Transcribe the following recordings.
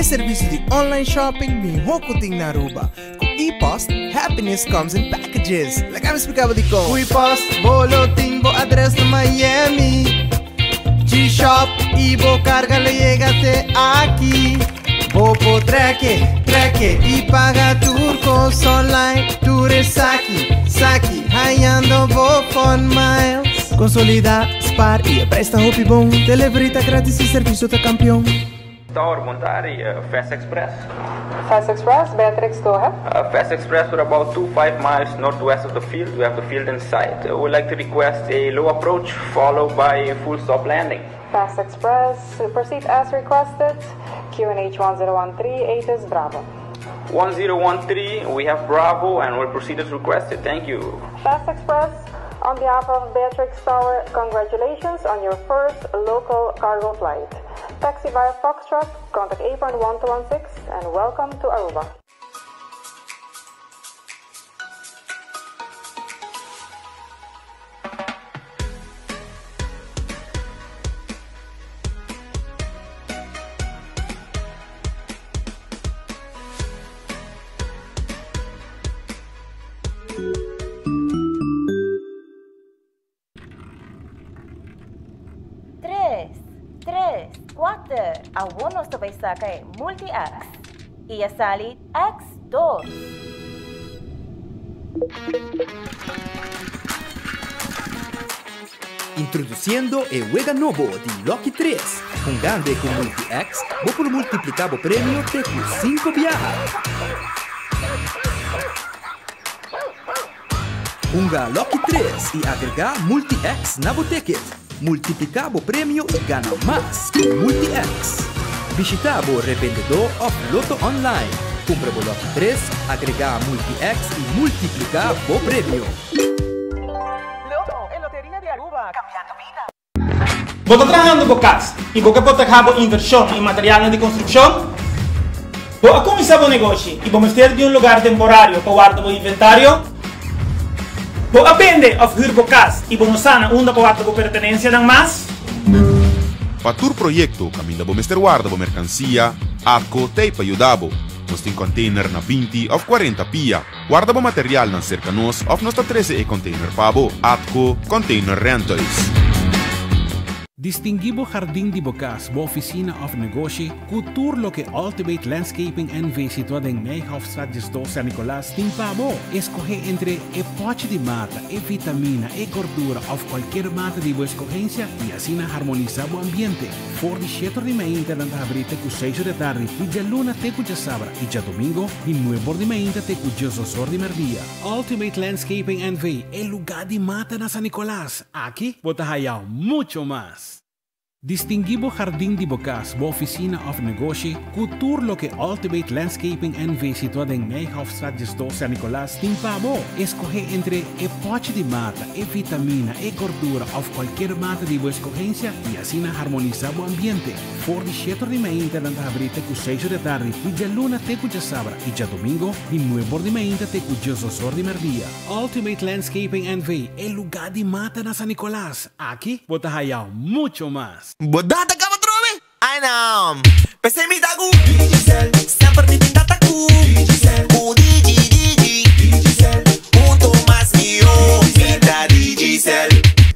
serviço de online shopping me hokuting na Aruba. Com e-post, happiness comes in packages. Like I'm explicando de como. O e-post, bolo timbo address na Miami. G-Shop, Ibo carga le llega até aqui. Bopo treque e paga turcos online. Ture saki, haiando Bofon miles. Consolida, spar e presta hopi bom. Delivery grátis e serviço tá campeão. Tower Montari, Fast Express. Fast Express, Beatrix, go ahead. Fast Express, we're about 2-5 miles northwest of the field. We have the field in sight. We'd like to request a low approach followed by a full stop landing. Fast Express, proceed as requested. QNH 1013, 8 is Bravo. 1013, we have Bravo and we'll proceed as requested. Thank you. Fast Express, on behalf of Beatrix Tower, congratulations on your first local cargo flight. Taxi via Foxtrot, contact apron 1216 and welcome to Aruba. Algunos te saca multi-X y ya sale X2. Introduciendo el juego nuevo de Lucky 3. Jugando con multi-X, vos por multiplicado premio te 5 viajes. Junga Lucky 3 y agrega multi-X na ticket. Multiplicabo premio y gana más con multi-X. Visitabo revendedor of Loto Online. Compra Lucky 3, agrega multi-X y multiplicabo premio. Loto, en Lotería de Aruba, cambiando vida. ¿Vos estás trabajando con CAS y vos que protegés inversión en materiales de construcción? ¿Vos comienzas un negocio y vos meter de un lugar temporario para guardar el inventario? Vos aprende a huir casa y vos sana una para pertenencia dan más? Para tu proyecto, camina bo Mr. Guarda bo mercancia, ATCO te ayudabo. Nos tem container na 20 of 40 pia. Guarda bo material na cerca nos of nos 13 e container pabo. ATCO Container Rentals. Distinguido Jardín de Bocas, bo oficina of negocio, cultuur lo que Ultimate Landscaping NV situada en Nijhoffstraat 2 San Nicolás, timpabo, escoge entre e pote de mata, e vitamina, e gordura, of cualquier mata de vuestra escogencia y así harmonizar o ambiente. For de 7 de mañana dan abrite cu 6 de tarde, y ya luna te cu ya sabra, y ya domingo, y 9 de mañana te cu ya sosor de merdía. Ultimate Landscaping NV, el lugar de mata na San Nicolás. Aquí, bota hayao mucho más. Distinguido Jardín de Bocas, bo oficina of negocio, cultuur lo que Ultimate Landscaping NV situada en Nijhoffstraat 2 San Nicolás, timpabo, escoge entre e pote de mata, e vitamina, e gordura, of cualquier mata de vuestra escogencia y así harmonizar o ambiente. For de 7 de mañana dan abrite cu 6 de tarde, y ya luna te cu ya sabra, y ya domingo, y 9 de mañana te cu ya sosor de merdía. Ultimate Landscaping NV, el lugar de mata na San Nicolás. Aquí, bota hayao mucho más. Bodata ka matrobe? Ay naam. Pese mi tagu Digicel, sempre mi tindataku Digicel, Digicel Junto más mío, vida Digicel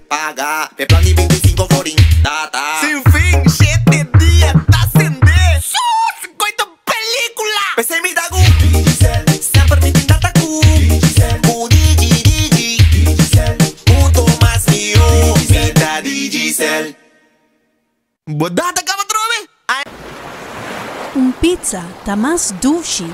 Paga, pe plan de 25 florin Data Sin fin, 7 días, tá acender 50 película Pese mi tagu Digicel, sempre mi tindataku Digicel, Digicel Junto más mío, vida Digicel Bodata ka matrobe? Pizza tá mais doce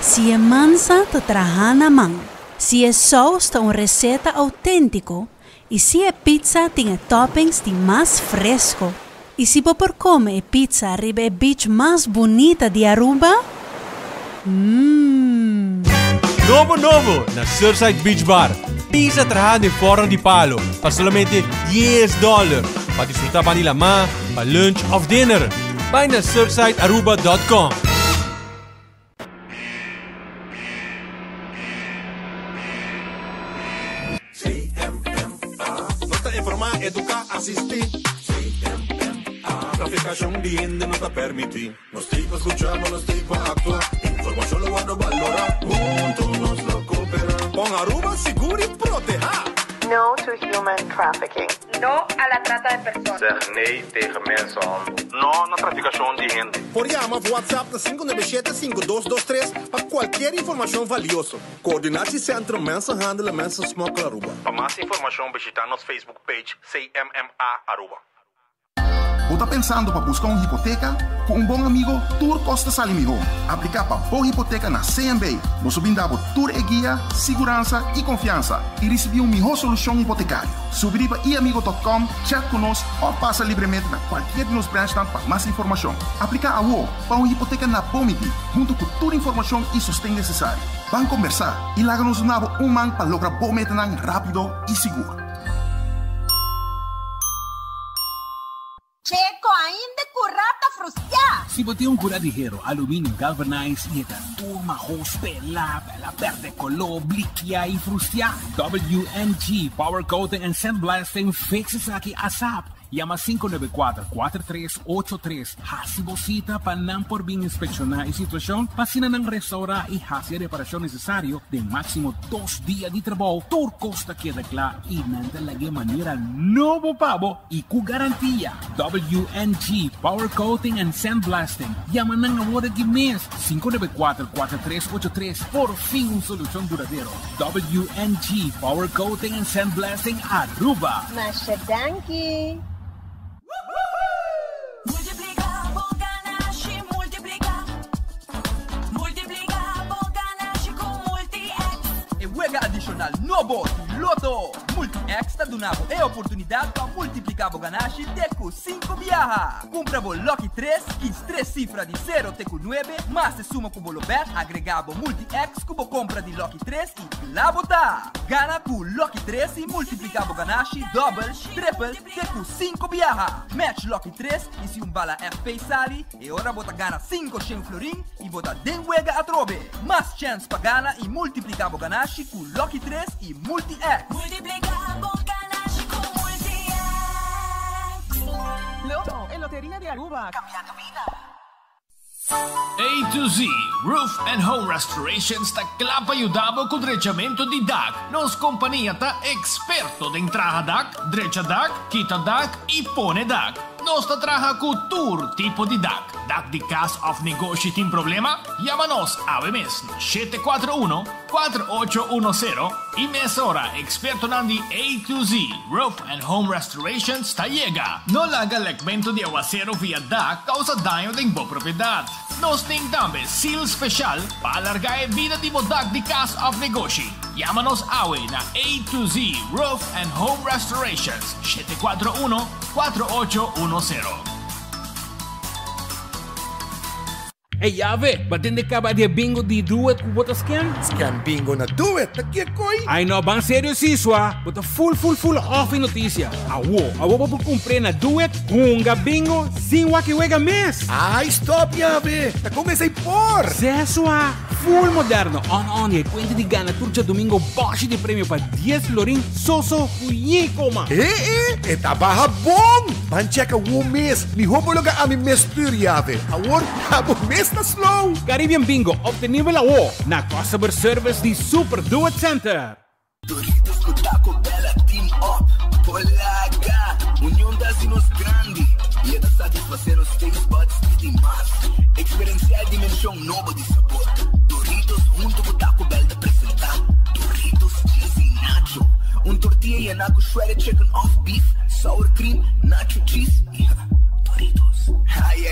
se é mansa tá trajana man. Se é sauce tá receita autêntico e se é pizza tem toppings de mais fresco. E se por comer pizza arriba é beach mais bonita de Aruba? Novo na Surfside Beach Bar. Pizza trajada em forno de palo para somente $10 para disfrutar para la ma, para lunch of dinner. Vai na surfsidearuba.com. Nota informar, educar, assistir. traficación de gente no está permitido. Nos tipos escuchamos, los tipos actuar. Información lo guardo valorar. Juntos nos lo cooperan. Con Aruba seguro y proteja. No to human trafficking. No a la trata de personas. Zeg nee tegen mensenhandel. No na traficación de gente. Por llama WhatsApp na 597-5223 para qualquer informação valiosa. Coordenatie Centrum Mensenhandel en Mensensmokkel Aruba. Para mais informação, visita nossa Facebook page CMMA Aruba. Ou tá pensando para buscar uma hipoteca? Com um bom amigo, Tour Costa Salimihon. Aplicar para boa hipoteca na CMB. Nós brindamos Tour e guia, segurança e confiança. E receber uma melhor solução hipotecária. Subir para iamigo.com, chat conosco ou passa livremente na qualquer de nos branches para mais informação. Aplicar a UO para uma hipoteca na Bomiti, junto com toda a informação e sustém necessário. Vamos conversar e larga-nos um man para lograr bom metanang rápido e seguro. Checo, ainda curata frustia. Si botei un curadijero, aluminio galvanized y esta turma hospe, la verde color, blikia y frustia. WNG, Power Coating and Sandblasting fixes aquí ASAP. Llama 594-4383. Hasibosita panam por bien inspeccionar y situación. Pasina ng restaura y hacer reparación necesario de máximo 2 días de trabajo. Tour Costa queda claro y nanta lagi manera novo pavo y cu garantía. WNG Power Coating and Sandblasting. Llama ng award de mes 594-4383. Por fin una solución duradero. WNG Power Coating and Sandblasting Aruba. Mashadanki. Juega adicional novo Loto. Multi-X está donando a oportunidade para multiplicar o ganache teco 5 viaja. Compra o Lucky 3, que 3 cifras de 0 teco 9, mas se suma com o bet, agregado Multi-X com a compra de Lucky 3 e lá botar. Gana com Lucky 3 e multiplicar o ganache double, triple, teco 5 viaja. Match Lucky 3 e se bala FP sali, e ora bota gana 5 florin e bota den juega a trobe. Mais chance para gana e multiplicar o ganache com Lucky 3 e Multi-X. Loto, en Lotería de Aruba. Cambiando vida. A to Z Roof and Home Restorations ta clapa ayudabo con drechamento di DAC. Nos companhia ta experto de entraja DAC, drecha DAC, quita DAC e pone DAC. Nos ta traja con tour tipo di DAC. DAC di Cast of Negócio tem problema? Llámanos a mes 741-4810 e mesora experto nandi A to Z Roof and Home Restorations ta llega. No laga legmento de aguacero via DAC causa daño de boa propriedade. Nos tem também seal special para alargar a vida de DAC di Cast of Negócio. Llámanos awe na A to Z Roof and Home Restorations 741-4810. Hey, Ave, batende acaba de bingo de duet com botas scan? Scan bingo na duet, aqui koi. Ai no, bang sério isso, bota full off em notícia. Awo por comprar na duet, hunga bingo, sem wakiwega mes. Ai, stop, Ave, tá comecei por. Sesso, full moderno, on, e quente de gana, turcha domingo, boche de prêmio para 10 florin, soso, coma. Eta barra bom. Pancheca o mês, me homologa a mi mês tur, Ave. Awor, abo mês na slow. Caribbean Bingo, obtenível awo, na customer service de Super Duet Center. Doritos com Taco Bella Team Up. Polaga, união das inos grande. E é da satisfazer os taste buds que tem mais. Experienciar dimensão nova de sabor. Doritos junto com Taco Bell de apresentar. Doritos cheesy nacho. Tortilla e naco shredded chicken off beef. Sour cream, nacho cheese. Doritos. Ai.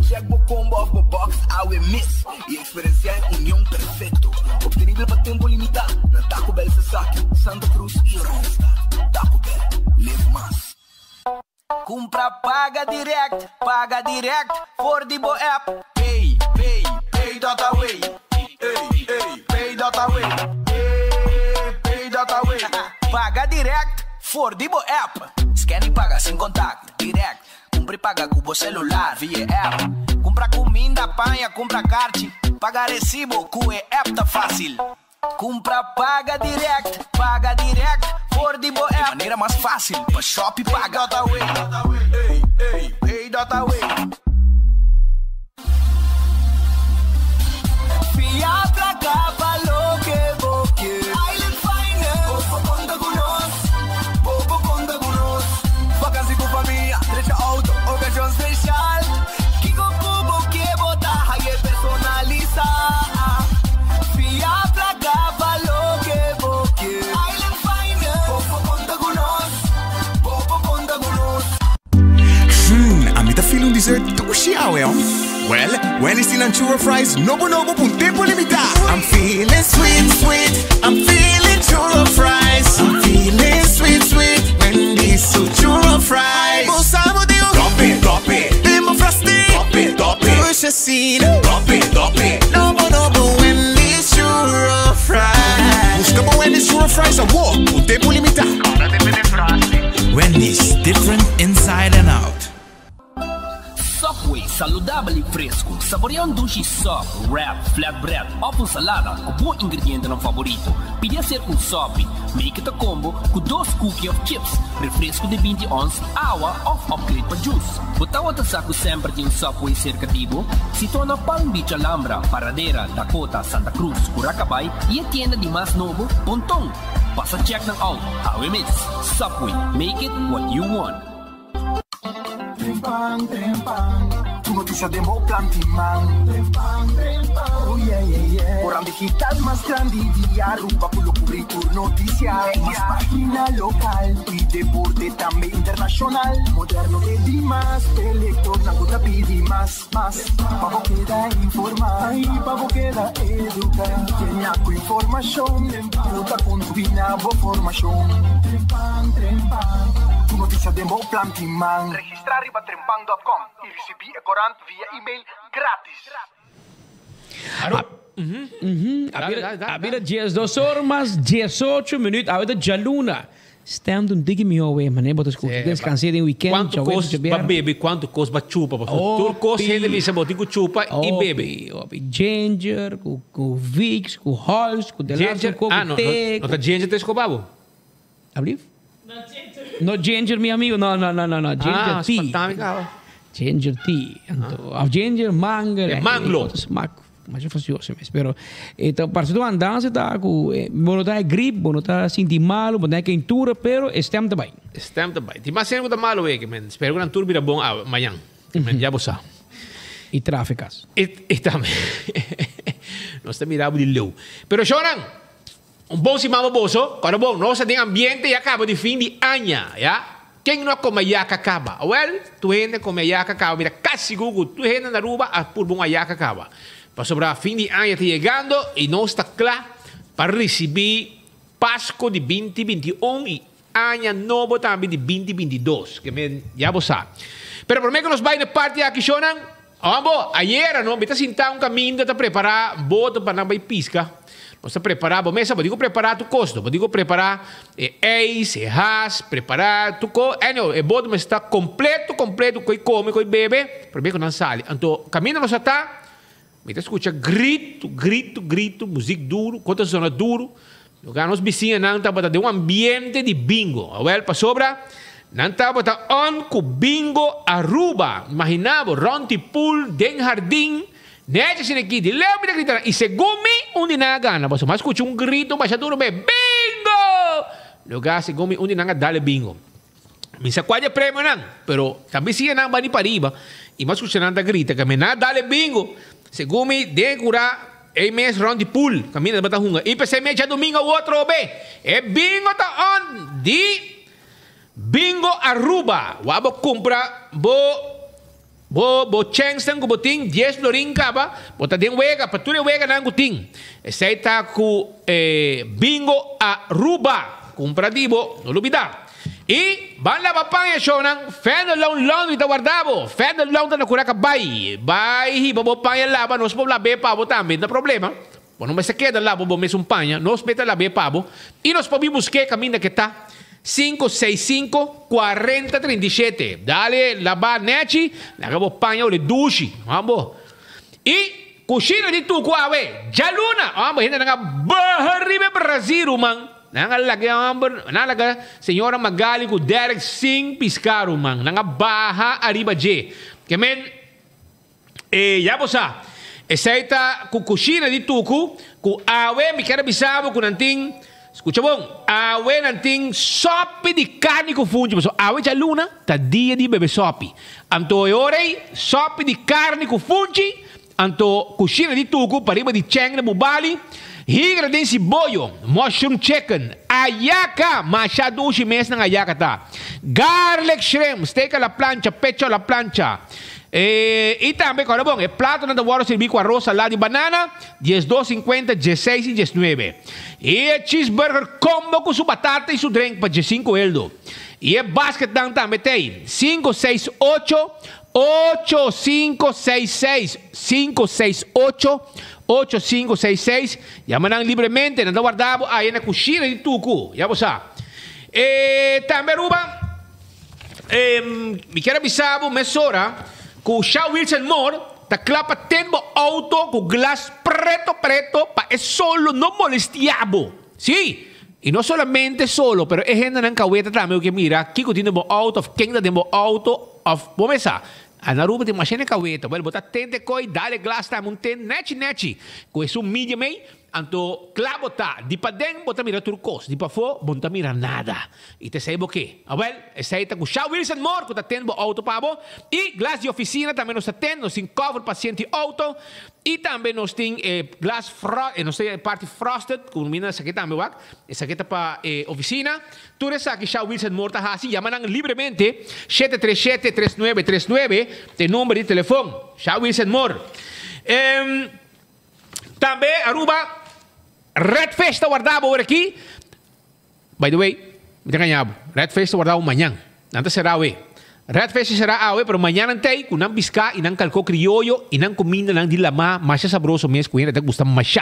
Check o combo of the box, I miss. E experienciar união perfeito. Obtenível para tempo limitado. Na Taco Bell Sasaki, Santa Cruz e Ronstadt. Taco Bell, live mais. Compra, paga direct for the Bo app. Pay data way. Pay data way. Pay data way. Paga direct for the Bo app. Scan e paga sem contato, direct. Compra e paga com o celular via app. Compra comida, apanha, compra kart. Paga recibo com o app tá fácil. Compra, paga direct for the Bo app. De maneira mais fácil, para shop e paga. Pay that away. Fiatra kapalo ke boke. Island Finest. Bobo Condagunos. Bobo Condagunos. Vacancy com família, trecha auto, ocasião especial. Kiko Bubo que bota, haye personaliza. Fiatra kapalo ke boke. Island Finest. Bobo Condagunos. Bobo Condagunos. I'm the feeling dessert sushi well. Well, when it's in churro fries, nobo pun tempo limitado. I'm feeling sweet, sweet. I'm feeling churro fries. I'm feeling sweet, sweet. When these churro fries. Bolsamo de drop it. Limo frosty. Drop it. Push a seed. Drop it. Nobo when these churro fries. Buscamos when these churro fries are walk, pun tempo limitado. Wendy's, different inside and out. Subway, saudável e fresco. Saboreia um sushi soft, wrap, flatbread, ou com salada, com bom ingrediente no favorito. Podia ser um sope, make it a combo, com 2 cookies of chips, refresco de 20 ons, água ou upgrade para juice. Botar outra saco sempre de um Subway cercativo, situa na Palm Beach, Alhambra, Paradera, Dakota, Santa Cruz, Curacabai e a tienda de mais novo, Pontong. Passa check ng out, how we miss. Subway, make it what you want. Trempang, tu noticia de Mo Plantiman. Trempang, oh yeah. Orang digital más grande de Aruba, pulo cubrir tu noticia. Más página local y deporte también internacional. Moderno de Dimas, elector, naguta pidi más. Pavo queda informar, pavo queda educar. Kenya con información, puta con tu binabo formación. Trempang. Tu noticia de Mo Plantiman. Registrar riba trempang.com e recebi e corante via e-mail grátis. Habida 2 horas, 18 minutos, habida Jaluna. Stand un digi mi owe, mané, botas cu descansar em weekend. Quanto custa para beber, quanto custa para chupa, para tudo custa ele visa botico chupa e bebe. Ginger, com Vicks, com Halls, com Delaware, com té. Não tá ginger te escobavo? Abriu? No ginger, meu amigo. No. Ginger tea. Ginger tea. Então, ginger, manga. Manglo. Mas eu faço isso mesmo. Pero, então, para tu andar, você tá com... Bom, tá gripe, bom, tá sentir mal, bom, tá quentura, pero estem também. Estem também. Tem mais cedo que tá malo, men. Espero que a turma vira bom amanhã. Já você sabe. E tráficas. E também. Nós estamos mirando de leu. Pero, choram. Bom se mama boso, quando bom, nós temos ambiente e acaba de fim de ano, já? Quem não come yaca acaba? Well, tu ainda come yaca acaba, mira, quase gugu, tu ainda na rua, por bom a yaca acaba. Para sobrar fim de ano está chegando e nós está claro para receber Páscoa de 2021 e ano novo também de 2022, que já você sabe. Pero por mim que nós vai na parte aqui, choram, ayer, não, está sentar um caminho, está preparar boto para não vai pisca. Você preparar a mesa, digo preparar tu costo, digo preparar eis, has, preparar tu costo. Não, o bodo está completo, que come, que bebe, para mim que não sai. Então, caminho nós está, me escuta grito, música duro, quanto zona duro. Nós vizinhos não tá botando um ambiente de bingo. Well, para sobra, não tá botando on com bingo Aruba. Imaginava, ronti pool, den jardim. Nete sin aqui, de leu me gritar. E segundo onde não gana, você mais escuta grito, mas já duro bem, bingo! Lugar segundo onde não dá bingo. Me saquadha prêmio não, pero também se não vai para riba. E mais escuta não grita, que me não dá bingo. Segundo de curar mês round de pool, caminha bata hunga. E pensei me já domingo outro bem. É bingo tá on de bingo Aruba. Wabo compra bo chance ko boting 10 florin ka ba bota den wega pature wega nang guting estaita ku bingo Aruba comprativo no lubida e van la papaya shonan fendo long ita guardavo fendo long na kuraka bai hi bobo panya laba nos po labe pabo também da problema bueno mas se queda lá bobo me sumpanya nos meta labe pabo e nos po busque caminho que tá 565-4037. Dale, lava neti, lagabo panha o le dushi. Vamos. E coxina de tu kuawe, jaluna. Vamos, ainda na barribe Brasil, man. Nalaga senhora Magali com Derek Singh Piscaro, man. Nanga Baha Arriba J. Que men, já você, essa com coxina de tuco, com awe, me quero bisabo, com nanting, escuta bom, awe nanting sope de carne com funde, mas awe já luna, tá dia de beber sope. Anto orei, sope de carne com funde, anto coxina de tuco, pariba de cheng na bubali, higra de cibollo, mushroom chicken, ayaka, machado ushi mes ng ayaka ta. Garlic shrimp, steak a la plancha, pecho a la plancha. E também, qual é bom? É prato na hora servir com arroz, salada e banana, 12,50, 16 e 19. E é cheeseburger combo com sua batata e seu drink para 15 euros. E é basket também tem 568 8566 568 8566. Llaman livremente, não guardado aí na cozinha de Tucu. Já você. Também, Ruba, me quero avisar, mesora, que o Shaw Wilson Moore está clapa tendo auto com glass preto para é solo não molestiabo. Sim. E não solamente solo, pero é gente na caueta também que mira, aqui que tem auto, quem tem auto, vamos pensar. A Naruba tem machine caueta, vai botar tente coi, dale glass tá, monte net, com isso medium aí, anto clavo tá, di pa den bota mira turcos, di pa fo, bota mira nada. E te sei que, well, essa aí tá com Shaw Wilson Moore, que tá tendo auto pabo, e glass de oficina também nós tá tendo, nós tem cover paciente auto, e também nós tem glass nós tem parte frosted, com mina essa aqui também, essa aqui tá para oficina. Tu resa que Shaw Wilson Moore tá assim, llaman livremente 737-3939, tem número de telefone, Shaw Wilson Moore. Também, Aruba, Red Fest está guardado por aqui. By the way, me ganhava. Red Fest está guardado amanhã. Antes será hoje. Red Fest será hoje, pero amanhã não tem. Com não bisca e não calco criollo e não comida não de lama, mais saboroso mesmo, que ainda gusta mais.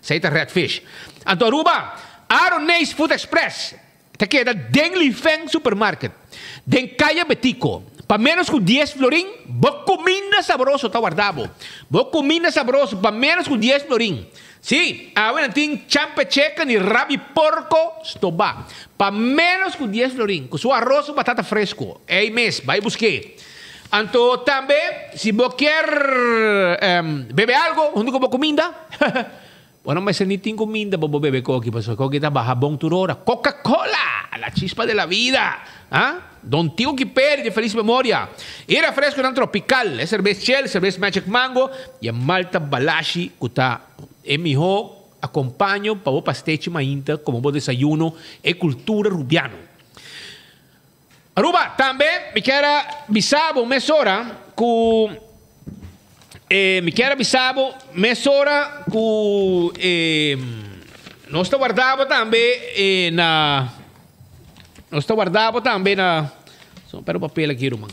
Sei tá Red Fest. Então, Aruba, Aronese Food Express. Te queda Dengli Feng Supermarket. Den Calle Betico. Para menos com 10 florim, vou comida saboroso, tá guardado. Vou comida saboroso, para menos com 10 florim. Sim, agora tem champa chicken e rabi porco, estoba. Para menos com 10 florim, com seu arroz e batata fresco. É mês, vai buscar. Então, também, se você quer beber algo, onde como comida, bueno, mas nem tem comida para beber coque, porque coque está baja bom turora. Coca-Cola, la chispa de la vida. ¿Ah? Don Tio que perde de feliz memoria. Era fresco não tropical, é cerveja Shell, cerveja Magic Mango e a Malta Balashi, que está melhor, acompanho para o pastete mainta, como o desayuno, é cultura rubiano. Aruba, também me quero avisar, mesora, que me quero avisar, mesora, que nós está guardado também na. Nós está guardado também na. Só para o papel aqui, irmão.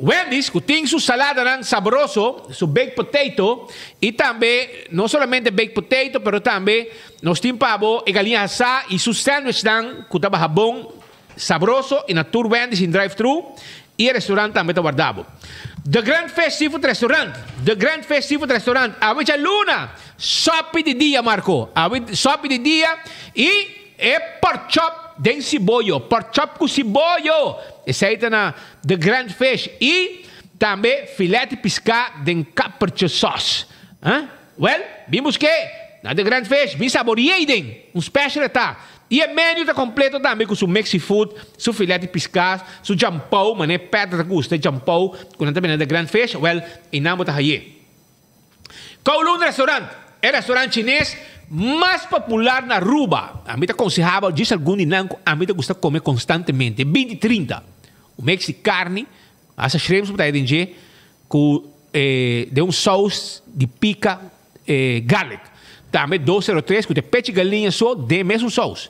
Wendy's, que tem sua salada saboroso, seu baked potato, e também, não somente baked potato, mas também, nós temos pavo e galinha assada, e seu sandwich, que estava bom, saboroso, e na tour Wendy's em drive-thru, e o restaurante também está guardado. The Grand Fest Seafood Restaurant. The Grand Fest Seafood Restaurant. A gente luna, sope de dia, Marco. A gente sope de dia, e é pork chop den cibollo, pork chop com cibollo. Esse aí está na The Grand Fish. E também filete pescado den capriccio sauce. Well, vimos que na The Grand Fish, vi saboreiem, special está. E o menu está completo também com seu Mexi Food, seu filete pescado, seu jampou, mané, pedra gusta, jampou, com também na The Grand Fish. Well, inamo está aí. Kowloon Restaurant, é restaurante chinês mais popular na Aruba. A mim te aconselhava, diz algum inanco, a mim te gusta comer constantemente. 20 e 30. O Mexi carne, essa shrimps para aí com de sauce de pica garlic. Também 203, com de peixe galinha só, de mesmo sauce.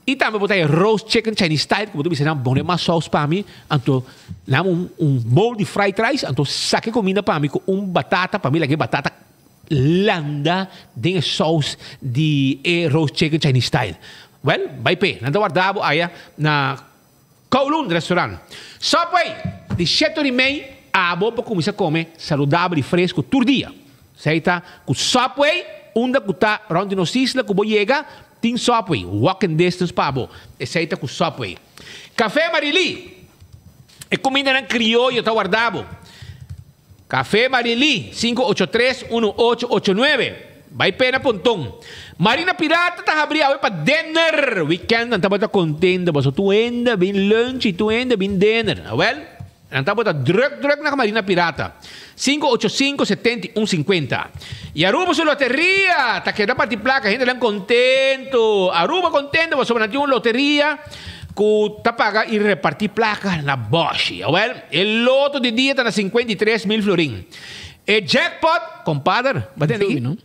E também botar roast chicken Chinese style, como tu disse, não, bom mais sauce para mim. Então, lá bowl de fried rice, então saque comida para mim com batata, para mim, lá que batata landa de sauce de roast chicken Chinese style. Well, vai pé. Nanda guardado aí na Kowloon Restaurant. Subway, de 7h30 a boa para começar a comer saudável e fresco todo dia. Certo? Com Subway, onde está onde nos isla, que vou chegar, Team Subway, walking distance pabo. Aceita com Subway. Café Marili. É comida ng criollo, tá guardado. Café Marili, 583-1889. Vai pena pontong. Marina Pirata tá abrir para dinner. Weekend, não tá bota contente. Mas tu enda, bin lunch e tu enda, bin dinner. Well, não tá bota drug na Marina Pirata. 585-7150. E Aruba sua loteria. Tá querendo partir placa, a gente tá contento. Aruba contento, mas sobre uma loteria. Que tá paga e repartir placas na Bosch. Well, el loto de dia tá na 53.000 florin. E jackpot, compadre, batendo aqui, não?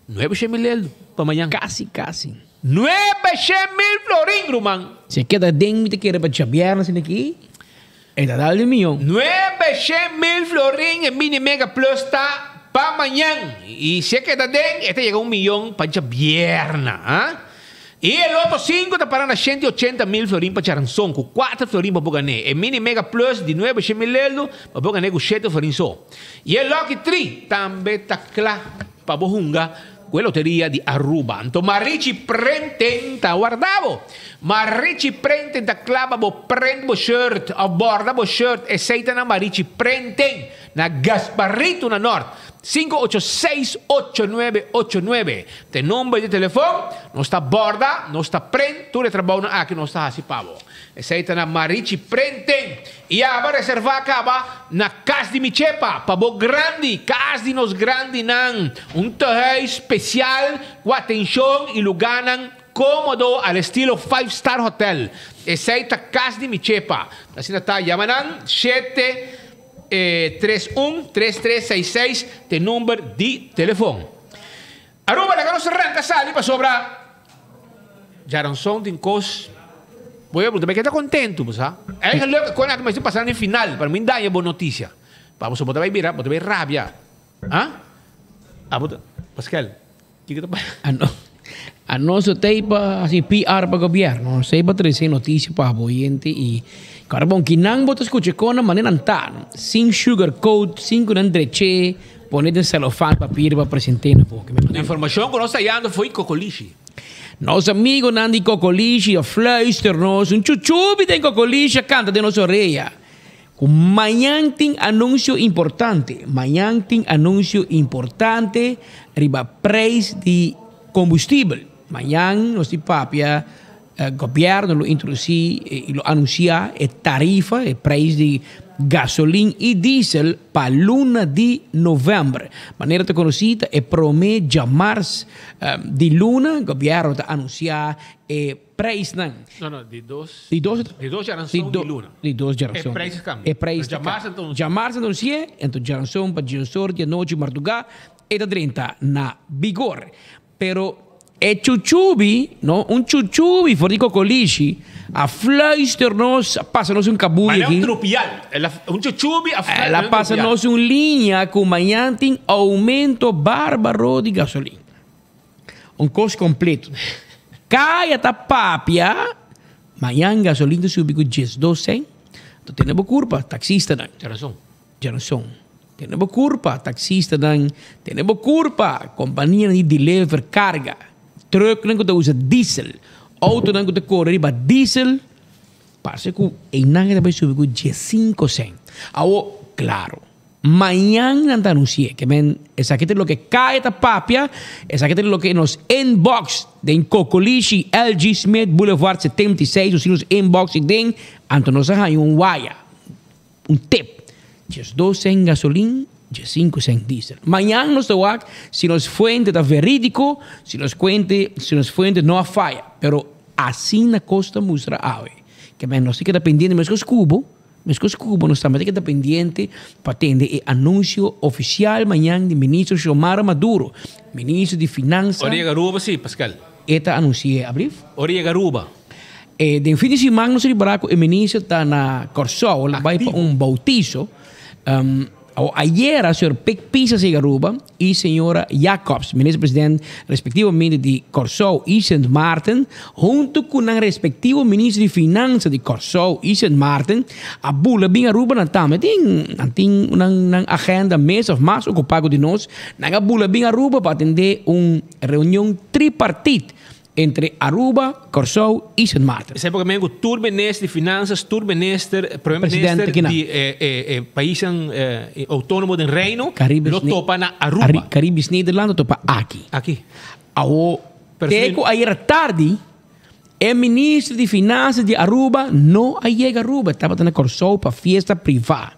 900 mil para amanhã. Casi. 900 mil florin, Gruman. Se queda dentro, te queda para chabear aqui. É da dale milhão. 900 mil florin em Mini Mega Plus está para amanhã. E se queda dentro, este llega 1 milhão para chabear, ah? E o Loto 5 está parando a 180 mil florin para Charanson, com 4 florin para Bogané. E Mini Mega Plus de 900 mil para Bogané com 7 florin só. E o Lucky 3 também está claro para Bohunga, com a loteria de Aruba. Então, Marichi Prenten está guardado. Marichi Prenten está claro para prende o shirt, a borda o shirt, e aceita na Marichi Prenten, na Gasparrito, na Norte. 586-8989. Tem número de telefone, não está borda, não está prende, tu retrabalha aqui, não está assim, pavo. Aceita na Marichi Prenten. E vai reservar acaba na Casa de Michepa, pavo grande, Casa de nos grande, nan. Terreno especial, com atenção e lugar cómodo al estilo 5-star hotel. Aceita Casa de Michepa. Assim está, chamanan 731-3366, tem número de telefone. Aruba, la nossa arranca, sali para sobrar. Jaranson tem cos. Voy a preguntar, ¿qué está contento, pues? Es lo que me estoy pasando en final, para mí da una buena noticia. Vamos a botar virar, botar rabia. ¿Ah? Pascal, ¿qué está pasando? A nosso teipa assim PR para governo, sei para trazer notícia para boiente e cara bom que não bota escutar com a maneira antana, sem sugar coat, sem com andreche, poner de celofane papel para apresentar na boca. A informação que nós saímos foi Cocolichi. Nosso amigo Nandi Cocolichi, a fluister-nos, chuchubi tem Cocolichi, canta de nossa orelha. Amanhã tem anúncio importante. Amanhã tem anúncio importante riba preço de combustível. Amanhã, nós de papia, o governo lo introduzir e lo anunciar a tarifa, o preço de gasolina e diesel para luna de novembro. Maneira de conhecida é prometo de março de luna, o governo está anunciar o preço não. Não, de 2 geração de luna. De 2 geração. É preço cambia. É preço de março então. De março então sim, então geração para geração de noite madrugada e da 30 na vigor. Pero é chuchubi, no? Chuchubi for de Cocolichi, a fluister-nos, passa-nos cabulho aqui. Mas é tropial. Chuchubi, ela passa-nos linha que amanhã tem aumento bárbaro de gasolina. Custo completo. Cai a papia, amanhã gasolina subiu com 12 cents. Então, temos culpa, taxista não. Geração. Temos culpa, taxista não. Temos culpa, companhia de deliver carga. Truck não que usa diesel. Auto não que corre para diesel. Passa que em nada vai subir com 15 cents. Agora, claro. Amanhã não anuncia que essa aqui é o que cai da papia, essa aqui é o que nos inbox de Cocolichi, LG Smith Boulevard 76, os nos inbox e den, então nós arranjamos wire, tip, just 2 cents gasolina, just 5 cents diesel. Amanhã nós temos se nos fuente da verídico, se nos fuente não há falha, pero assim na costa mostra a que nós fica dependendo mais que os cubos. Mas que os cubos não estamos dependientes para atender o anúncio oficial amanhã do ministro Xiomara Maduro, ministro de Finanças. Oria Garuba, sim, Pascal. Eta anuncia a brief. Oria Garuba. De fim de semana, nós liberamos o ministro está na Corsol, vai para bautizo. Ayer, a senhora Pisa Garuba e a senhora Jacobs, ministro-presidente, respectivamente de Corsol e St. Martin, junto com o respectivo ministro de Finanças de Corsol e St. Martin, a bula bem Aruba na tama. Tem uma agenda mês ou mais ocupado de nós, na bula bem Aruba para atender uma reunião tripartite entre Aruba, Curaçao e Sint Maarten. Sai porque o tour-minister de Finanças, tour-minister, primeiro-minister de países autônomos do Reino, lo topa na Aruba. Caribes Nederlanden topa aqui. Aqui. Teco ayer tarde, o ministro de Finanças de Aruba não chega a Aruba, estava na Curaçao para festa privada.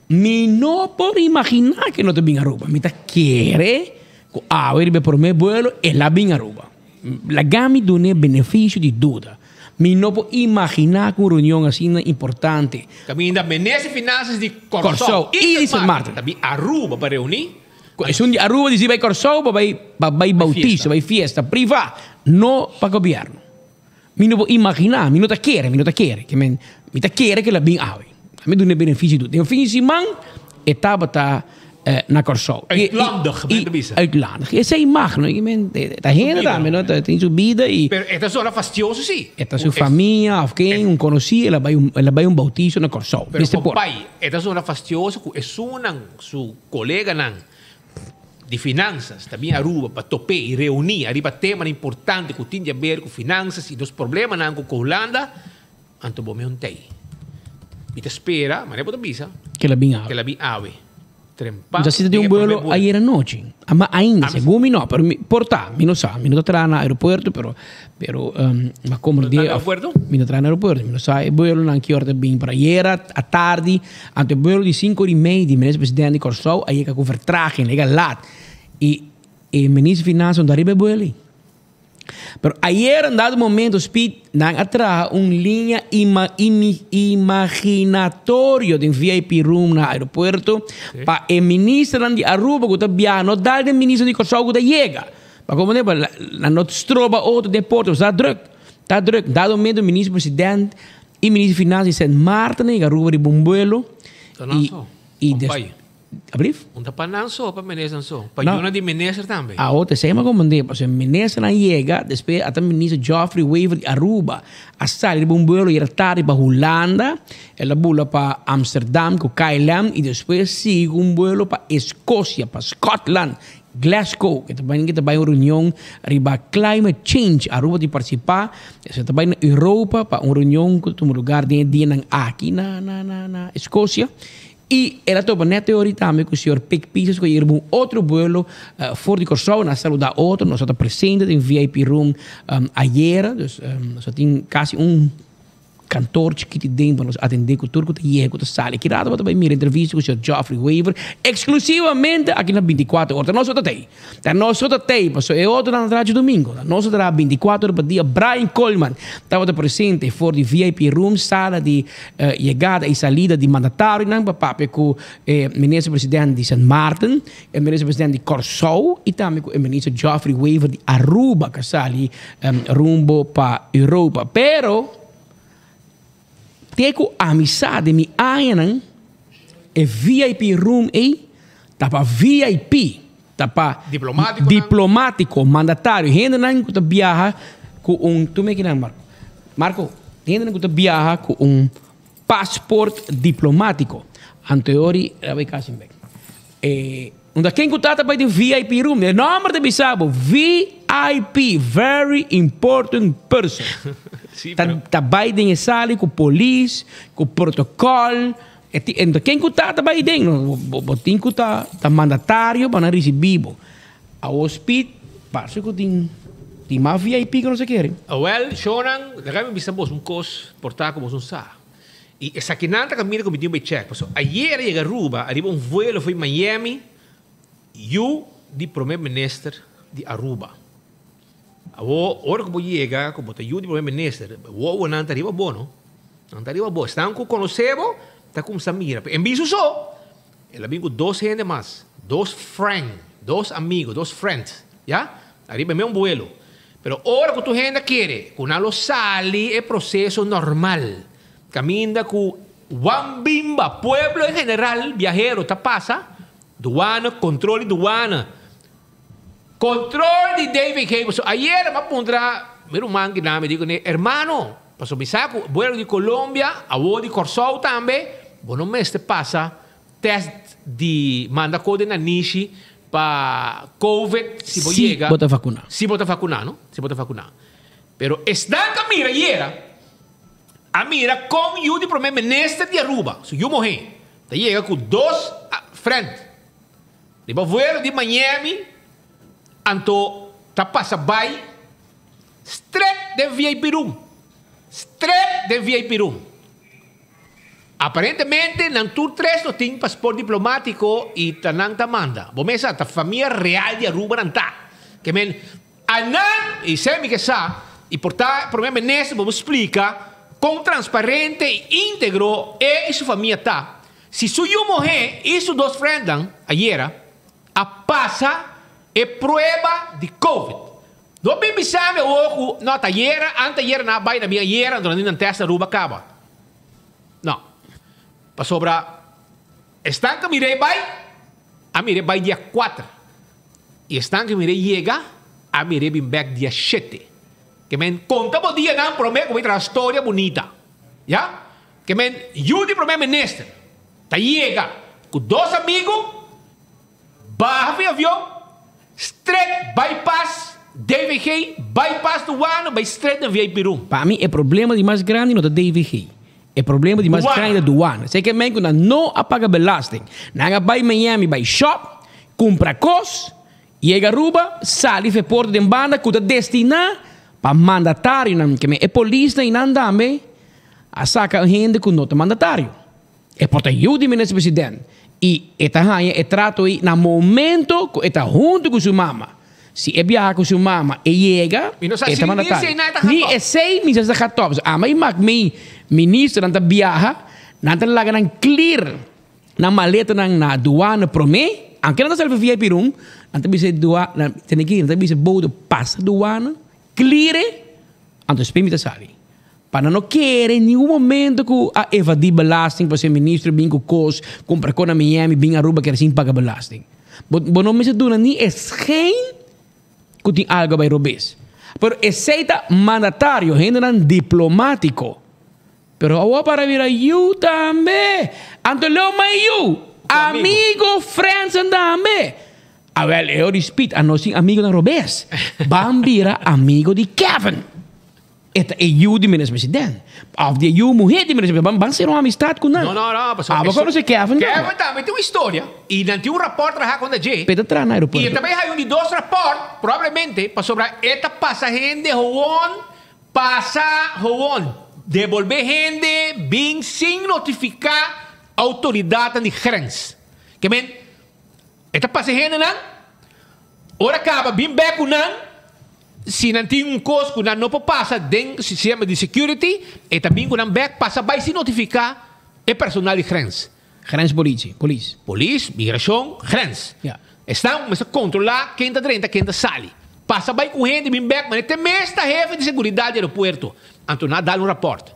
Me não pode imaginar que não está bem a Aruba. Me quer que a por meu vuelo é lá bem a Aruba. La gami done benefício de dúvida. Me não pode imaginar que uma reunião assim importante. Também da ministro de Finanças de Curaçao e de Sint Maarten. Também Aruba para reunir. É um de Aruba diz vai Curaçao, vai bautizo, vai festa privada, não para governo. Me não pode imaginar, me não quer, que me quer que la bem ave. Me done benefício de dúvida. No fim de semana, estava na Curaçao. Uitlandig, uitlandig. Essa imagem, está gente também, tem subida e... Pero esta zona fastidiosa, sim. Esta sua família, alguém conhecia, ela vai bautizo na Curaçao. Pero pai, esta zona fastidiosa, é seu colega de finanças, também Aruba, para topar e reunir, arriba tema importante que tem a ver com finanças e dos problemas com a Holanda, anto bom me tem. E te espera, mas não pode avisar. Que ela bem ave. Já se tem vuelo ayer à noite. Mas ainda, segundo me não, pero porta, me não sabe, me não está no aeroporto, pero mas como dia, me não está no aeroporto, me não sabe, vuelo não que hora bem para ayer à tarde, ante o vuelo de 5h30 de ministro presidente de Curaçao, aí que com vertragem, legal lá. E ministro de Finanças não arriba vuelo. Pero ayer, en dado momento, Speed, atrás uma linha imaginatória de VIP room no aeroporto para o ministro de Aruba que está viajando, não dá o ministro de Curaçao que chega. Para como não troba outro deporte, está druk. Dado momento, o ministro presidente e o ministro de Finanças de Sint Maarten, que Aruba de bombuelo. Abrief? Não para não só, para ministro só. Para Jona de ministro também. A outra, sei mas como dizer, porque o ministro não chega, depois até o ministro Geoffrey Wever de Aruba, a sair de bombuelo e tarde para Holanda, ela bula para Amsterdam, com KLM, e depois sigue vuelo para Escócia, para Scotland, Glasgow, que também vai uma reunião riba climate change, Aruba de participar, você também na Europa para uma reunião que um lugar de aqui na Escócia. E ela topa na teoria também que o senhor Pic Pieces que ir um outro vuelo fora de Curaçao, na saludar outro, nós estamos presentes em VIP room ayer, nós temos quase cantor chiquito dentro para nos atender com tudo que tem que sala. Que nada para também entrevista com o senhor Geoffrey Wever, exclusivamente aqui na 24 horas. Nós outro tem, passou é outro na rádio domingo. Nós outro 24 horas para dia Brian Coleman estava presente fora de VIP room, sala de chegada e saída de mandatário, não para com o ministro presidente de Sint Maarten, o ministro presidente de Curaçao e também com o ministro Geoffrey Wever de Aruba, que sali rumbo para Europa. Pero teco amizade me ainda é VIP room aí, tá para VIP, tá para diplomático, mandatário. Ainda não que viaja com tu me que não, Marco, ainda não que viaja com passaporte diplomático. Anteriori vai caso bem. Onde quem que tá para de VIP room, o nome de bisabo VIP, very important person. Tá Biden sali com polícia, com protocolo. Então quem que tá Biden, botin que tá mandatário para receber. A hospital, parece que tem mais VIP que não se querem. Well, Shonan, dagami bisabos cos portar como sa. E essa que nada caminha com o check. Ayer chega Aruba, arriba vuelo foi Miami. Eu de primeiro-ministro de Aruba. Ora que chega, como eu de primeiro-ministro, eu não estaria bom, não? Não estaria bom. Estão com conhecemos, está com Samira. Em bicho só, ela vem com 2 gente mais, 2 friends, 2 amigos, 2 friends, já? Arriba mesmo vuelo. Pero ora que tu gente quer, quando ela sale, é processo normal. Caminha com Wambimba, pueblo em geral, viajero, tá passa. Duana, controle de duana. Controle de David Cable. So, ayer me pondrá, mero man que me digo, hermano, pasó mi saco, vuelo de Colombia, a vos de Curaçao también, bueno, mes te pasa, test de manda code na Nishi para COVID, si vos llega. Bota vacuna. Si bota vacuna, ¿no? Si bota vacuna. Pero estanca mira hiera. A mira com you de primeiro-ministro de Aruba. So you morrer. Tá chega com 2 frente. Depois voar de Miami. Anto tá passa by straight de VIP room. Straight de VIP room. Aparentemente, nang tour 3 no tem passaporte diplomático e tanang tamanda. Bomesa, ta família real de Aruba não tá. Que men, anan, e sempre que sa, e portar, primeiro-ministro, vamos explicar, com transparente e íntegro, e sua família tá. Se suyo morrer, isso 2 friendan, ayer, a passa e prova de COVID. Não bem sabe o não tá ayer, anteayer na vai na minha ayer, ando na testa Aruba acaba. Não. Para sobra, están que mirei vai, a mirei vai dia 4. E están que mirei chega, a mirei bem back dia 7. Que men, conta po dia não prometo que vai ter uma história bonita. Já? Que men, eu de primeiro-ministro, tá chega com 2 amigos, barra de avião, straight bypass, DVG, bypass do ano, vai straight na VIP room. Para mim, é problema de mais grande no DVG. É problema de mais grande da douana. Sei que men que não apaga belasting. Nanga vai Miami, vai shop, compra cos, chega Aruba, sali fe porta de banda, que destina para mandatário, que é polícia e não dame, a saca gente com nota mandatário. É porta eu de ministro presidente. E esta rainha é trato aí no momento que está junto com sua mama. Se é viajar com sua mama e chega, é mandatário. Ni é 6 meses de top. A mãe mag me ministro não viaja, não laga nang clear na maleta na douana prome, anche não serve VIP room, não bisa douana, tem que não bisa bodo passa douana, clear, anto spemita sali. Para não querer nenhum momento que a evadir belasting para ser ministro bem com cos, compra com na Miami, bem Aruba que assim paga belasting. Mas não me se duna ni é geen que tem algo vai robes. Pero aceita mandatário, gente não diplomático. Pero agora para vir a you também. Anto leo mais you. Amigo, friends também. A ver, eu respeito a nosso amigo da Robes. Bambira, amigo de Kevin. Esta é you de ministro presidente. Of de you, mulher de ministro presidente. Vamos ser uma amistade com nós. Não. Mas quando você Kevin. Kevin também tem uma história. E não tem rapport para com a J. Pede entrar no aeroporto. E também há 2 rapportos, provavelmente, para sobre esta passa gente, devolver gente, bem sem notificar autoridade de grens. Que men, esta passa gente, não? Ora acaba, bem back, não? Se não tem um custo, não passa dentro do sistema de security, e também quando back passa, vai se notificar o personal de grens. Grens polícia. Polícia, migração, grens. Yeah. Estão a controlar quem está dentro, quem está sali. Passa bem com gente, bem back, mas tem mesmo chefe de segurança do aeroporto. Então, não dá um rapporto.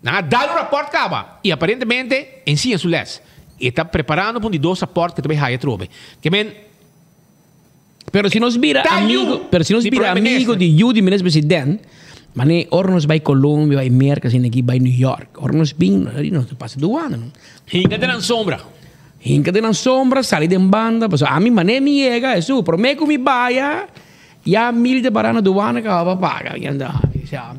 Acaba. E aparentemente, ensina su les. E está preparando para 2 rapportos que também vai trobe. Que men, pero se nos vira amigo de you de ministro presidente, mas ora nos vai Colômbia, vai América, assim aqui vai New York. Ora nos bem, não passa do ano. Hinca de na sombra, sali de banda, a mim mané me chega, isso, prometo me baia, e a milha de barana do ano que vai pagar.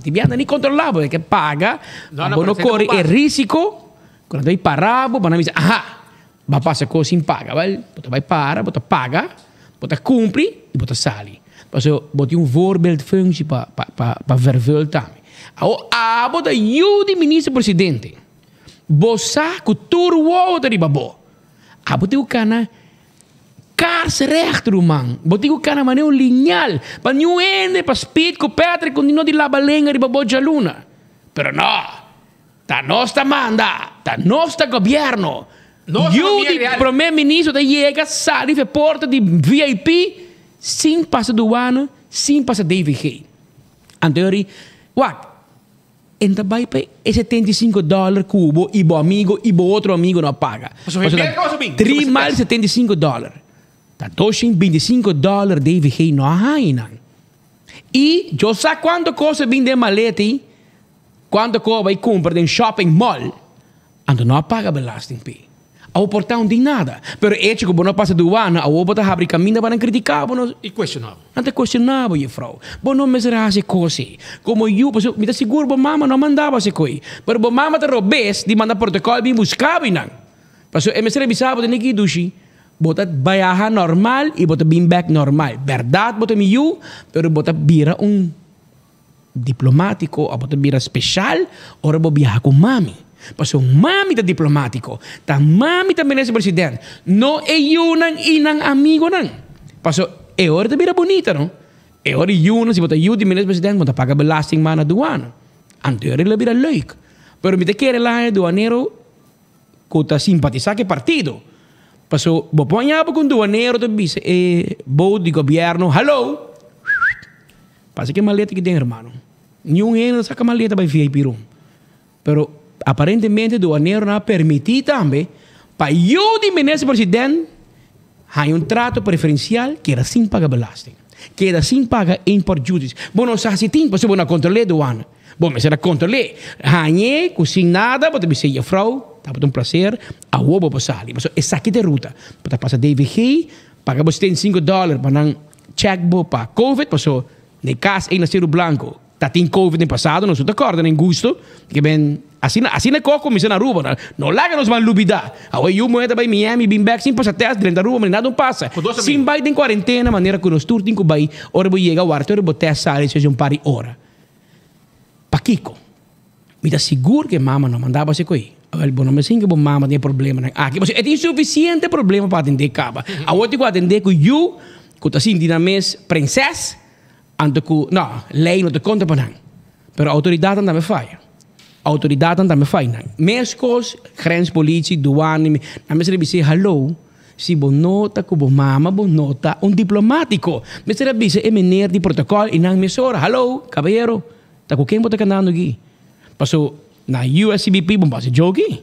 Ti bianda nem controlava, porque paga, não corre é risco, quando vai parar, vai dizer, vai passar coisa sem paga, vai parar, vai paga, vai cumprir e vai sair. Então, botei voorbeeldfunctie para vervullen também. Abo da you de ministro presidente. Bossa cultura outra de babo. Abo te o cana karsrechter man. Botei o cana maneiro lineal. Para new ende para speed com Patrick continua de labalenga de babo jaluna. Pero no. Ta nossa manda, ta nosso governo. You de primeiro-ministro da chega, sai de porta de VIP. Sem passa do ano, sem passa DVG. Anterior, então vai para $75 cubo e bo amigo e bo outro amigo não paga. 3 mais $75. Tá doxing $25 DVG não há ainda. E eu sei quanto coisa vem de maleta, quanto coisa vai comprar em shopping mall, então não paga belasting. ao portão de nada. Pero hecho que não passa douana, ao bota abrir caminho para criticar, não E questionável. é questionável, juffrouw. Bom não me será essa coisa. Como eu, me tá seguro, bom mama não mandava essa coisa. Pero bom mama te robes, de manda protocolo bem buscava e não. Paso me será bisabo de niki dushi. Bota bayaha normal e bota bem back normal. Verdade, bota me you, pero bota bira diplomático, ou bota bira especial, ora bo biyaha com mami. Paso mami ta diplomático, ta mami ta ministro presidente. No é you nang inang amigo nang. Paso é hora de bira bonita, não? É hora you nang, se bota you de ministro presidente, bota paga belasting man na douane. Anterior ele bira leuk. Pero me te quer lá douaneiro, que simpatizar que partido. Paso, bo ponhava com douaneiro, te dice, bo de governo, hello. Passa que maleta que tem, irmão. Nenhum ano saca maleta para VIP room. Pero, aparentemente, douaneiro não permite também, para eu de ministro presidente, há trato preferencial que era sem pagar belasting. Que era sem pagar import duties. Bom, não sabe se tem, você não controlar douana. Bom, mas era controlar. Hanhe, cozinha nada, você me dizer, vrouw, tá por um prazer, a obo passar. Mas essa aqui de ruta. Para passar DVG, paga você tem $5 para não checkbook para COVID, passou, ne caso em nascer branco. Tá tem COVID no passado, não sou de acordo, nem gosto, que bem, assim na coco, me na Aruba, não larga nos van lubida. Aí eu moeda para Miami, bem back, sem passar teste, dentro da Aruba, mas nada não passa. Sim, vai em quarentena, maneira que nós turtim que vai, hora vou chegar ao ar, hora vou testar, seja um par de hora. Paquico, me dá seguro que mama não mandava esse coi. Ele bom, não me singa bom mama tem problema aqui, mas é insuficiente problema para atender caba. A outra que atender que eu, que tá assim dinamês princesa, ando que não, lei não te conta para não. Pero a autoridade não me falha. A autoridade não me falha. Mescos, grenspolitie, douane, não me serve dizer hello. Se bom nota que bom mama, bom nota diplomático. Me serve dizer é meneer de protocolo e não me sora. Hello, caballero. Tá com quem bota canando aqui? Passou na USCBP, bom passa jogue.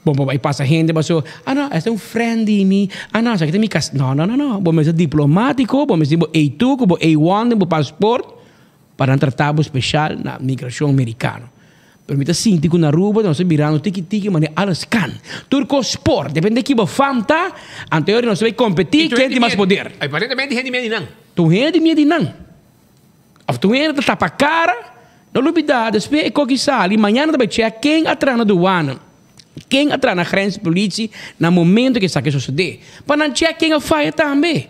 Bom vai passa gente, passou, não, é um friend de mim. Não, sabe que tem casa. Não. Bom, mas é diplomático, bom, mas é A2, bom A1, bom passaporte para um tratado especial na migração americana. Permita sinti que na Aruba, nós viramos tiki-tiki, mas alles can. Turco sport, depende de que você fanta, anterior nós vai competir, quem tem mais poder. Aparentemente, gente medo não. Tu gente medo não. Tu gente tapa a cara. Não lubida, depois é que sali, amanhã não vai checar quem atrás na douana, quem atrás na grenspolitie, no momento que isso aqui suceder. Para não checar quem a faia também.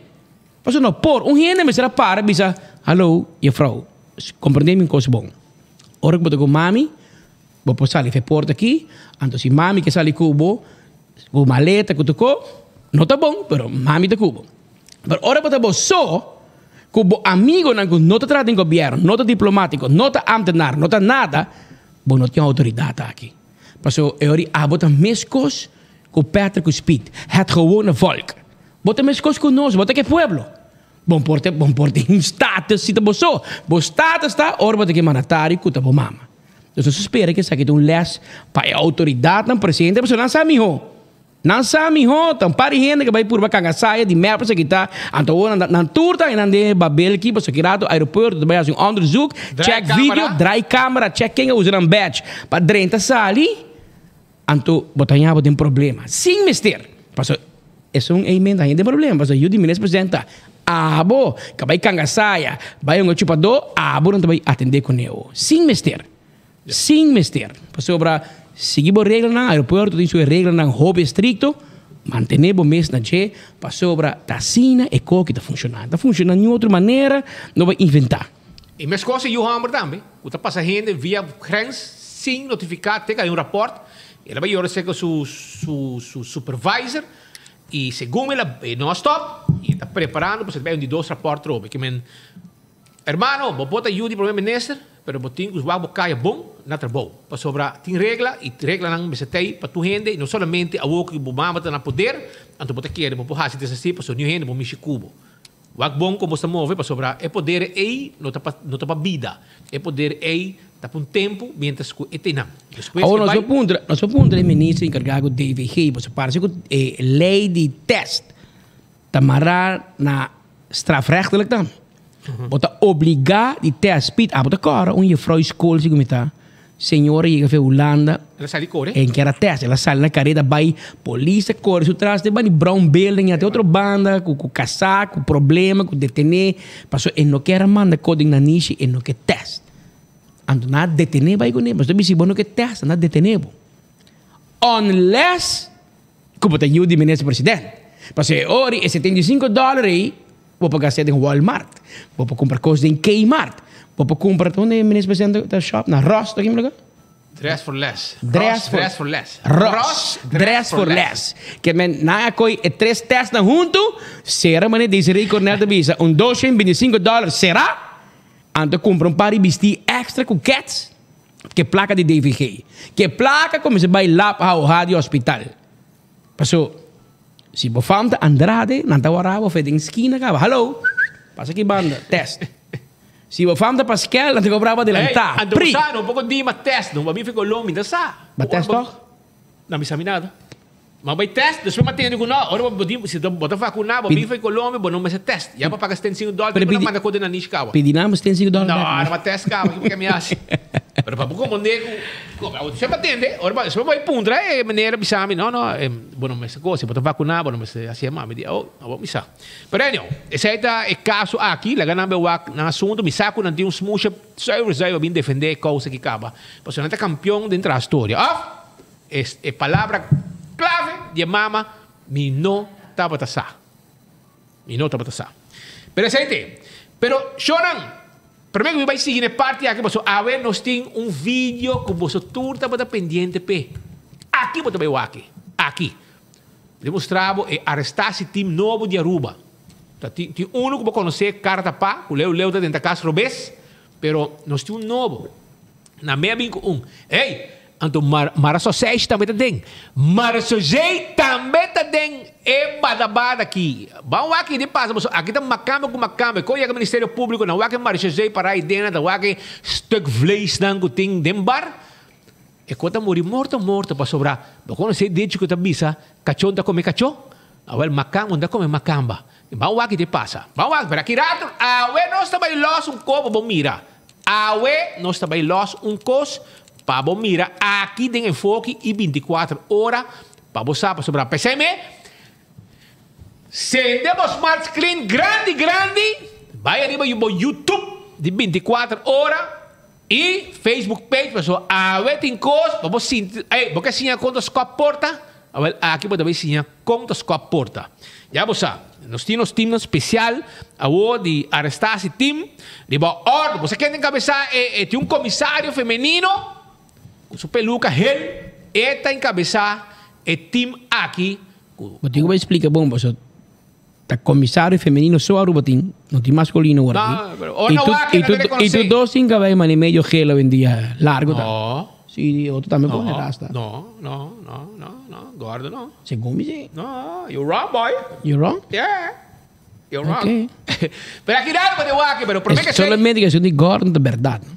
Mas não, por, gente me será para, bisa, hello, juffrouw, compreende-me coisa bom. Ora que botou com mami, vou passar ali, porta aqui, então se mami que sali cubo, com maleta que tocou, não tá bom, pero mami tá cubo. Pero ora botou só, como amigo não te trata em governo, não te diplomático, não te ambtenaar, não te nada, bom, não tem autoridade aqui. Paso, eu bota mescos com Patrick Speed, het gewone volk. Bota mescos conosco, bota que pueblo. Bom porte status, se te boso. Bom status está, ora bota que mandatário, que te bo mama. Então, você espera que isso aqui tem les para a autoridade, não presidente, mas não sabe, mijo. Não sabe, mijo, tão pare gente que vai por bacanga saia de merda para kita, então na turta e na de babel aqui para sekirado aeroporto, vai fazer onderzoek, check vídeo, draai camera, check quem usa um badge para drenta sali, então botanha tem problema. Sim, mister. Paso, é um emenda, tem problema, paso eu de ministro presidente, abo, que vai canga saia, vai chupador, abo não vai atender com ele. Sim, mister. Sim, mister. Paso para seguimos regras no aeropuerto, tem sua regra no hobby estricto, mantenemos mês na che, para sobra tacina e coque está funcionando. Está funcionando de outra maneira, não vai inventar. E mais coisas eu amo também. O passa gente via grens sem notificar, tem um rapport, ele vai orar com su supervisor e segundo ele não stop, e está preparando para você de 2 rapportos over. Que men, hermano, vou botar ajuda para o ministro, pero botin os wabo kaya bom na trabalho. Para sobra tem regra e regra não me setei para tu gente, não somente a o que bumama tá na poder, anto botar querer, vou porra se descer para so new gente, vou me chicubo. Wag bom como se move para sobra é poder ei não tá para vida. É poder ei tá por tempo mientras que etenam. Nosso ponto é ministro encarregado de DVG, você parece que lei de test tamará na strafrechtelijk dan. Bota obrigar de ter speed, bota cara, juffrouw school, se comita, senhora chega a Holanda. Ela sai de cor, em que era teste, ela sai na careta, vai polícia, corre, se traz de bani brown building, até outra banda, com casaco, com problema, com detener, passou, e não quer manda código na niche, e não quer teste. Ando na detener vai com ele, mas também se bom não quer teste, na detener. Unless, como tem o ministro presidente, passou, ora, e $75 aí, vou pagar em Walmart, vou comprar coisas em Kmart, vou comprar onde o ministro presidente da shop, na Ross, aqui me Dress for less. Dress for less. Dress for less. Que men na coi 3 testes na junto, será mané dice Cornel de visa, $225 será? Anto compra par de vestir extra com cats, que placa de DVG, que placa como se vai lá para o rádio hospital. Passou, se você fala Andrade, nanta warabo, fede em esquina, hello, passa aqui banda, test. Se você fala Pascal, não te cobrava adelantar. Ando usando um pouco de uma teste, não vai ficar longe da sa. Ba test toch? Não me sabe nada. Mas vai teste, depois me atende com nós. Ora, se botar vacunado, vai ficar longe, não me se teste. Já para pagar $75, não manda coisa na niche cava. Pedinamos $75. Não, não vai teste cava, que me acha. Pero para como nego, você me atende, ora, se vai puntra, é maneira me sabe, não, bueno, me se coisa, botar vacunado, bueno, me se assim mais, me diz, oh, vamos me sabe. Pero esse aí é caso aqui, lá ganhando o assunto, me saco não tem um smush, sai bem defender coisa que cava. Porque não é campeão dentro da história. É palavra clave de mama, mi no estava tasá. Mi no estava tasá. Pero esse aí, pero choram. Primeiro que vai seguir na parte aqui, você a ver nós tem vídeo que você tudo estava pendente pe. Aqui você vai aqui. Aqui. Demonstrava e arrestar-se time novo de Aruba. Tem que você conhecer cara tapa, o Leo dentro da casa robês, pero nós tem novo. Na meia bem com Ei, então Maraso 6 também tem. Maraso 6 também tem. É badabada aqui. Vamos aqui de paz. Aqui tem uma câmera com uma câmera. Qual é o Ministério Público? Não é que Maraso 6 para aí dentro. Não é que stuk vlees não tem de bar. E quando morre morto para sobrar. Quando você diz que está bisa, cachorro está come cachorro. Agora macamba está come macamba. Vamos aqui de paz. Vamos aqui. Para aqui rato. Awe nós também los copo bom mira. Awe nós também los cos. Para você mirar, aqui tem enfoque e 24 horas para você saber sobre a PCM. Se temos smart screen grande, vai ali para o YouTube de 24 horas e Facebook page para você tem coisa para você porque se conta com a porta, aqui você vai se conta com a porta. Já você nós temos time especial de arrestar esse time de ordem. Você quer encabeçar tem comissário feminino com sua peluca, ele está encabeçar o time aqui. Mas eu vou explicar bom, você tá comissário feminino só Aruba tem, não tem masculino agora. E tu dois tem cabelo mas meio gelo vendia largo tá. Sim, outro também põe rasta. Não, guarda não. Segundo me. No, you're wrong, boy. You're wrong? Yeah. You're wrong. Pero aqui nada para eu aqui, pero prometo que solamente que de Gordon de verdade.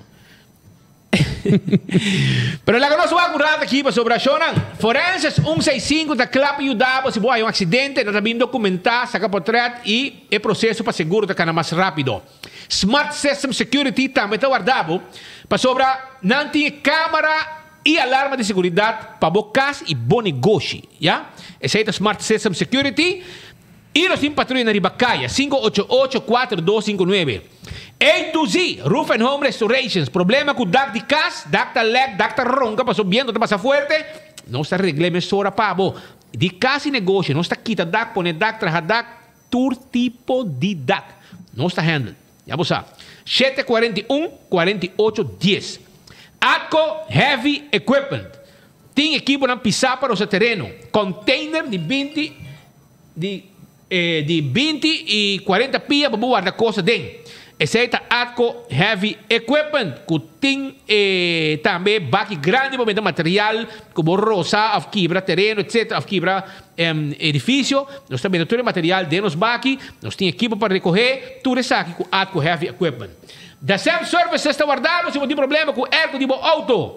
Pero la que nós vamos currar aqui para sobre a Shonan. Forenses 165 da Clap ajudava se há acidente, nós também documentar, sacar portrait e é processo para seguro da cana mais rápido. Smart System Security também está guardado para sobre não tem câmera e alarma de segurança para bocas e bom negócio, já? Esse é o Smart System Security. E nós temos patrulha na Ribacaia, 588-4259. A2Z, Roof and Home Restorations. Problema com DAC de casa, DAC da leg, DAC da ronca, passou viento, passa forte. Não está reglando emissora, pabo. De casa e negócio, não está quita DAC, põe DAC, traja DAC, todo tipo de DAC. Não está handle. Já você sabe. 741-4810. ATCO Heavy Equipment. Tem equipo na pisar para o seu terreno. Container de 20 e 40 pia para guardar coisa dentro. Esse é ATCO Heavy Equipment, que tem também baque grande para vender material, como roça, quebra terreno, etc., quebra edifício. Nós também temos todo o material de nos baque, nós temos equipo para recolher, tudo isso aqui com ATCO Heavy Equipment. Da Sam Service está guardado, se você tem problema com ergo de auto.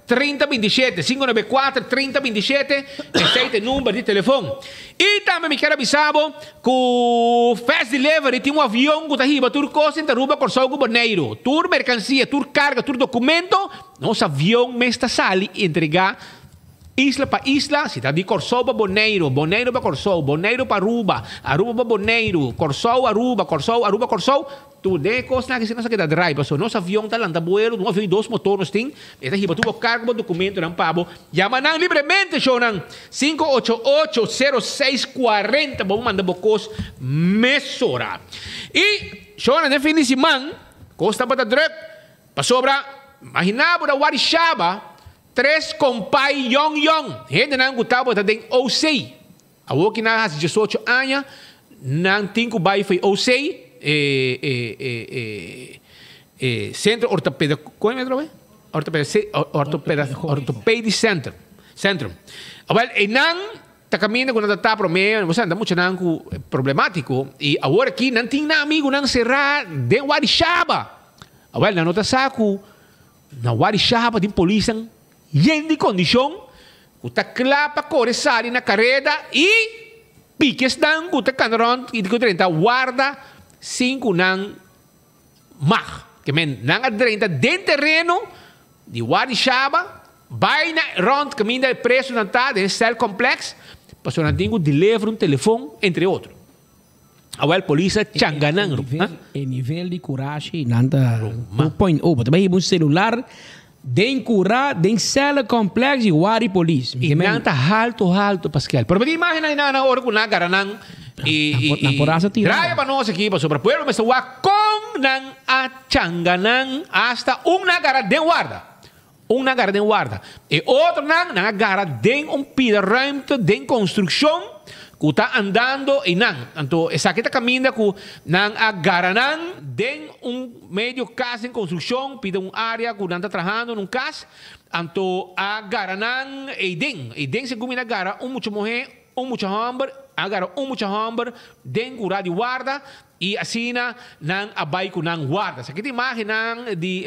3027, 594-3027, esse é o número de telefone. E também me quero avisar que o Fast Delivery tem um avião que está aí, tur coisa, está ruba por só o boneiro, tur mercancia, tur carga, tur documento, nosso avião me está sali entregar isla para isla, cidade de Corsou para Boneiro, Boneiro para Corsou, Boneiro para Aruba, Aruba para Boneiro, Corsou, Aruba, Corsou, Aruba, Corsou, tudo é coisa que se não sabe da drive, so nosso avião está lá na bueiro, um avião de 2 motores tem, está aí, tu carga, documento, não pabo, chama livremente, chonan, 588-0640, vamos mandar bocos, mesora. E, chonan, de fim de semana, costa para drug, para sobra, imaginava da Warixaba, 3 compai yong. Gente não gostava de ter OC. A que na 18 anos, não tem que vai foi OC, Centro Ortopédico, como é que Ortopédico Center. Well, e não tá caminhando quando tá problema, você anda muito não problemático e agora aqui não tem amigo não será de Warixaba. Well, não tá saco na Warixaba tem polícia em de condição, que está clapa correr na carreta e piques dan, que está canron e que está guarda 5 nan mag. Que men nan adrenta dentro terreno de Warixaba, vai na rond caminho de preço na tá de cell complex, passou na tingo de levar telefone entre outros. A polícia changanang. O nível de coragem nada 2.0, também um celular den cura, den cela complexo e wari police. E nanta alto, Pascal. Pero pwede imagine na hora kung nagaranang na porasa tira. Draya pa no sa kipa sobra pueblo mas kung nang achanganang hasta nagara den guarda. Nagara den guarda. E outro nagara den pida ruimte den construção que está andando e não. Então, essa aqui está caminhando com nang agaranan den meio casa em construção, pide área que não está trabalhando num casa. Então, agaranan e den se gumina agara muita mulher, muita homem, agara muita homem, den cura de guarda e assim nang abay ko nang guarda. Sa kita imagem de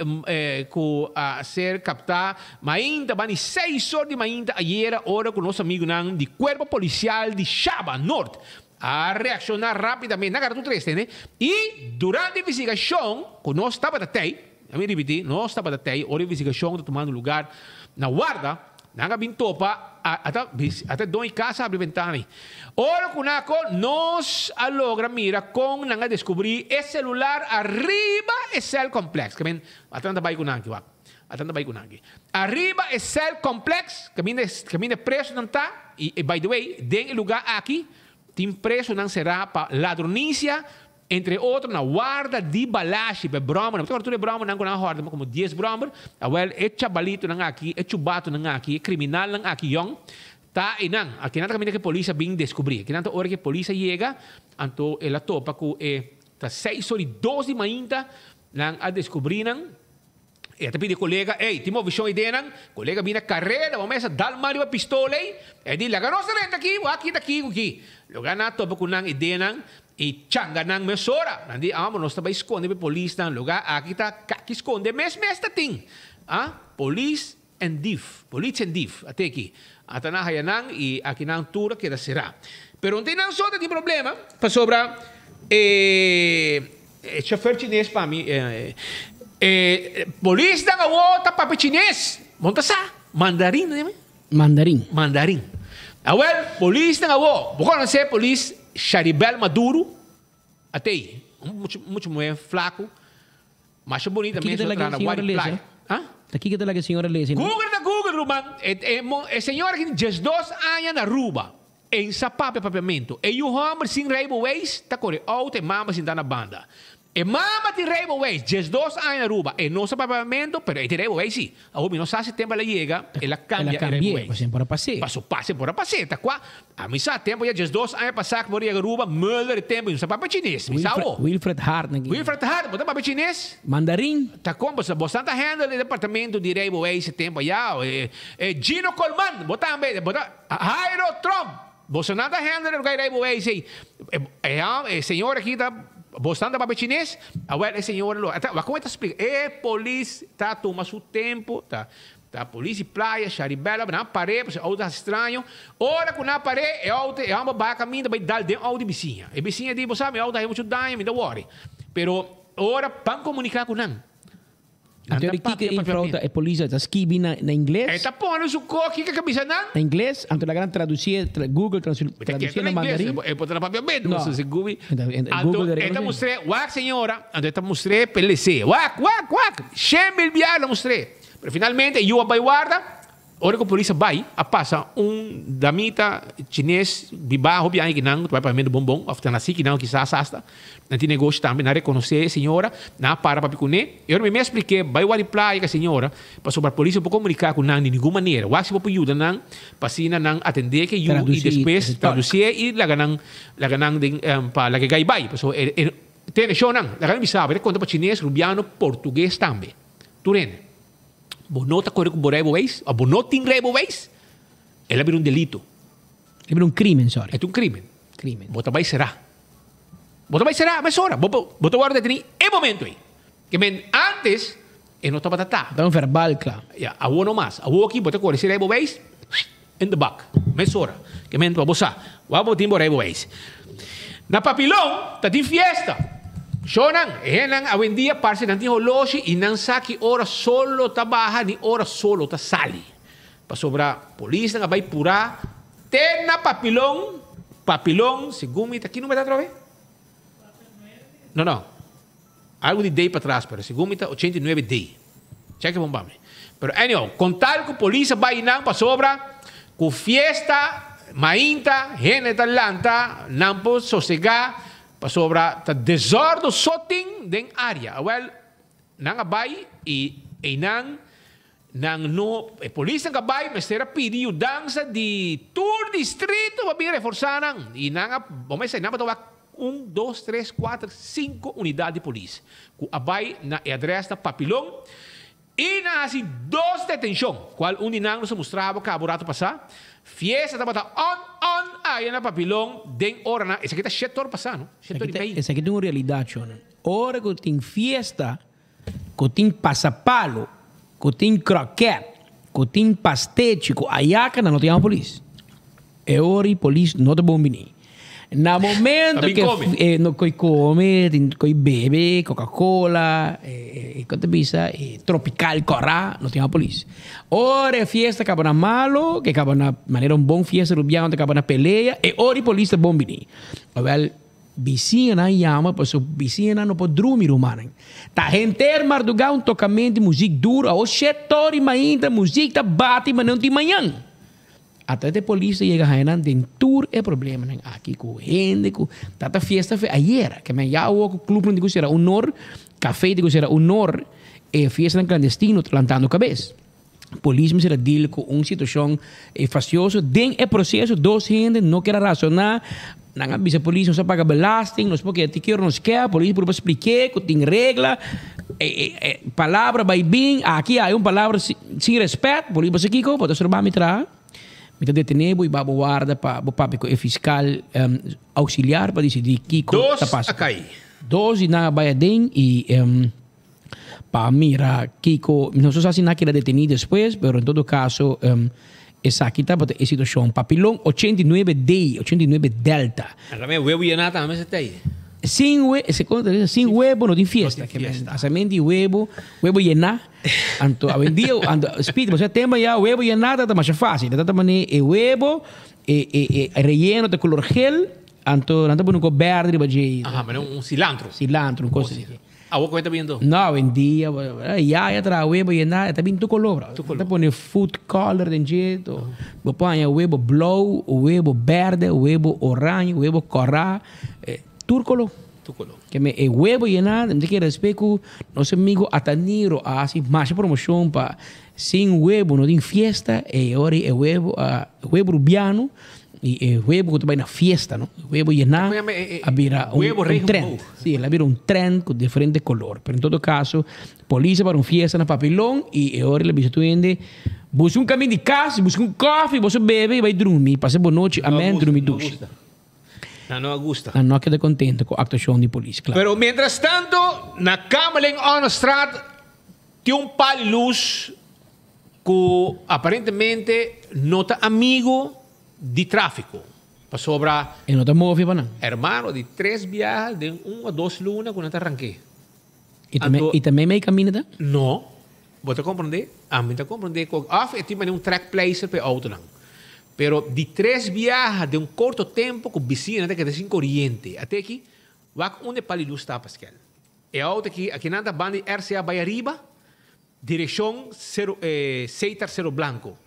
ser captar mainda bani 6 horas de mainda ayer hora com nosso amigo nang de Cuerpo Policial de Shaba Norte a reaccionar rapidamente na cara do 3, né? E durante a investigação, que nós estava até, eu me repeti, nós estava até, a investigação está tomando lugar na guarda, nanga bintopa até dois casa abre ventana. Ora kunako nos alogra mira com nanga descobrir esse celular arriba é cell complex. Kamen atanda bay kunaki wak. Atanda bay kunaki. Arriba é cell complex, caminho preso não tá e by the way, den lugar aqui tem preso não será para ladronícia. Entre outros, na guarda de balagem, para Brahma, não tem Brahma, não tem guarda, como 10 Brahma, é chabalito não aqui, é chubato não aqui, é criminal não aqui, yong, tá e não, aqui não também que a polícia vem descobrir, aqui não hora que a polícia chega, então ela topa com tá 6 horas e 12 de manhã, não a descobrir não. E até pedi colega, timo visão ideia não, colega vem na carreira, vamos a dar Mario a pistola, e diz, laga nossa renta aqui, lugar na topa com não ideia não. E changa nang mesora. Nandi nós estava esconde be polícia nang lugar aqui está que esconde mes ting. Police and diff até aqui. Até na hayanang e aqui nang tura que será. Pero não tem não só tem problema para sobra chofer chinês para mim polícia nang outra para chinês. Monta sa mandarim, né? Mandarim. Awel polícia nang bukod na ser polícia Charibel Maduro, até aí, muito mulher flaco, mas bonita mesmo, na white flag. Aqui que talaga a senhora lê. Google, Ruban, a senhora que tem 2 anos na Aruba, em sapato papiamento, e o homem sem railways, está correndo, ou tem mama sem dar na banda. E mama tem railways, 2 anos na Aruba, e não sabe papiamento, pero tem railways, sim. A Ruba não sabe se tempo ela chega, ela cambia railways. Passem por a passeio. Passem por a passeio, tá qua? A mim sabe tempo, já 2 anos passar por a Aruba, mudar tempo, não sabe papel chinês. Wilfred Hart, bota papel chinês. Mandarim. Tá como, você está handle do departamento de railways, esse tempo já. Gino Coleman, bota Jairo Trump, você não está handle do railways, senhor aqui tá bostando papel chinês, agora é senhor, como é que explica? Polícia tá tomando seu tempo, tá Tá? Polícia, praia, charibela, na parede, você auto estranho. Ora que na parede, é uma vaca minha, vai dar dentro auto de vizinha. E vizinha diz, você sabe, auto é muito dano, me dá worry. Pero, ora, para comunicar com não. Então, o que em fraude a polícia está escrevendo na inglês? Está pondo o coque que camisa não? Na inglês, então a grande traduzir, Google traduzir na mandarim. É para papel medo, não se Google. Google Então, mostrei, wak senhora, então mostrei PLC, wak, chame biar mostrei. Pero finalmente, eu vai guarda. Ora que a polícia vai, passa damita chinês, bibarro, biar que não, vai para mim do bombom, after na que não, quizás hasta. Não tem negócio também, não reconhecer a senhora, não para picuné. Eu me expliquei, vai o reply que a senhora, para sobre a polícia para comunicar com não de nenhuma maneira. O que se pode ajudar não, para se não atender que eu e depois traduzir e lá ganang para lá que gai vai. Tem show não, lá ganang sabe, conta para chinês, rubiano, português também. Turene. Bonota corre com borrego vez, a bonota ingrebo vez, ela vira delito. Ele vira crime, sorry. É crime. Bota vai será. Mas ora, bota guarda tem é momento aí. Que antes não estava tatá. Dá verbal, claro. Ja, a no mais. A aqui bota corre será vez in the back. Mas ora, que men bosa. Wa botin borrego vez. Na papilão, tá tem fiesta. Shonan, a hoy en día parece que no logi y no saki ora solo trabaja ni ora solo ta sali. Pa sobra polícia nga vai pura tena papilong según mi aqui não vai dar outra vez? Não. Algo de day para trás, pero según mi 89 day. Cheque bombame. Pero anyway, contar com polícia vai não pa sobra com fiesta, mainta, gente talanta, não po sossegar sobra ta desordem soting den área. Well, nang abay nang no polícia nang abay mas será pedir dança de tour distrito para vir reforçar nang e nang vamos dizer nang batawa 1, 2, 3, 4, 5 unidades de polícia. Ku abay na adressa papilong e na assim 2 detenção. Qual nang nos mostrava que aburato passar. Fiesta tá on aí na papilão den hora na esse aqui tá 7 horas passando, 7 horas e meia. Esse aqui tem uma realidade, Chona. Hora que tem fiesta, que tem passapalo, que tem croquete, que tem pastete, que ayaca não tem a polícia. É hora e polícia não tá bom venir. Na momento que no come, coi bebe Coca-Cola, quanto bisa, tropical corra, não tem a polícia. Ora fiesta acaba na malo, que acaba na maneira bom fiesta rubiano, que acaba na peleia, e ora polícia bom bini. Well, vizinha chama, porque vizinha não pode dormir humana. Tá gente mardugão tocamento música dura, o setor ainda música bate, mas não tem manhã. Até a polícia chega a den tour é problema aqui com gente com tanta fiesta foi ayer que me já o clube não digo será honor café digo será honor e fiesta clandestino plantando cabeça polícia será deal com uma situação facioso den é processo dos gente não quer razonar não avisa polícia não paga belasting não porque te quer nos quer polícia por explicar que tem regra palavra vai bem aqui há uma palavra sem respeito polícia aqui pode observar me tra me detener e babo guarda para o papo fiscal auxiliar para decidir que coisa passa. Dos e na baiadem e para mirar Kiko não sei se naquela detenido depois, mas em todo caso essa aqui está para a situação papilão 89D, 89 Delta. Também o huevo e nada também está aí. Sin huevo no tem fiesta. Casamento de huevo llenar. Anto a vendia, speed, você tem já huevo llenar, tá mais fácil. Tá também é huevo, relleno de color gel, anto não tá bom com verde, mas cilantro. Cilantro, coisa assim. A vou comentar vindo. Não, vendia, já tra huevo llenar, tá bem tu color. Tá bom food color de jeito. Vou pôr huevo blow, huevo verde, huevo orange, huevo corra. Turcolo. Que me huevo llenar, não tem respeito, nosso amigo Ataniro, assim, mais promoção para sem huevo, não tem fiesta, e ora é huevo rubiano, e huevo que tu vai na fiesta, não? Huevo llenar, vira trend. Sim, ela vira trend com diferente color. Mas em todo caso, polícia para fiesta na papilão, e ora ele bisa tu ende, busca caminho de casa, busca coffee, você bebe e vai dormir, passa boa noite, amém, dormir ducha. Não gusta. Não queda contente com a actuação de polícia, claro. Pero mientras tanto, na Kamerling on Straat, tem pal luz que aparentemente não está amigo de tráfico. Para sobra. E não está móvel para não. Hermano, de 3 viajes, de 1 a 2 lunas, quando te arranquei. E também meio caminho, tá? Não. Você compreende? A mim está compreender que é tipo um track placer para auto não. Pero de 3 viajes de curto tempo com bicina que tem corrente. Até aqui, vai onde para luz está, Pascal. É auto aqui nada banda RCA Baiariba, direção Seitar Cerro Blanco.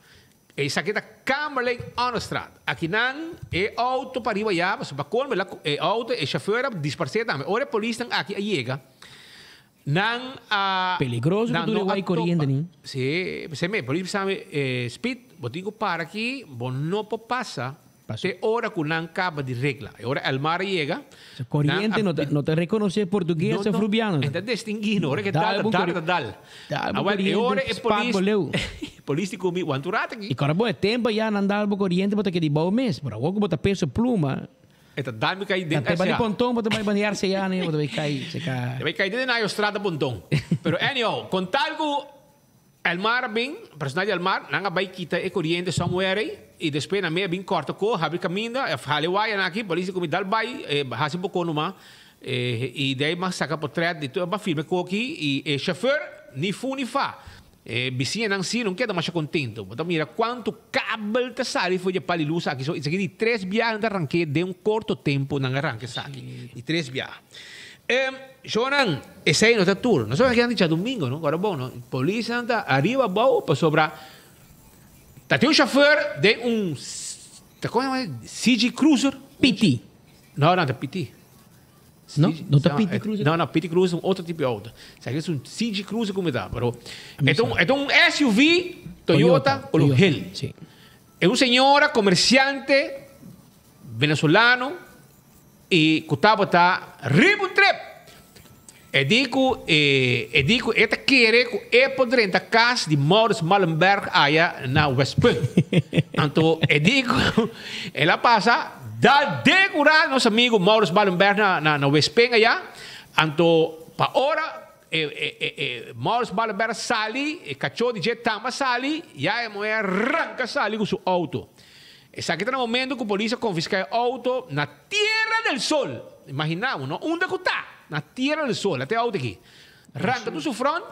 Essa aqui é Camerley Onnestraat. Aqui não é auto para arriba já, mas para colme é auto é chauffeur disparcer também. Ora a polícia aqui chega. Não peligroso que tu vai correndo nem. Sim, você me por isso sabe speed, botigo para aqui, bom não pode passar. Te hora que não acaba de regla. Hora el mar chega. Corriente não te reconhece português ou frubiano. Está distinguindo, hora que dal. Hora é polícia comigo, quanto rato aqui. E cara, bom, é tempo já não andar corriente, bota que de bom mês, para o que bota peso pluma. Então, dá-me cair dentro. Até para pontão, bota vai banhar-se já, né? Bota vai cair, vai cair dentro na estrada pontão. Pero anyhow, com tal que el mar bem, personagem del mar, não vai quitar a corriente somewhere e depois na meia bem corta co, abre caminho, fale vai aqui, polícia como dal vai, hasi um pouco numa e daí mas saca por trás de tudo, filme co aqui e chauffeur ni fu ni fa. Vizinha não se não queda mais contento. Então mira quanto cabo te sai foi de paliluz aqui, isso aqui de 3 viagens de arranque de curto tempo não arranque aqui. De 3 viagens. Jonan, esse aí não está tour. Não sei o que han dicho domingo, não? Agora bom, não? Polícia anda arriba bom para sobrar. Tá tem chauffeur de tá como é? CG Cruiser PT. Não, é PT. Não, não tá PT Cruiser. Não, PT Cruiser é outro tipo de auto. Isso aqui é um CG Cruiser como está, pero é SUV Toyota Color Hill. Sim. É senhora comerciante venezolano e que está ribo trip. E digo, esta quer que é poder entrar casa de Maurice Mallenberg aí na West Point. Então, digo, ela passa da decorar nosso amigo Maurice Mallenberg na West Point aí. Então, para hora, Maurice Mallenberg sali, cachorro de jet tama sali, e a mulher arranca sali com seu auto. Essa aqui está no momento que a polícia confisca o auto na Tierra del Sol. Imaginamos, não? Onde que está? Na Tierra del Sol, até o auto aqui. Arranca do seu front,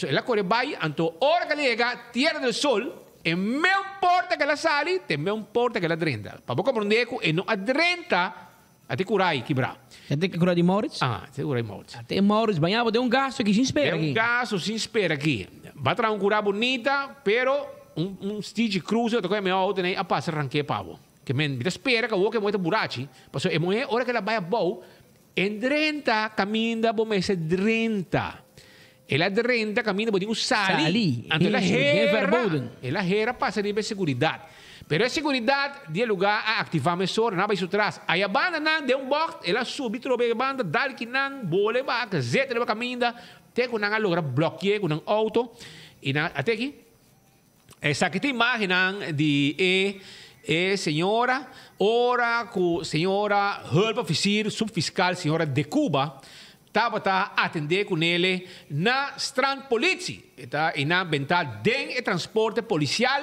ela corre vai, então, hora que ela chega, Tierra del Sol, é meu porta que ela sai, tem meu porta que ela adrenta. Para você compreender que não adrenta, até curar quebrar. Até que curar de Maurice? Até curar de Maurice. Até Maurice, banhava de gasto aqui, sem espera aqui. Gasto sem espera aqui. Vai trazer curar bonita, pero stage cruiser, toca meu auto, né? A passa arranque pavo. Que men, espera que o que é muito burachi, porque é mulher, hora que ela vai a boa, em 30 caminha bom mês 30. Ela 30 caminha bom digo sali. Então ela hera passa de segurança. Pero a segurança de lugar a ativar mesor, não vai isso atrás. Aí a banda não de box, ela sube trobe a banda, dá que não bole ba, que zeta de caminha, tem que não logra bloquear com um auto e até aqui. Essa aqui tem imagem de senhora, ora que senhora Help Officer Subfiscal, senhora de Cuba, estava a atender com ele na Strand Politie. E na ventada de transporte policial,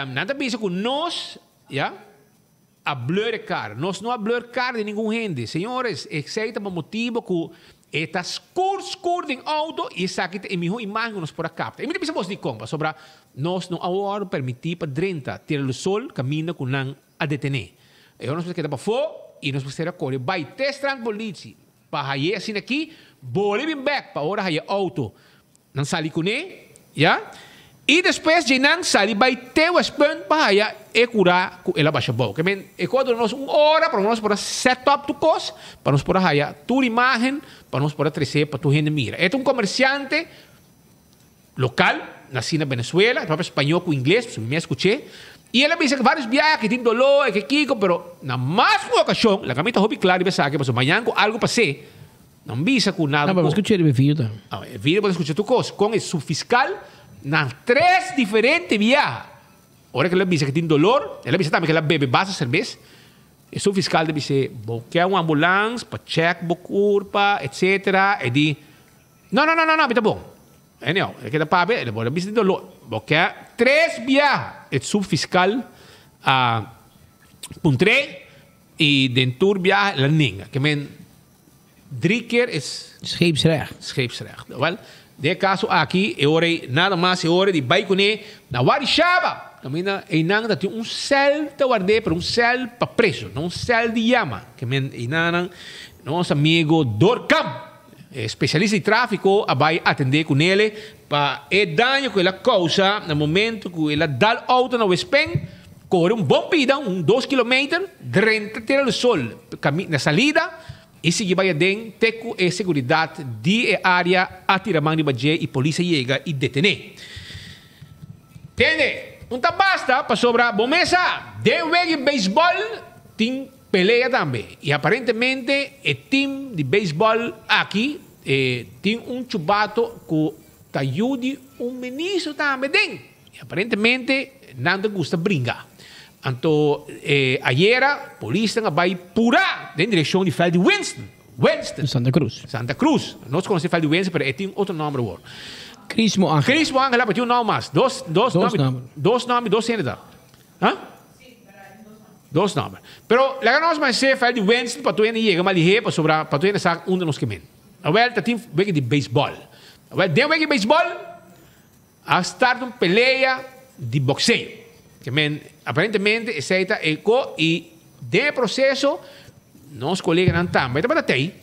nada bisa com nós, a blur car. Nós não a blur car de nenhum gente. Senhores, aceita por motivo que está escuro em auto e essa aqui é a melhor imagem que nós podemos captar. E me pensamos de como, sobre nós não agora permitir para 30 tirar o sol, caminha com não a detener. E nós precisamos para fora e nós precisamos correr. Vai testar a polícia para aí assim aqui, bole bem back para hora aí auto. Não sai com ele, já? E depois de não sair, vai ter o spam para aí e curar com ela baixa boa. Que bem, e quando nós hora para nós para set up tu coisa, para nós para aí tua imagem, para nós para trazer para tu gente mira. É comerciante local, nascido na Venezuela, fala espanhol com inglês, me escutei. E ela me disse que vários viajes, que tem dolor, que kiko, pero na mais uma ocasião, a camita hobby claro e pensar que amanhã algo passei, não visa com nada. Não, mas escutei o vídeo tá. O vídeo para escutar tu coisa, com o subfiscal nas 3 diferentes viagens. Ora que ela disse que tem dolor, ela disse também que ela bebe base cerveja. E o fiscal deve dizer, quer uma ambulância para check, curva, etc. E diz, não, está bom. Anyhow, é que da pabe, ele pode bisita do lo. Porque 3 via é subfiscal a puntre e dentur via la ninga. Que men 3 keer is scheepsrecht. Wel, de caso aqui é hora nada mais é hora de baicone na warishaba. Camina e nang dat cel te guarde per cel pa preso, non cel di llama. Que men inanang nosso amigo Dorcam, especialista em tráfico, vai atender com ele para o dano que ela causa no momento que ela dá auto na Westpen, corre bom pidão, 2 km, renta tira o sol na salida e se vai dentro, teco e segurança de área, atiramang de badje e polícia chega e detém. Entende? Não basta para sobrar bom mesa, de weg beisebol, tem pelea também. E aparentemente o time de beisebol aqui tem chubato que ajuda ministro também. E aparentemente não gosta de brincar. Então, ayer a polícia vai purar na direção de Feld Winston. Santa Cruz. Nós conhecemos Feld Winston, mas tem outro nome agora. Crismo Ángel, lá tem um nome mais. Dois nomes, 2 senadores. Hã? 2 nomes. Pero la nós mais ser Feld Winston para tu ainda chegar mais ligeiro para sobrar para tu ainda saber onde nós queremos. Agora tá tem wege de beisebol. Agora deu wege de beisebol a start uma peleia de boxeio. Que men aparentemente aceita eco e de processo nós colegas não também tá aí.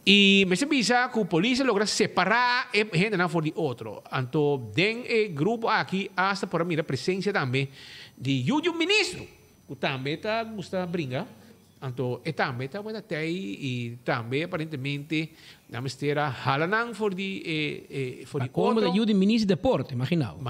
E me se visa que a polícia logra separar gente não for de outro. Então den grupo aqui hasta para mira presença também de um ministro que também está gosta brincar. Então também está muito até e também aparentemente na mistera halanang for de como de Judy ministro de deporte, imaginamos.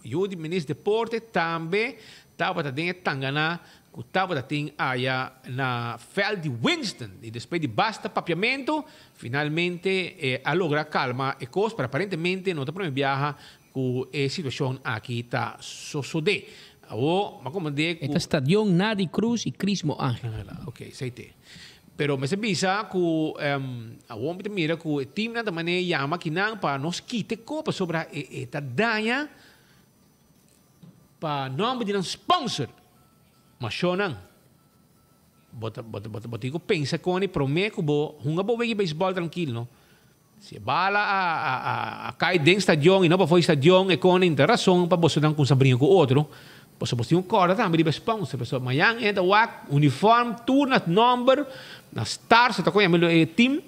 Judy ministro de deporte também estava dentro Tangana que estava tem área na Feld de Winston e depois de basta papiamento finalmente a logra calma e coisa para aparentemente não está para viajar com a situação aqui está sucede. Este estadio Nadi Cruz e Crismo Ángel. Ok, sei. Pero me se visa que a homem te mira que o time na maneira chama que não para nos quite copa sobre esta danha para não pedir um sponsor. Mas só não. Bota pensa com ele promete que hunga bo vegi beisebol tranquilo, no? Se bala a cai dentro estadio e não para foi estadio e com ele tem razão para você não conseguir com outro. Você pode ter um corda também de sponsor, pessoal. Amanhã é da uniforme, turno, number, na stars, está com o time.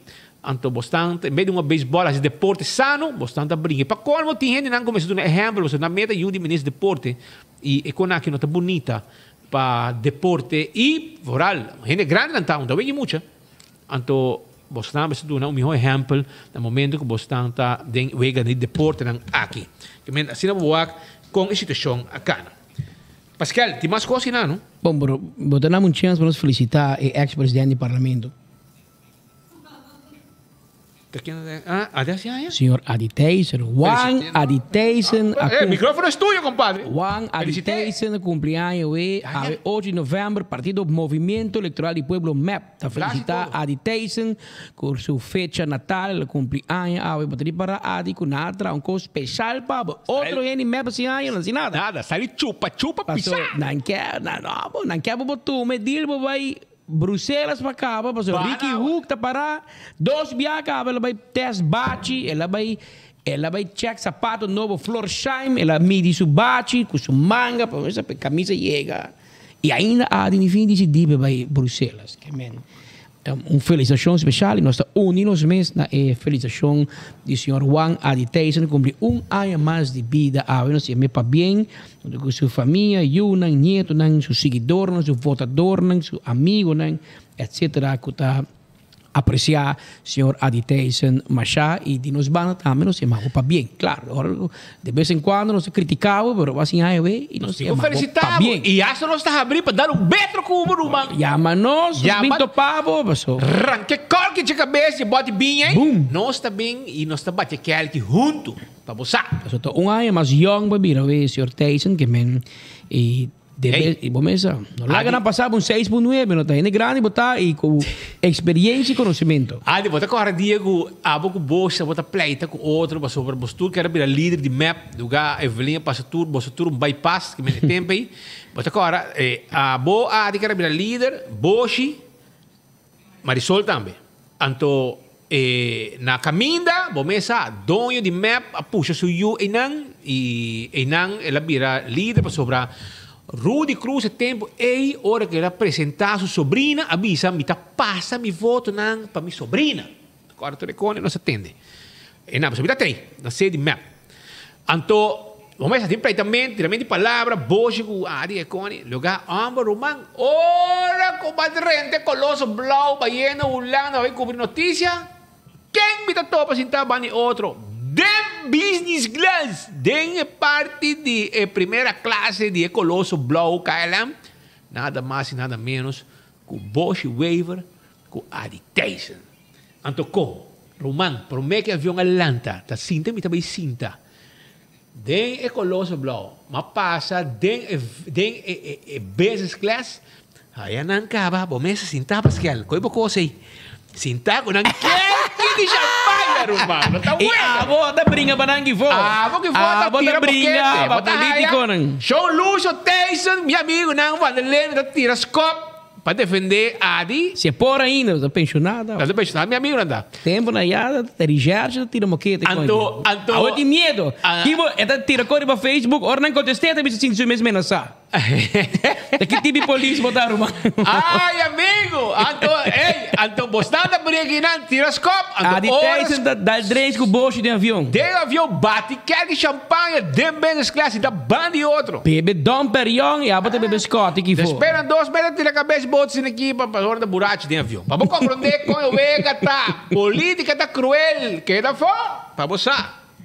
Então, bastante, em vez de uma beisebol, assim, deporte sano, bastante brinca. Para como tem gente não começa a dar exemplo, você na meta de ministro de deporte e com aqui não está bonita para deporte e rural. Gente grande não está, não vejo muita. Então, bastante você dá um melhor exemplo no momento que bastante tem wega de deporte aqui. Que assim não vou com a situação aqui. Pascal, tem mais coisas, não? Bom, vou dar uma chance para nos felicitar o ex-presidente do parlamento. Senhor Adi Teisen, Juan Adi Teisen. O micrófono é tuyo, compadre. Juan Adi Teisen, cumpleaños hoje, 8 de novembro, Partido Movimento Electoral do Pueblo MEP. Está felicitar Adi Teisen com sua fecha natal, o cumpleaños. Vou bater para Adi com nada, um coisa especial para outro gente MEP assim, não sei nada. Nada, sai chupa, pisar. Não quer botar, medir, vai. Bruxelas para cá, pastor. Ricky Hook tá para 2 viagens, ela vai test bate, ela vai check sapato novo Florsheim, ela mide seu bate com sua manga, para essa camisa chega. E ainda há de fim de dia vai Bruxelas, que men. Uma felicitação especial e nós estamos unidos mesmo na felicitação do senhor Juan Adi Teisen, cumprir ano mais de vida, nós se para bem, com sua família, seu neto, seu seguidor, seu votador, seu amigo, etc. Que está apreciar senhor Adi Teisen Machá e de nos van também nos chamamos para bem. Claro, de vez em quando nos criticamos, mas assim e nos chamamos para bem. E essa nós está abrindo para dar metro com o Buruma. Chama-nos, pinto pavo, pessoal. Ranque corque de cabeça e bote bem, hein? Boom. Nós está bem e nós está batendo aquele junto para você. Ano mais young, bebida, senhor Teisen, que men, e E começa. Lá que não passava 6.9, não está indo grande, botar e com experiência e conhecimento. Adi, bota agora Diego, abo com bolsa, bota pleita com outro, para sobre postura, que era para líder de map, lugar Evelinha passa tudo, bosta tudo, bypass, que me tem tempo aí. Bota agora, abo, Adi, que era para líder, Boshi, Marisol também. Anto, na caminda, bomesa, dono de map, puxa suyo, enang, e enang, ela vira líder para sobrar. Rudy Cruz é tempo, hora que ela apresentar a sua sobrinha, avisa, me passa meu voto para minha sobrinha. Agora tu recone, não se atende. E não, você me tem, na sede map. Então, vamos ter pleitamente, tiramento de palavra, boche, adi, recone, lugar, amba, román, ora, compadrente, coloso, blau, baiano, ulana, vai cobrir notícia. Quem me está apresentar, bani outro? Den business class, den parte de primeira classe de Colosso Blau KLM, nada mais e nada menos com Bosch Waiver, com Adi Tyson. Então, como? Román, promete que avião Atlanta, tá cinta, me também cinta. Den Colosso Blau, mas passa, den business class, aí não acaba, bom, essa cinta, Pascal, coi pra coisa aí. Cinta com não quer que champanhe, Román. Tá bueno. A bota brinca para nangue fo. Abo que vota bota brinca para político não. Show Lucio Tyson, meu amigo, não vai ler, tira scope para defender Adi. Se por ainda, está pensionada. Está pensionada, meu amigo, não dá. Tempo na yada, já tira moquete. Anto. Agora tem medo. Tipo, tira coisa para Facebook, ora não contestei, até se sinto mesmo amenaçar. Que tipo de polícia botaram, mano? Ai, amigo! Então, você nada por aqui, não? Tira scope. Adi Tyson dá drens com o bolso de avião. De avião, bate, quer que champanhe, de business class, da banda e outro. Bebe Dom Perignon e a bota bebe Scott, que for. Esperam 2 meses, tira a cabeça, bota-se aqui para a hora da buraco de avião. Para você compreender como o vega tá. Política tá cruel. Que da fora? Para você.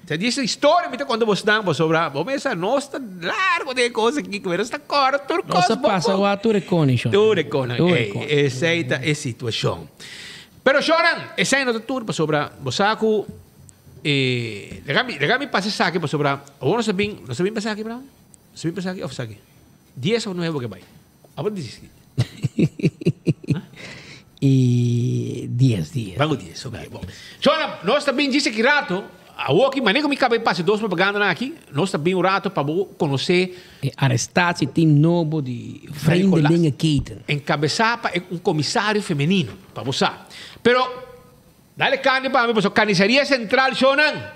Você disse história, quando você dá para sobrar. Vamos pensar, nós está largo de coisa aqui, que está corto, nossa passa o ato recone, Sean. Tu recone. Essa é a situação. Pero, Sean, essa é a tudo para sobrar. Você saco, legal me passa saque para sobrar. Ou não sabem passar aqui, Brown? Não sabem passar aqui, ou passar aqui? 10 ou 9 que vai? Agora diz aqui. E 10. Vamos 10, ok. Bom. Sean, nós também disse que rato, aqui, mas nem como acabei de passar 2 propaganda aqui, nós também um rato para conhecer. Arrestar se tem novo de frente de linha Keaton. Encabeçar para um comissário feminino, para você. Pero, dale carne para mim, Carniceria Central, Shonan,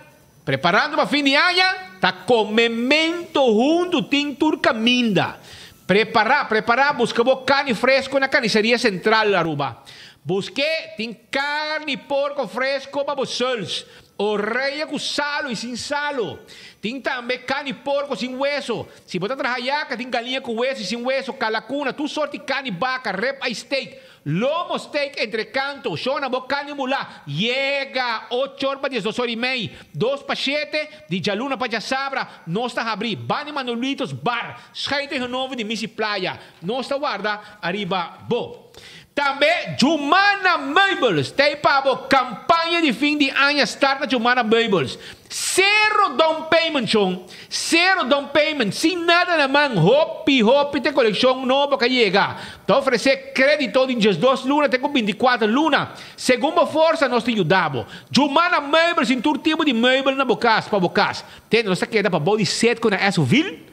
preparando para fim de ano, tá comemento junto, tem turca minda. Preparar, busca carne fresco na Carniceria Central, Aruba. Busquei, tem carne porco fresco para vocês. Orelha com salo e sem salo. Tem também carne porco sem hueso. Se botar trajayaca, tem galinha com hueso e sem hueso. Calacuna, tu sorte carne vaca, rep steak. Lomo steak entre canto. Shona, bo carne mulá. Llega 8 horas para 10, 2 horas e meia. 2 para 7, de Jaluna para Jasabra. Nós está a abrir. Bani Manolitos Bar. Scheite Renovo de Missy Playa. Nós está guarda arriba, bo. Também, Jumana Meubles. Tem para a campanha de fim de ano start na Jumana Meubles. 0 down payment, chong. 0 down payment. Sem nada na mão. Hopi, tem coleção nova que chega. Te oferecer crédito de 2 lunas, tem com 24 lunas. Segunda força, nós te ajudamos. Jumana Meubles, em todo tipo de meubles na bocas, para bocas. Tem nossa queda para body set com a Esoville.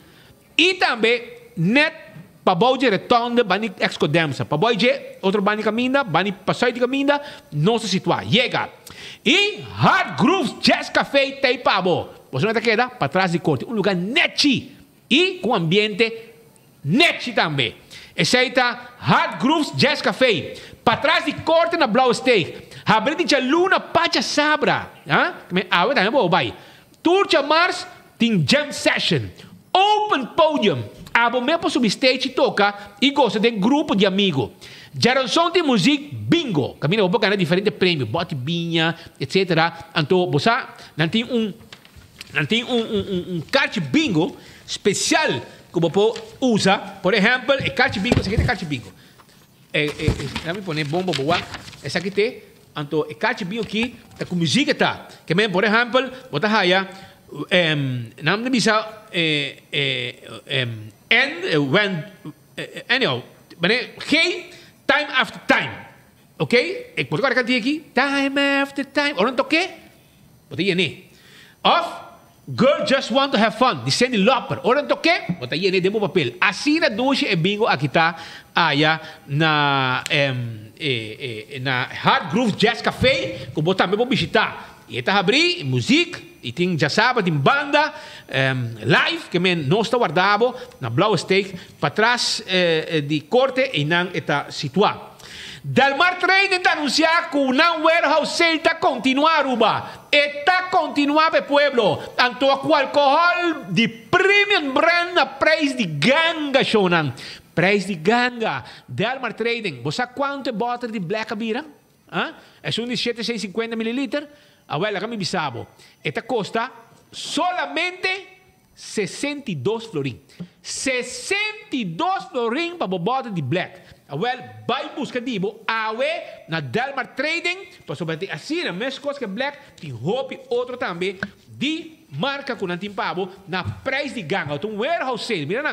E também, net. Para boi retorno, bani excodemsa. Para boi outro bani caminda, bani passai de caminda, não se situa. Chega. E Hard Grooves Jazz Café tem para bo. Você não está queda para trás de corte. Lugar neti. E com ambiente neti também. Aceita Hard Grooves Jazz Café. Para trás de corte na Blau Steak. Abrir de Luna Pacha Sabra. Ah, também vou vai. Turcha Mars tem Jam Session. Open Podium. Abo mesmo sobre stage toca e gosta de grupo de amigos. Geração de música bingo. Caminha vou ganhar diferentes prêmios, bote binha, etc. Então, você não tem um kart bingo especial que você usa. Por exemplo, o kart bingo, esse aqui é kart bingo. Deixa eu pôr bomba boa. Esse aqui tem. Então, o kart bingo aqui, com música tá. Que por exemplo, você nam de bisa when anyhow, wanneer geen time after time. Oké? Ik moet kan hier time after time. Orang toke? Wat is nie? Of girl just want to have fun. Die zijn die loper. Orang toke? Wat is nie demo papel. Assim na doce e bingo akita aya na Hard Groove Jazz Café, que botar mesmo visitar. E tá abrir música, e tem já sabe, tem banda live que men não está guardado na Blauwe Steak para trás de corte e não está situado. Dalmar Trading está anunciando que una warehouse sale está continuando, Aruba. Está continuando, pueblo. Tanto alcohol de premium brand na preço de ganga, shonan. Preço de ganga. Dalmar Trading. Você sabe quanto é bottle de Black Abira? É um de 750 ml. Abuela, acá me bisabo. Esta costa solamente 62 florin. 62 florin para bottle de Black. Well, vai buscar dibo, awe na Dalmar Trading, para sobrante assim, na mesma coisa que Black, tem hopi outro também, de marca com antimpabo, na preço de ganga, então warehouse sale, mira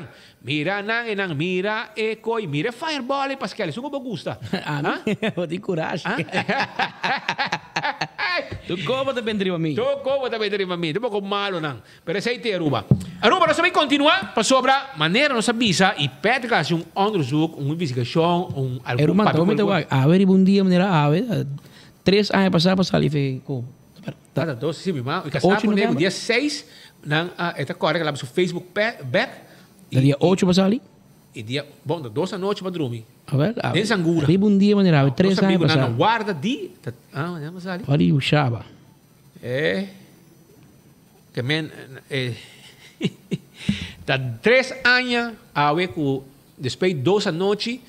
nang, mira Ecoy, mira Fireball, Pascal, isso não gusta. Vou ter coragem. Tu como também driva mim? Tu como também driva mim, tu pouco malo nang. Pero essa aí tem Aruba. Aruba, nós vamos continuar para sobra maneira nossa visa e pede que um onderzoek, uma investigação, Aruba, a ver, bom dia, maneira a ver, 3 anos passados para sair com Tá, dois, sim, meu irmão. E casado com ele, dia 6, esta corre lá no Facebook back. Dia 8 para sair? E dia, bom, 2 da noite para dormir. A ver, nem sangura. Bom dia, maneira, 3 anos passados. Na guarda de, não sabe? Olha o chava. Que men, tá 3 anos a ver com depois 2 da noite.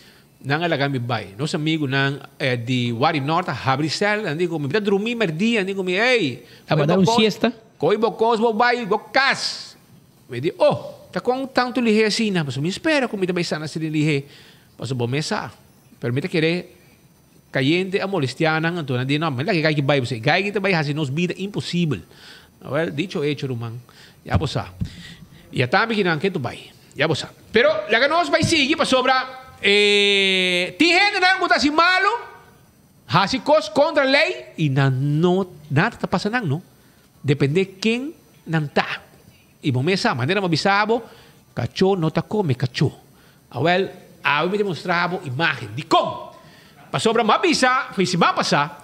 Nang alagami bay. Nos amigo nang di Wari Norte, Habrisel, andi ko mi bida drumi merdi, andi ko mi hey. Abada un siesta. Koi bokos bo bay, bokas. Me di ta kong tanto lihe sina, paso mi espera kung mi tabay sana sila lihe. Paso bo mesa. Permite kere kayente a molestianan anto na di no, lagi kay bay bose. Kay kita bay hasin nos vida impossible. Well, dicho hecho rumang. Ya posa. Ya tami kinang keto bay. Ya posa. Pero laga nos bay sigi pa sobra tihen na ang si malo, hasikos contra lei, e nada está passando, não? Depende quem não está. E bom, essa maneira mabisabo, cachorro não está come cachorro. Well, eu me demonstrava imagem de como. Para sobra mabisa, foi se vai passar,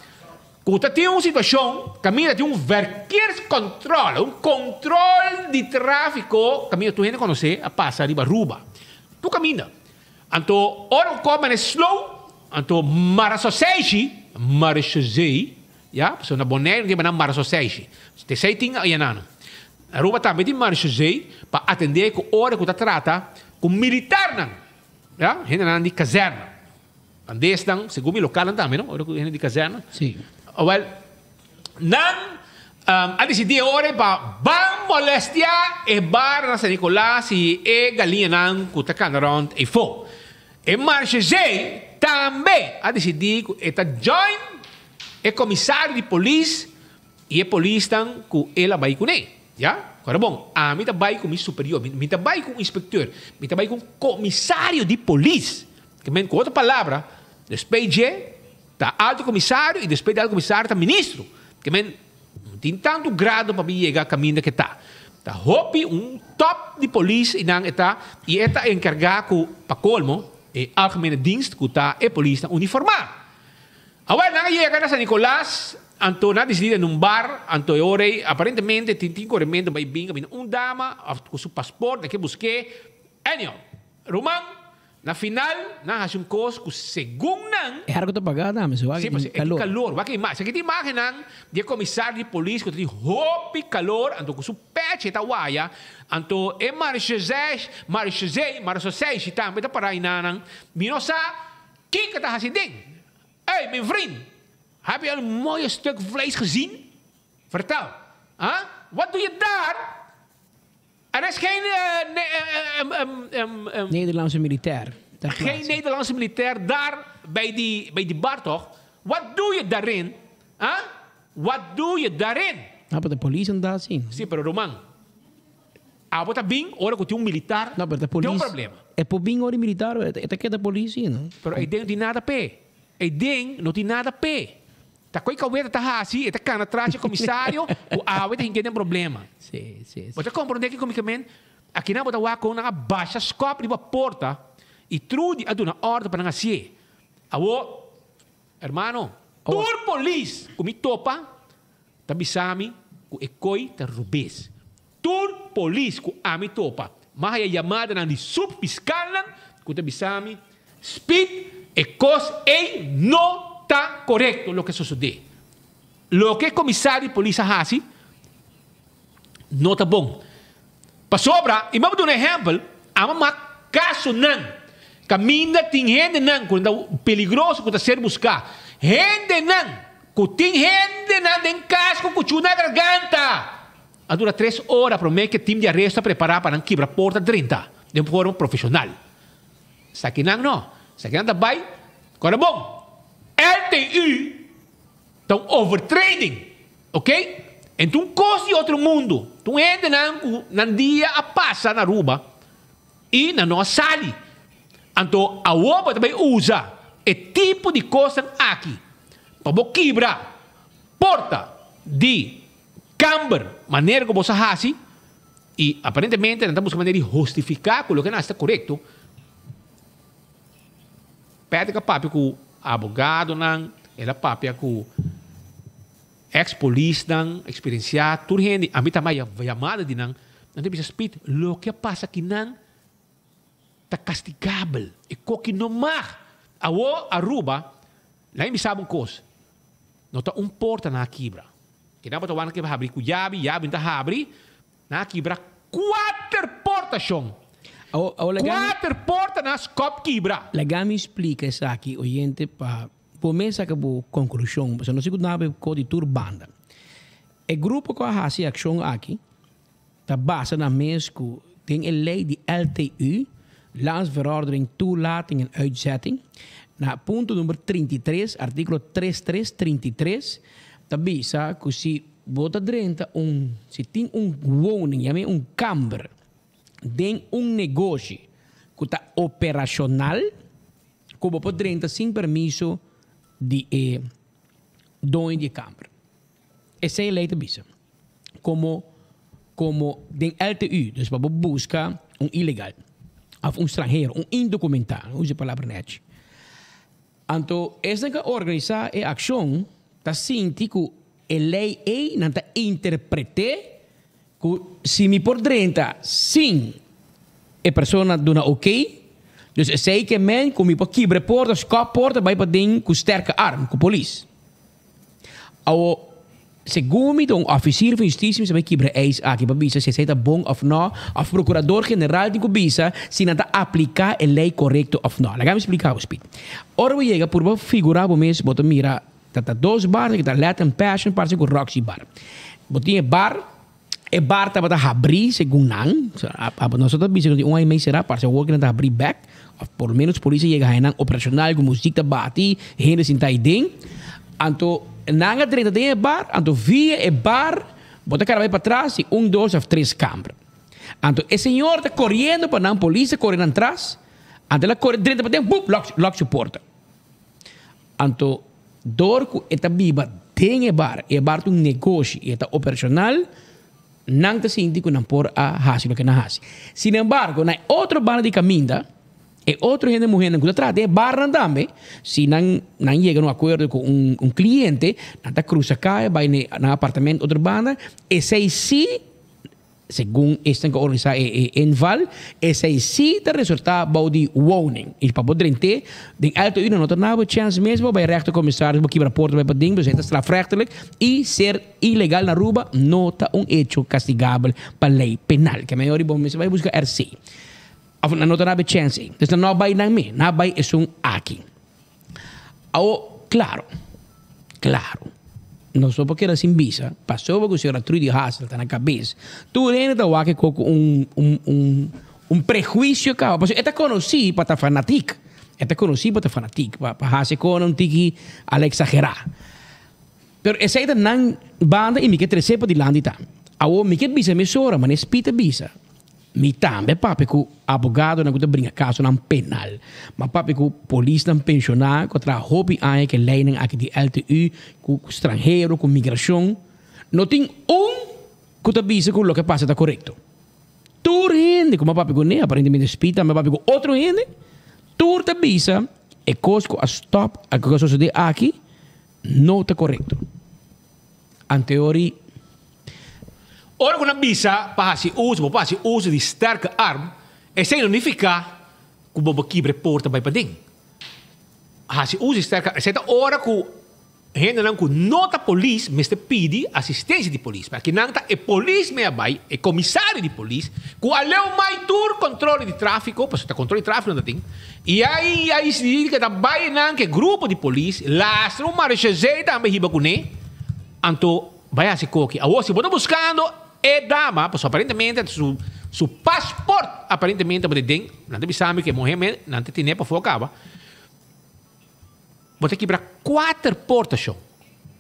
quando tem uma situação, caminha tem verkeerscontrole, controle de tráfico, caminha tu gente conhece, a passa de Baruba. Tu caminha. Anto orang komen is slow, anto marasoseishi, ja, so na Bonaire di mana marasoseishi. Te sei tinga yanano. Aruba também di marasosei para atender com hora que trata com militar nan. Ja, hena nan di caserna. Andes dan, segundo local também, não? Hora que hena di caserna. Sim. Well, nan a decidir ora para bang molestia e bar na San Nicolás e galinha nan que tá rond e fo. E Marchesei também a decidir que está join é comissário de polícia e é polícia que ela vai com ele, já? Agora bom, a mim vai com o superior, mim vai com o inspector, mim vai com o comissário de polícia, que men com outra palavra, depois tá alto comissário e depois do alto comissário tá ministro, que men tem tanto grado para chegar a caminho que tá. Tá hopi top de polícia e não está e está encarregado para colmo e algemene dienst que está e polícia uniformado. Agora não chega na San Nicolás, anto na decidir num bar, anto ore aparentemente tem corremento vai bem dama com seu passaporte que busquei, anyo, Roman na final na hasum kos ku segundo é algo to pagada mas sim, mas calor vai que imagem que imagem de comissário de polícia que tem hopi calor anto com su peche ta waya anto e marchesei também tá para inanang minosa quem que tá hasiding hey mijn vriend heb je al een mooie stuk vlees gezien vertel wat doe je daar. Er is geen Nederlandse militair. Geen Nederlandse militair daar bij die bar toch? Wat doe je daarin? Wat doe je daarin? Ah, pero a polícia não dá assim. Sim, pero Roman, a bota bem, hora que tem um militar, não, pero a polícia, tem um problema. É por bem hora militar, é que é da polícia, não? Pero aí dentro de nada pé. Aí dentro não tem nada pé. Tá coi caueta tá assim, é cana atrás do comissário, o água tem que ter problema. Sim. Você compreende que comicamente aqui na bota com na baixa scope de porta e trude a dona ordem para nascer. Awo, hermano, tur police, kumi topa, tabisami, ku ekoi ta rubes. Tur police ku ami topa. Mahaya yamada ng subfiscal lang, ku tabisami, speed e cos e no está correcto lo que sucede. Lo que el comisario de policía hace, no está bom. Para sobra, y vamos a dar un ejemplo, vamos a caso nan. Camina tin gente nan, cuando es peligroso, cuando ser buscar. Gente nan, cuando tin gente nan en casco, con una garganta. A dura 3 horas, para mí que el team de arresto está preparado para quebrar porta 30, de una forma profesional. Saquinan no. Saquinan também, agora bom. LTU estão overtrading, ok? Então, coisa outro mundo. Então, ainda não dia a passa na rua e na nossa sala. Então, a UOPA também usa esse tipo de coisa aqui para quebrar porta de camber, maneira que você faz, e aparentemente não estamos maneira de justificar o que não está correto. Pede que papi com abogado não, ela papia com ex-police não, experienciado, tudo gente, a mim também a chamada de não tem que speed, lo que passa aqui não está castigável, e que não mar, a Aruba, lá em sabe uma coisa, não está porta na quebra, que não está que vai abrir com chave está abrir, na quebra 4 portas são. 4 portas nas cop quebra. Legal me explica isso aqui, oyente, para começar a conclusão, porque não sei como nada com de turbanda. O grupo que faz a ação aqui, está baseado na mesma tem a lei de LTU, Landsverordening toelating en uitzetting, na ponto número 33, artigo 3333, também sabe que se bota dentro se tem woning, chama camber, tem negócio que está operacional, como pode dentro sem permisso de dono de camber. Essa é a lei também, como tem LTU, dus para buscar ilegal, of estrangeiro, indocumentado, usa a palavra net. Então, essa que organizar a ação, está sentindo que a lei não está interpretando que se me por dentro, sim, a pessoa dona ok, dus sei que men, como me por quebrar porta, escapa porta, vai para dentro com sterke arm, com a polícia. Segundo um oficial de justiça, se vai quebrar eis aqui para bisa se está bom ou não, o procurador-geral de bisa se não está aplicar a lei correta ou não. Laga me explicar o speed. Ora we chega por figurar o mês, bota mira, tá 2 bar que tá Latin Passion, parece com Roxy Bar. Botinha bar, e bar tá para abrir segundo não, nós só tá bisa que um mês será para o work não tá abrir back, por menos polícia chega aí operacional com música bate, gente sem tá aí dentro. Então nanga direita tem bar, então via e bar, bota cara vai para trás e 1, 2 ou 3 câmeras. Então o senhor está correndo para a polícia correndo atrás, então ela corre direita para dentro, lock sua porta. Então dorco está viva tem e bar tem negócio e está operacional, não está sentindo que não pode fazer o que não faz. Sin embargo, na outra banda de caminho, e outra gente mulher que está de barra também, se não chega num acordo com cliente, não está cruza cá, vai no apartamento outra banda, e se segundo este que organiza Enval, esse se está resultado de woning. E para poder ter, de alto não tem chance mesmo, vai rechter comissário, vai quebrar porta, vai para dentro, vai estar strafrechtelijk, e ser ilegal na rua, não está hecho castigável para lei penal, que a maioria vai buscar RC. Of não tem chance. Dus não vai na mim, não vai é aqui. Claro. Não só porque era sem visa, passou porque o senhor Trudy Hassel está na cabeça. Tu ainda está com prejuízo, cara. Porque é conhecido para estar fanático. Para Hassel com tiki al exagerar. Pero essa ita nang banda e mi que tresepa di landi tam. Awo mi que bisa me sora, mas espita bisa. Mi tambe papi ku abogado na kuta bringa caso nan penal. Ma papi ku polis nan pensionar contra hobby ai que leiding aqui di LTU ku estrangeiro ku migração. No ting kuta bisa ku lo que passa tá correto. Tur gente, como papi ku ne aparentemente espita, mas papi ku outro gente. Tur ta bisa e cosco a stop a cosa sucede aqui não tá correto. Anteori ora com a bisa passa uso de sterke arm e sem unificar que o bobo kibre porta vai para dentro. Hasi uso sterke e seta ora com gente não com nota polícia mas te pede assistência de polícia porque não tá e polícia me abai e comissário de polícia com aleu mai tour controle de tráfico para tá controle de tráfico não tem e aí se diz que tá bai não que grupo de polícia lastro uma rechezeita também riba com ne anto vai a se coque a você bota buscando e dama pues aparentemente su passport aparentemente pode ding não te sabe que Mohamed não te tinha para focava bota quebrar 4 portas show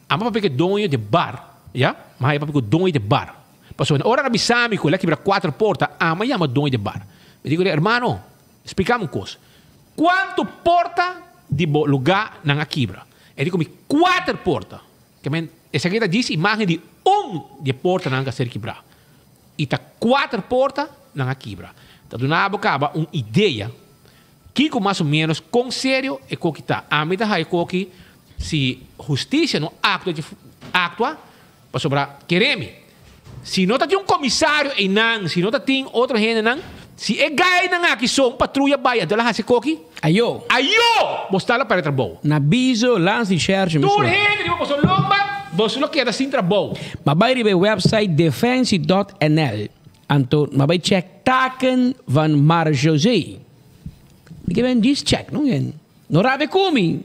ama para que dono de bar ja mas é para que dono de bar passou ora na bisami que quebrar 4 portas ama chama dono de bar me digo hermano explicamos uma coisa quanto porta de lugar na quebra e digo 4 portas que men essa aqui diz imagem de de porta não ser quebrar e tá 4 portas não quebra então na acaba uma ideia que com mais ou menos com sério é que tá a meta é que se justiça não atua para sobrar quereme se não tá de um comissário e não se não tá tem outra gente não se é gai não aqui são patrulha baia dela há se coque ayo mostrar para trabalho na biso lance de charge tu gente de você lomba você não quer assim trabalho mas vai ribe website defensie.nl anto mas vai check taken van Mar José que ben diz check não rabe comi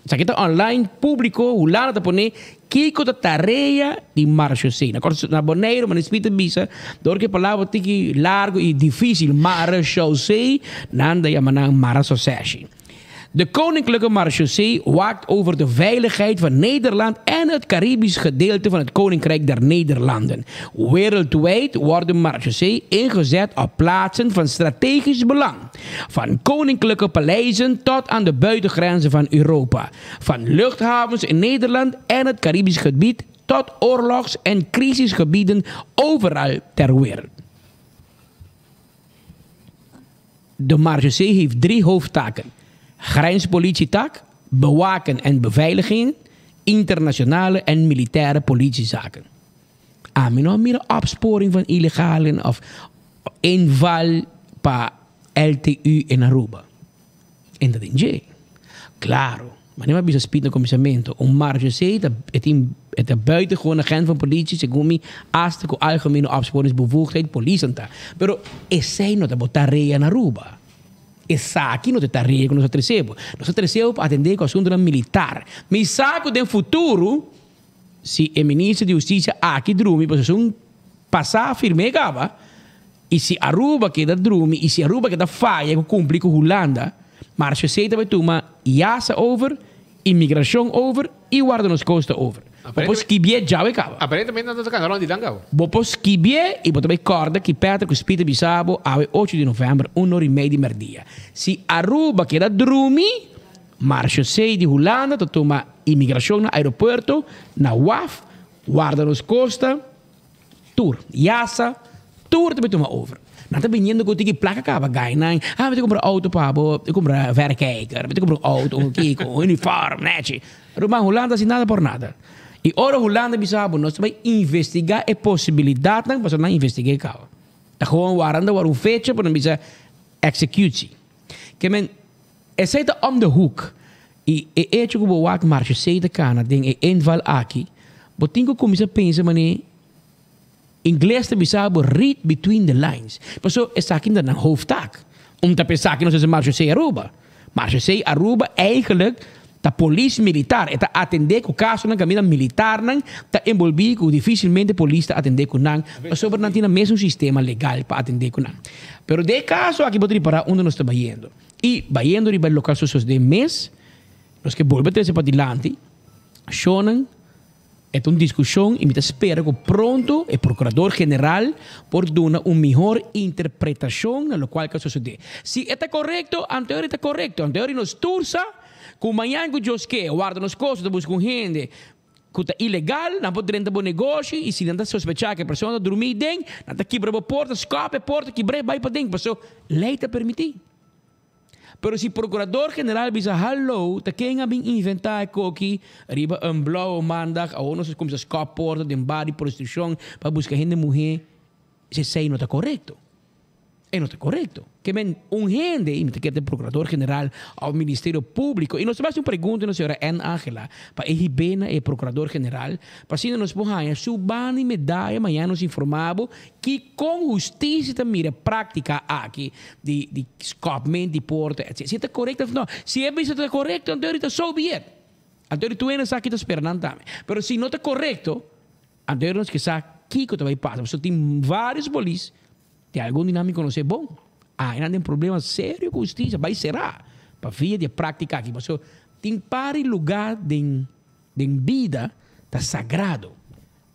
sa kita online público hulana ta pone kiko ta tarefa de Mar José na boneiro mas espírito bisa dor que palavra tiki largo e difícil Mar José nanda yamanang Mar Association. De Koninklijke Marechaussee waakt over de veiligheid van Nederland en het Caribisch gedeelte van het Koninkrijk der Nederlanden. Wereldwijd worden Marechaussee ingezet op plaatsen van strategisch belang. Van koninklijke paleizen tot aan de buitengrenzen van Europa. Van luchthavens in Nederland en het Caribisch gebied tot oorlogs- en crisisgebieden overal ter wereld. De Marechaussee heeft 3 hoofdtaken. Grenspolitietak, bewaken en beveiliging, internationale en militaire politiezaken. Nog meer opsporing van illegalen of inval pa LTU in Aruba. En dat in J. Claro, maar niet meer spitten commissariamento. Marechaussee het buitengewone agent van politie, segumi, aste ko algemene opsporingsbevoegdheid, politie. Pero essa não te botaria in Aruba. Essa aqui não está rico, não está recebo. Nós recebo para atender com o assunto militar. Mas sabe que no futuro, se o ministro de Justiça aqui dorme, porque se passar firme acaba, e se Aruba que dá dorme, e se Aruba que dá falha, que cumpre com Holanda, mas se você vai tomar IASA over, imigração over, e guarda nos costas over. Bopos kibie já acaba. Aparentemente não está canalando de dangao. Bopos kibie e botar corda que Peter Cuspita Bisabo ao 8 de novembro, 1h30 de merdia. Se Aruba que dá dorme, Marechaussee de Holanda, tu toma imigração no aeroporto, na UAF, guarda nos costas, tour, IASA, tour também toma over. Não está vindo com o placa acaba, ganhando. Ah, vou comprar auto, pabo, vou comprar verkijker, vou comprar auto, um kiko, uniforme, netje. Mas Holanda assim nada por nada. E ora Holanda bisabo, nós vai investigar a possibilidade, não, mas não investigar cabo. Tá gewoon waranda war fecha para bisa execute. Que men essa é om de hoek. E hecho que o wak Marechaussee de cana ding e inval aqui. Botingo começa pensa mané inglês te bisabo read between the lines. Paso essa aqui na hoofdtaak. Te pensar que nós é Marechaussee Aruba. Marechaussee Aruba eigenlijk a polícia militar está atender com o caso na caminho militar não está envolvido com dificilmente a polícia atender com não sobre não tem o mesmo sistema legal para atender com não. Pero de caso aqui pode para onde nós estamos indo e indo riba local socios de mês nós que volve trazer para dilante chonan É uma discussão e me espera que pronto o procurador-geral por dar uma melhor interpretação na qual que sucede. Se é correto, anterior é correto. Anterior nos tursa, com amanhã que eu que guarda nos costos, de buscar gente que é ilegal, não pode entrar no negócio e se não sospechar que a pessoa dormir dentro, não quebra a porta, escapa a porta, quebra vai para dentro. Porque a lei está permitindo. Pero si procurador-general bisa hallo, ta quem abing inventar coqui, arriba blauw maandag, a ono como se escapa porta de body prostituição para buscar gente mulher, se sei não está correto. E não está correto. Que men gente, e me te quer procurador-general ao Ministério Público, e nós fazemos uma pergunta na senhora Anne Ángela, para Ehibena e procurador-general, para se nos porranha, subani medalha, amanhã nos informavo que com justiça também prática aqui de escapamento de porta, etc. Se está correto, não. Se é visto está correto, então está so be it. Então tu ainda está aqui esperando também. Mas se não está correto, então nós que sabe que vai passar. Você tem vários polícias tem algum dinâmico não sei bom. Ainda tem um problema sério com a justiça. Vai será para via de prática aqui. Mas tem para lugar de vida tá sagrado.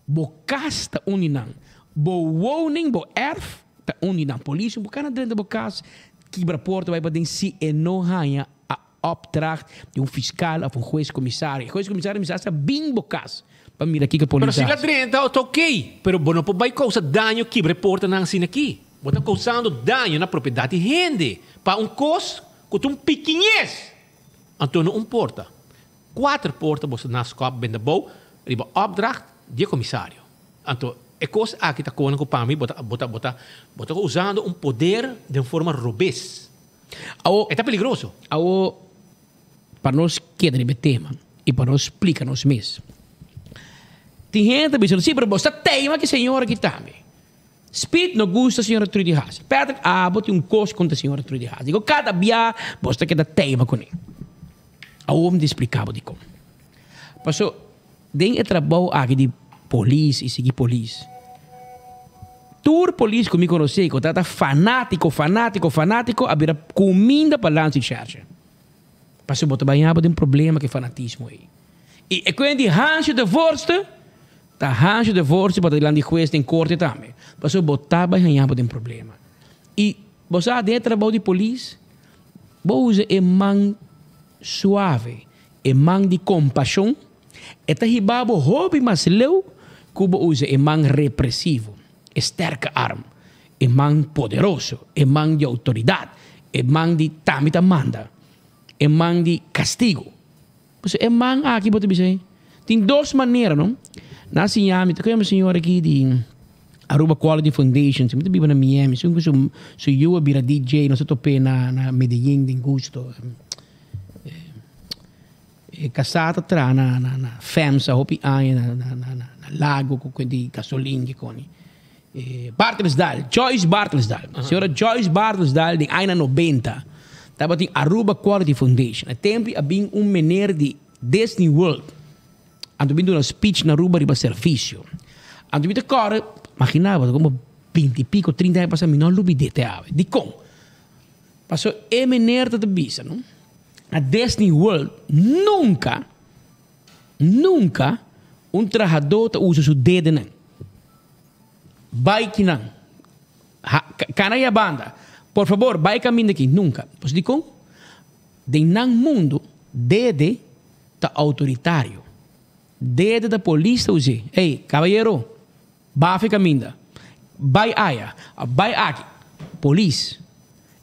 Bo casa tá uninam. Bo woning, bo erf tá uninam. Polícia, bo cara dentro do casa, quebra a porta, vai para dentro se e não ganha a opdracht de fiscal ou juiz comissário. O juiz comissário está bem bo casa. Para mirar aqui que a polícia. Pero se la 30 está ok. Pero não pode causar dano que reporta na assim aqui. Você está causando dano na propriedade de gente. Para um custo que um pequenez. Então não porta. 4 portas você na escola bem da boa. Riba opdracht de comissário. Então é coisa aqui está com o para mim. Bota usando um poder de forma robusta. É perigoso. Para nós que é de tema e para nós explicar nós mesmos. Tem gente dizendo, sim, mas você tem que a senhora aqui também. Speed não gosta da senhora Trudy Haas. Patrick Abbott tem um custo contra a senhora Trudy Haas. Digo, cada dia você quer dar tema com ele. A homem te explicava de como. Passou, tem o trabalho aqui de polícia e seguir polícia. Tur polícia que me conhece, que está fanático, a vir comida para lançar de charge. Passou, você vai ter um problema que é fanatismo aí. E quando de rancho de vorste, tá rancho de vorste para ir lá de juiz em corte também. Passou, botar vai ganhar um problema. E você dentro do trabalho de polícia, você usa a mão suave, a mão de compaixão, e tá ribabo hobby mas leu, que você usa a mão repressivo, sterke arm, a mão poderoso, a mão de autoridade, a mão de tamita manda, a mão de castigo. Você é mão aqui pode dizer. Tem duas maneiras, não? Na Miami, tem uma senhora aqui de Aruba Quality Foundation, se muito vive na Miami, se eu vira DJ, não se tope na Medellín de Gusto. Casata tra na FEMSA, hopi aí na lago com de gasolina com Bartlesdal, Joyce Bartlesdal. Senhora Joyce Bartlesdal de aina 90. Tava tem Aruba Quality Foundation. A tempo havia menino de Disney World. Ando vindo uma speech na Aruba riba serviço. Ando vindo cara, imaginava como 20 e pico, 30 anos passando, não lubi de teave. De como? Passou é menino da bisa, não? A Disney World nunca um trabajador usa seu dedo não. Vai que não. Canaya banda. Por favor, vai caminho daqui. Nunca. Pois de como? De não mundo, dedo tá autoritário. Dedo da polícia usa. Ei, cavalheiro, vai caminho. Vai aia. Vai aqui. Polícia.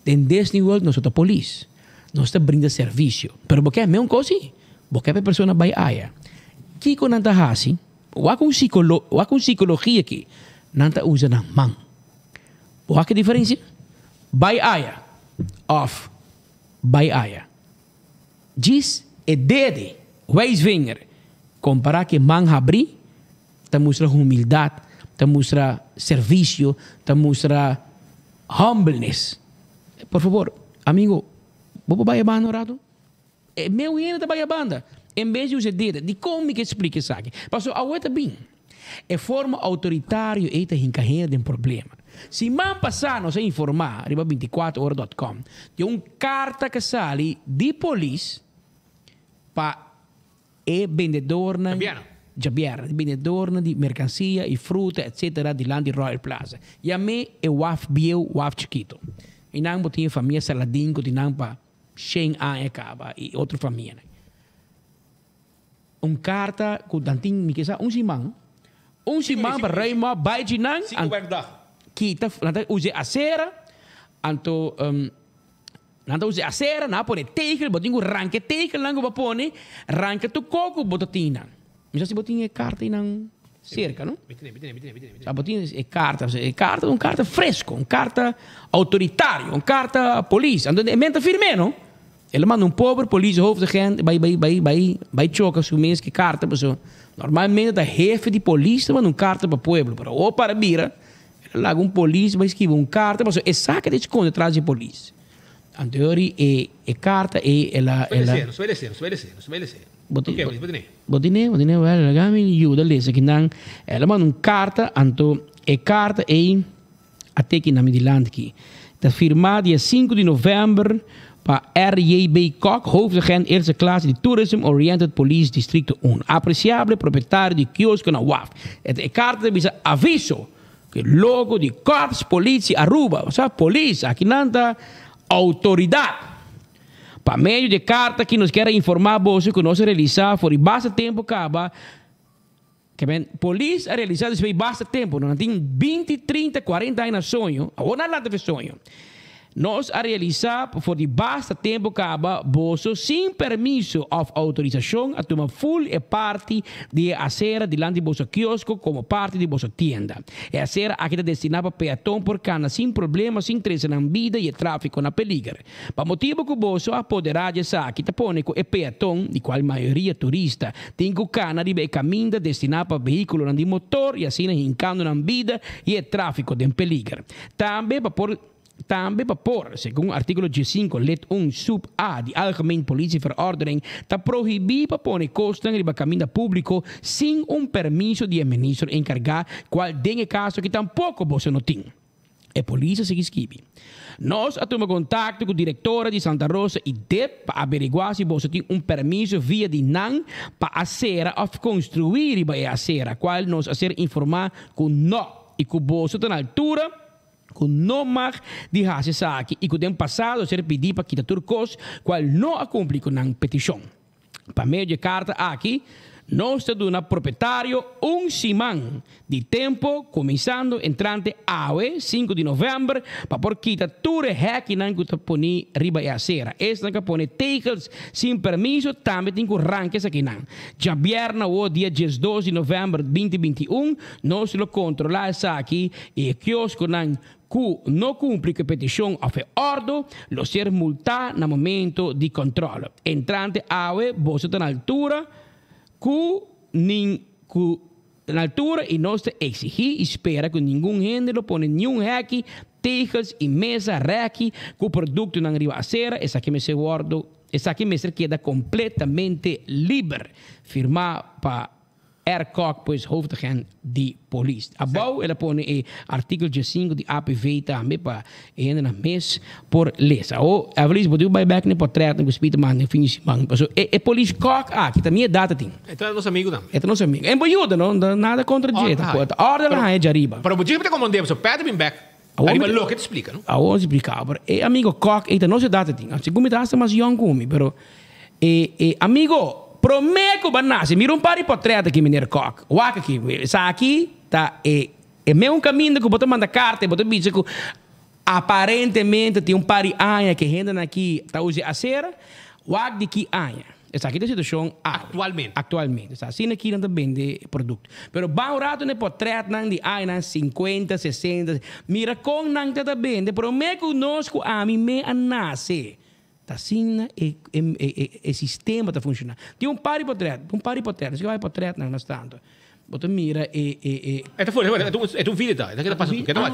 Em Disney World, nós somos polícia. Nós estamos brindando serviço. Pero porque é a mesma coisa? Porque a pessoa vai aia. Que quando não está assim, ou com psicologia aqui, não está usando a mão. Ou que diferença? Vai aia. Off. Vai aia. Diz é dedo. Wijsvinger. Comparar que mão abrir, está mostrando humildade, está mostrando serviço, está mostrando humbleness. Por favor, amigo, vou para a banda, Rado? É meu hino da banda. Em vez de usar dedo, de como que explica isso aqui? Passou a outra bem. É forma autoritária e está encarregada de um problema. Se man passar, nós informar, arriba 24horas.com, de uma carta que sai de polícia para o vendedor Jabier, de vendedor de mercancía e fruta, etc. de lá de Royal Plaza. E a mim é waf biel, waf chiquito. E não botinha família saladinho, de não para 100 anos acaba e outra família. Carta com tantinho, me quer simang para reima, vai de não. Kita, use a cera, anto nada use a cera, na pone teikel, botinho ranke teikel lango ba pone, ranke tu coco botatina. Misa si botinho carta inang cerca, no? A botinho é carta, carta fresco, carta autoritário, carta polícia. Então, menta firme, não? Ele manda pobre polícia hoofd de gente, vai chocar su mês que carta, pessoa. Normalmente a jefe de polícia manda carta para o povo, ou para bira. Lá polícia vai escrever carta, mas é saca de esconde atrás de polícia. Anteriori é carta e ela Subelecer. Botine, ela gami ajuda lesa que não, ela manda carta, anto é carta e até que na midland aqui. Está firmado dia 5 de novembro para R.J.B. Kok, hoofdagent eerste klasse de Tourism Oriented Police Distrito 1. Apreciável proprietário de quiosco na UAF. É carta de aviso que logo de Corps Polícia Aruba, polícia, aqui nanta autoridade. Para meio de carta que nos quer informar você que nós realizar por basta tempo acaba que bem, polícia realizar isso basta tempo, não tem 20, 30, 40 anos sonho, ou nada de sonho. Nós a realizar por basta tempo acaba bolso sem permisso ou autorização a tomar full e parte de acera delante de bolso quiosco como parte de bolso tienda. E acera aqui está destinada para peatão por cana sem problema, sem treze na vida e tráfico na peligro. Para motivo que o bolso apoderar de essa aqui está pone que é peatão, de qual maioria turista, tem que cana de caminho destinado para veículo de motor e assim hincando na vida e tráfico de peligro. Também para pôr, segundo o artigo 5, let 1, sub A, de Algemeen Politieverordening, está proibido para pôr costas de caminho público sem permisso de ministro encarregado, qual tem caso que tampouco você não tem. A polícia se esquive. Nós tomamos contato com a diretora de Santa Rosa e para averiguar se você tem permisso via de NAN para a acera ou construir a acera, qual nós a ser informar com não e com você está na altura que não mag de hace aqui e que tem passado a ser pedido para quitar turcos, qual não a cumprir com a petição. Para meio de carta aqui, nós temos um proprietário semana de tempo, começando entrante AUE, 5 de novembro, para por quitar tudo que não que pone riba e acera. Esta não pone teicels sem permisso, também tem que arrancar aqui não. Já vierna o dia 12 de novembro de 2021, nós lo controlamos aqui e quiosco não que não cumpre com a petição ou ordem, lo ser multado no momento de controle. Entrante AUE, você está na altura, na altura e nós exigimos e espera que nenhum gênero põe nenhum hack, tejas e mesa hack que o produto não arriba a ser, essa aqui me se guardo, essa aqui me se queda completamente livre, firmar para Kok, pois hoofdagent de polícia. Abou, ela põe o artigo 5 de APV também para ainda na mês por lesa. Ou, a polícia pode ir back no portrait, no espírito, mas no fim de semana. É polícia Kok, que também é data tem. Então é nosso amigo, não? É nosso amigo. É boiuda, não? Nada contra a dieta. Ordem lá é de arriba. Para o motivo que comandemos, o pede bem back. Arriba louco, te explica, não? Aonde explicar, é amigo Kok, é nossa data tem. Segundo me dá, mais young como, pero amigo, prometo que nasce, mira par de portrait aqui, menino Kok. Waka aqui, essa aqui tá é mesmo caminho que você manda carta, você diz que aparentemente tem par de anos que ainda aqui tá usando a cera, waka de que anos. Essa aqui é a situação atualmente. Assim aqui não vende produto. Pero bom rato no portrait não de anos 50, 60, mira com não tá vende, prometo que nós com a mim me nasce. Assim o sistema está funcionando. Tem par de portrait. Se vai portrait não tanto. Você mira é um vídeo tá. Daqui tá passando. Queda lá.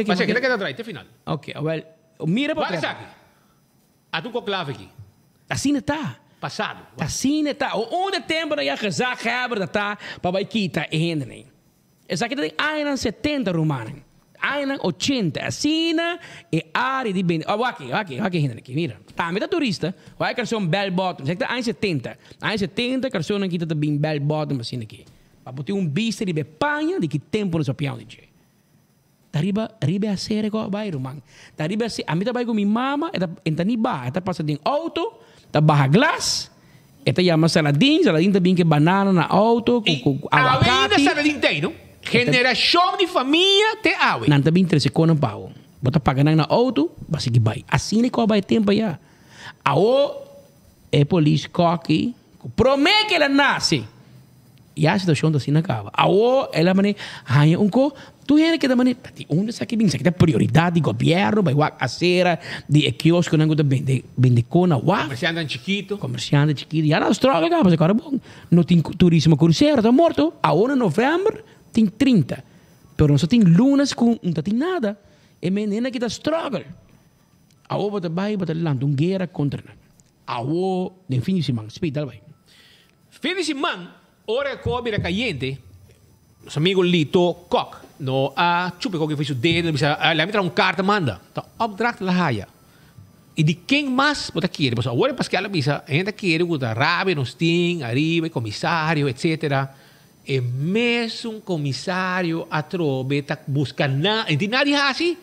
Mas aqui queda atrás, até final. Ok, well, mira portrait. Vai aqui. A tu com clave aqui. Assim está. Passado. Assim está. Onde tempo já gezag hebben tá para vai quitar ainda nem. Essa aqui tem anos 70 romano. Anos 80, assim é área de bem. Aqui, mira. Tá, me turista, vai que são bell bottom. Anos 70, que são aqui também bell bottom assim aqui. para botar bicho de Espanha de que tempo nos apião de Riba a série com o bairro, man. Riba a mim também com minha mama, eta ni ba, eta passa de auto, tá barra glass, eta chama saladinho também que banana na auto, com aguacate. Ainda saladinho tem, não? Geração de família te awe. Não também 13 cono pau. Bota pagando na auto, basta que vai. Assim nem que vai tempo já. Ao é polícia coque, promete que ela nasce. E a situação assim não acaba. Ao ela mane, hanya unko tu hene que da mane, onde sa que bem, sa que da prioridade do governo, vai wa acera de quiosco não de vende cona wa. Comerciante chiquito. Já na Austrália acaba, agora bom. Não tem turismo cruzeiro, tá morto. Agora em novembro tem 30. Pero não só tem lunas com não tem nada. É menina que tá struggle. Agora bota vai bota lá um guerra contra. Agora de fim de semana, hospital vai. Fim de semana, hora que cobre caliente. Os amigos Lito Kok, no a chupe que fez o dedo, lá me traz carta manda. Então, opdracht la haya. E de quem mais bota querer? Pues agora para que ela bisa, ainda querer o da rabe, nos tem, arriba, comissário, etc. E mesmo comissário a trobe tá busca na, e de nada assim,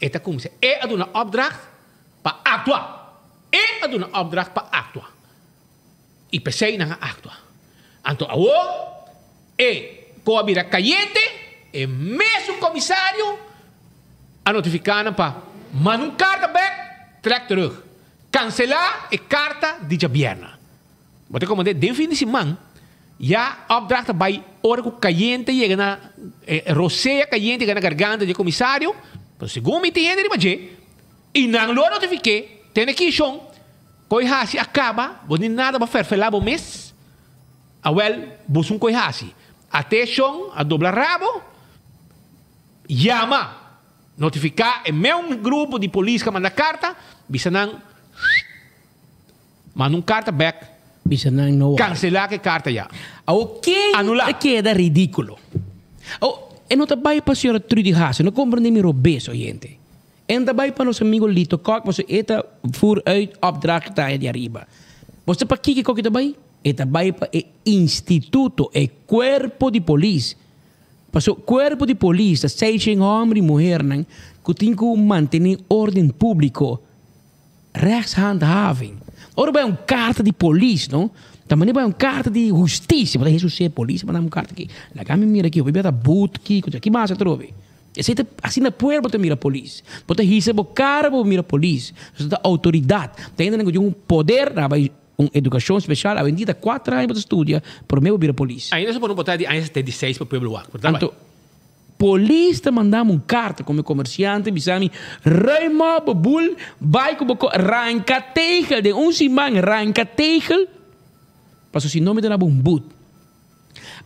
eta como se é a dona opdracht para actuar. É a dona opdracht para actuar. E pensei na actuar. Então, agora é coabira caliente e mesmo comissário a notificar para mandar carta back, trek terug. Cancelar a carta de Jabiana. Wat ik comandé, de fim de semana, já opdracht bij orgo caliente, chega na roceia caliente, chega na garganta do comissário, para segundo me tem de baje, e não lo notifiquei, tem aqui chão, coihasi acaba, você nada para ferfelar o mês, awel, busum coihasi. Até chão, a dobrar rabo, chama, notificar o meu grupo de polícia que manda carta, bisa nang manda carta back, bisa nang no cancelar que carta já. Ok, anular. Queda ridículo. E não trabalha para a senhora Trudy Haas, não compreende meu beso, gente. En trabalha para nosso amigo Lito Kok, você eta voer uit opdracht daar de arriba. Você para que kok trabalha? E trabalha para o instituto, o corpo de polícia. Mas o corpo de polícia, seja homem e mulher, que tem que manter ordem público, rechtshandhaving. Ora vai carta de polícia, não? Também vai carta de justiça. Mas isso é polícia, mas dá carta aqui. Lá cá me mira aqui, eu vou boot aqui mais a trove. Assim na poeira você mira a polícia. Você recebe o cara para mira a polícia. Você tem autoridade. Tem ainda um poder, uma educação especial, a vendida 4 anos de estudo, por meio de polícia. Ainda se pode botar de anos 76 para o povo lá. Então, polícia mandamos carta como comerciante, bisami, reima, babul, vai com arranca tegel, de semana arranca tegel, passou se nome de na boot.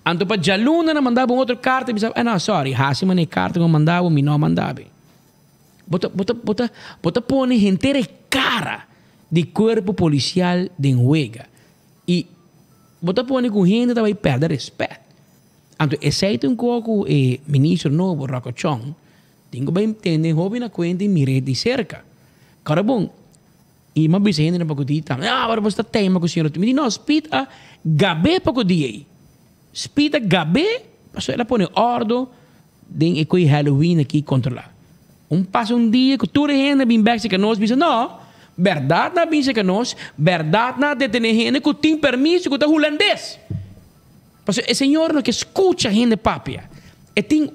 Então, para Jaluna, mandava outra carta, bisami, não, sorry, hasi mane carta que mandava, mi não mandava. Bota põe gente cara de corpo policial de Huega. E bota põe com gente que vai perder respeito. Então, exceto um pouco o ministro novo, Racochon, tenho bem entender, houve na conta e mire de cerca. Cara bom, e uma vez gente na pacotita, agora você tem uma coisa, me diz, não, spita gabe pacotia. Spita gabe, passou ela põe ordem, tem e Halloween aqui controlar. Passa dia que toda gente vem back que nós diz, não, verdade na bisa que nós, verdade na detener gente que tem permisso que está holandês. Porque o senhor não que escuta gente papia, e tem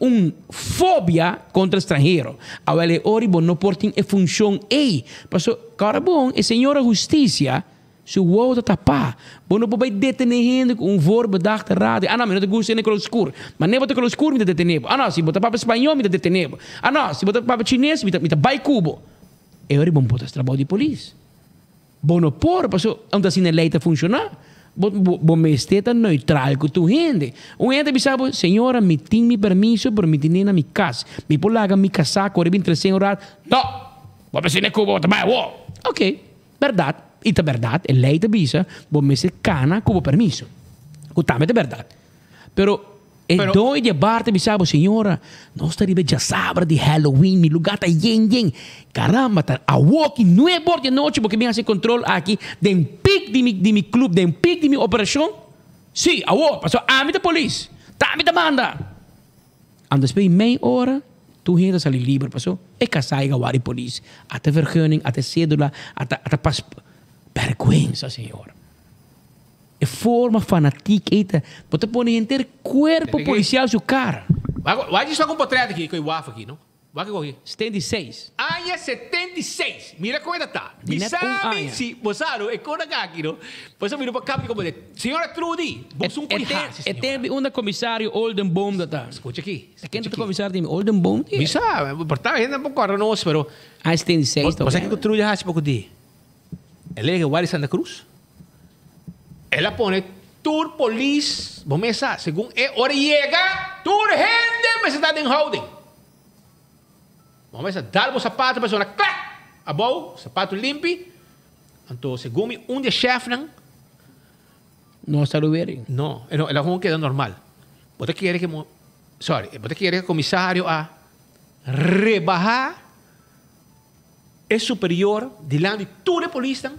fobia contra estrangeiro. A ele oribo não pode ter função aí. Porque cara bom, o senhor a justiça, se o outro tapar, bom não pode detener gente com verbo da rádio. Ah não, não te gusta nem com o escuro. Mas nem botar com o escuro me detener. Ah não, se botar para espanhol me detener. Ah não, se botar para chinês me vai cubo. E ora bom pode trabalho de polícia. Bom não pode, porque onde assim a lei está funcionar. Bom me está neutral com tu gente. O gente pensava, senhora, me tem mi permisso para me ter na minha casa. Me polaga mi casaco, ora bem 300 horas. Não, vou pensar na Cuba, também. Ok, verdade. E é verdade, a lei te avisa, bom me se cana com permisso. O também é verdade. Pero dois de parte pensava, senhora, nós estaríamos já sábado de Halloween, mi lugar está yen. Caramba, tá a walking 9 horas de noite, porque vem a ser controle aqui, de pic de mi clube, de pic de mi operação. Sim, a walk, passou a mim da polícia. Tá, me demanda. Anders bij mijn oren, toen ging dat liever pas zo. Ik kan zeggen waar de politie, at de vergunning, at de cédula, at de pas. Vergüenza, senhor. É forma fanática ita. Você põe inteiro corpo policial seu cara. Vai dizer só com portrait aqui, que eu wafa aqui, não? Vai que corre. 76. Anha 76. Mira como ela tá. E sabe se você é cona aqui, não? Você virou para cá como de. Senhora Trudy, você um cuidado. É tem um comissário Oldenboom da tá. Escute aqui. É quem é o comissário de Oldenboom? Me sabe, portar ainda pouco agora não, pero. Ah, 76. Você que o Trudy já pouco de. Ela é igual Santa Cruz. Ela põe tour police, vamos começar, segundo é hora chega, tour gente, mas está em holding. Vamos começar, dá o sapato, pessoa, clac, abou, sapato limpo. Então, segundo de chefe não. Não está doendo. Não, ela como queda normal. Você quer que, você quer que o comissário a rebajar é superior de lá de toda a polícia.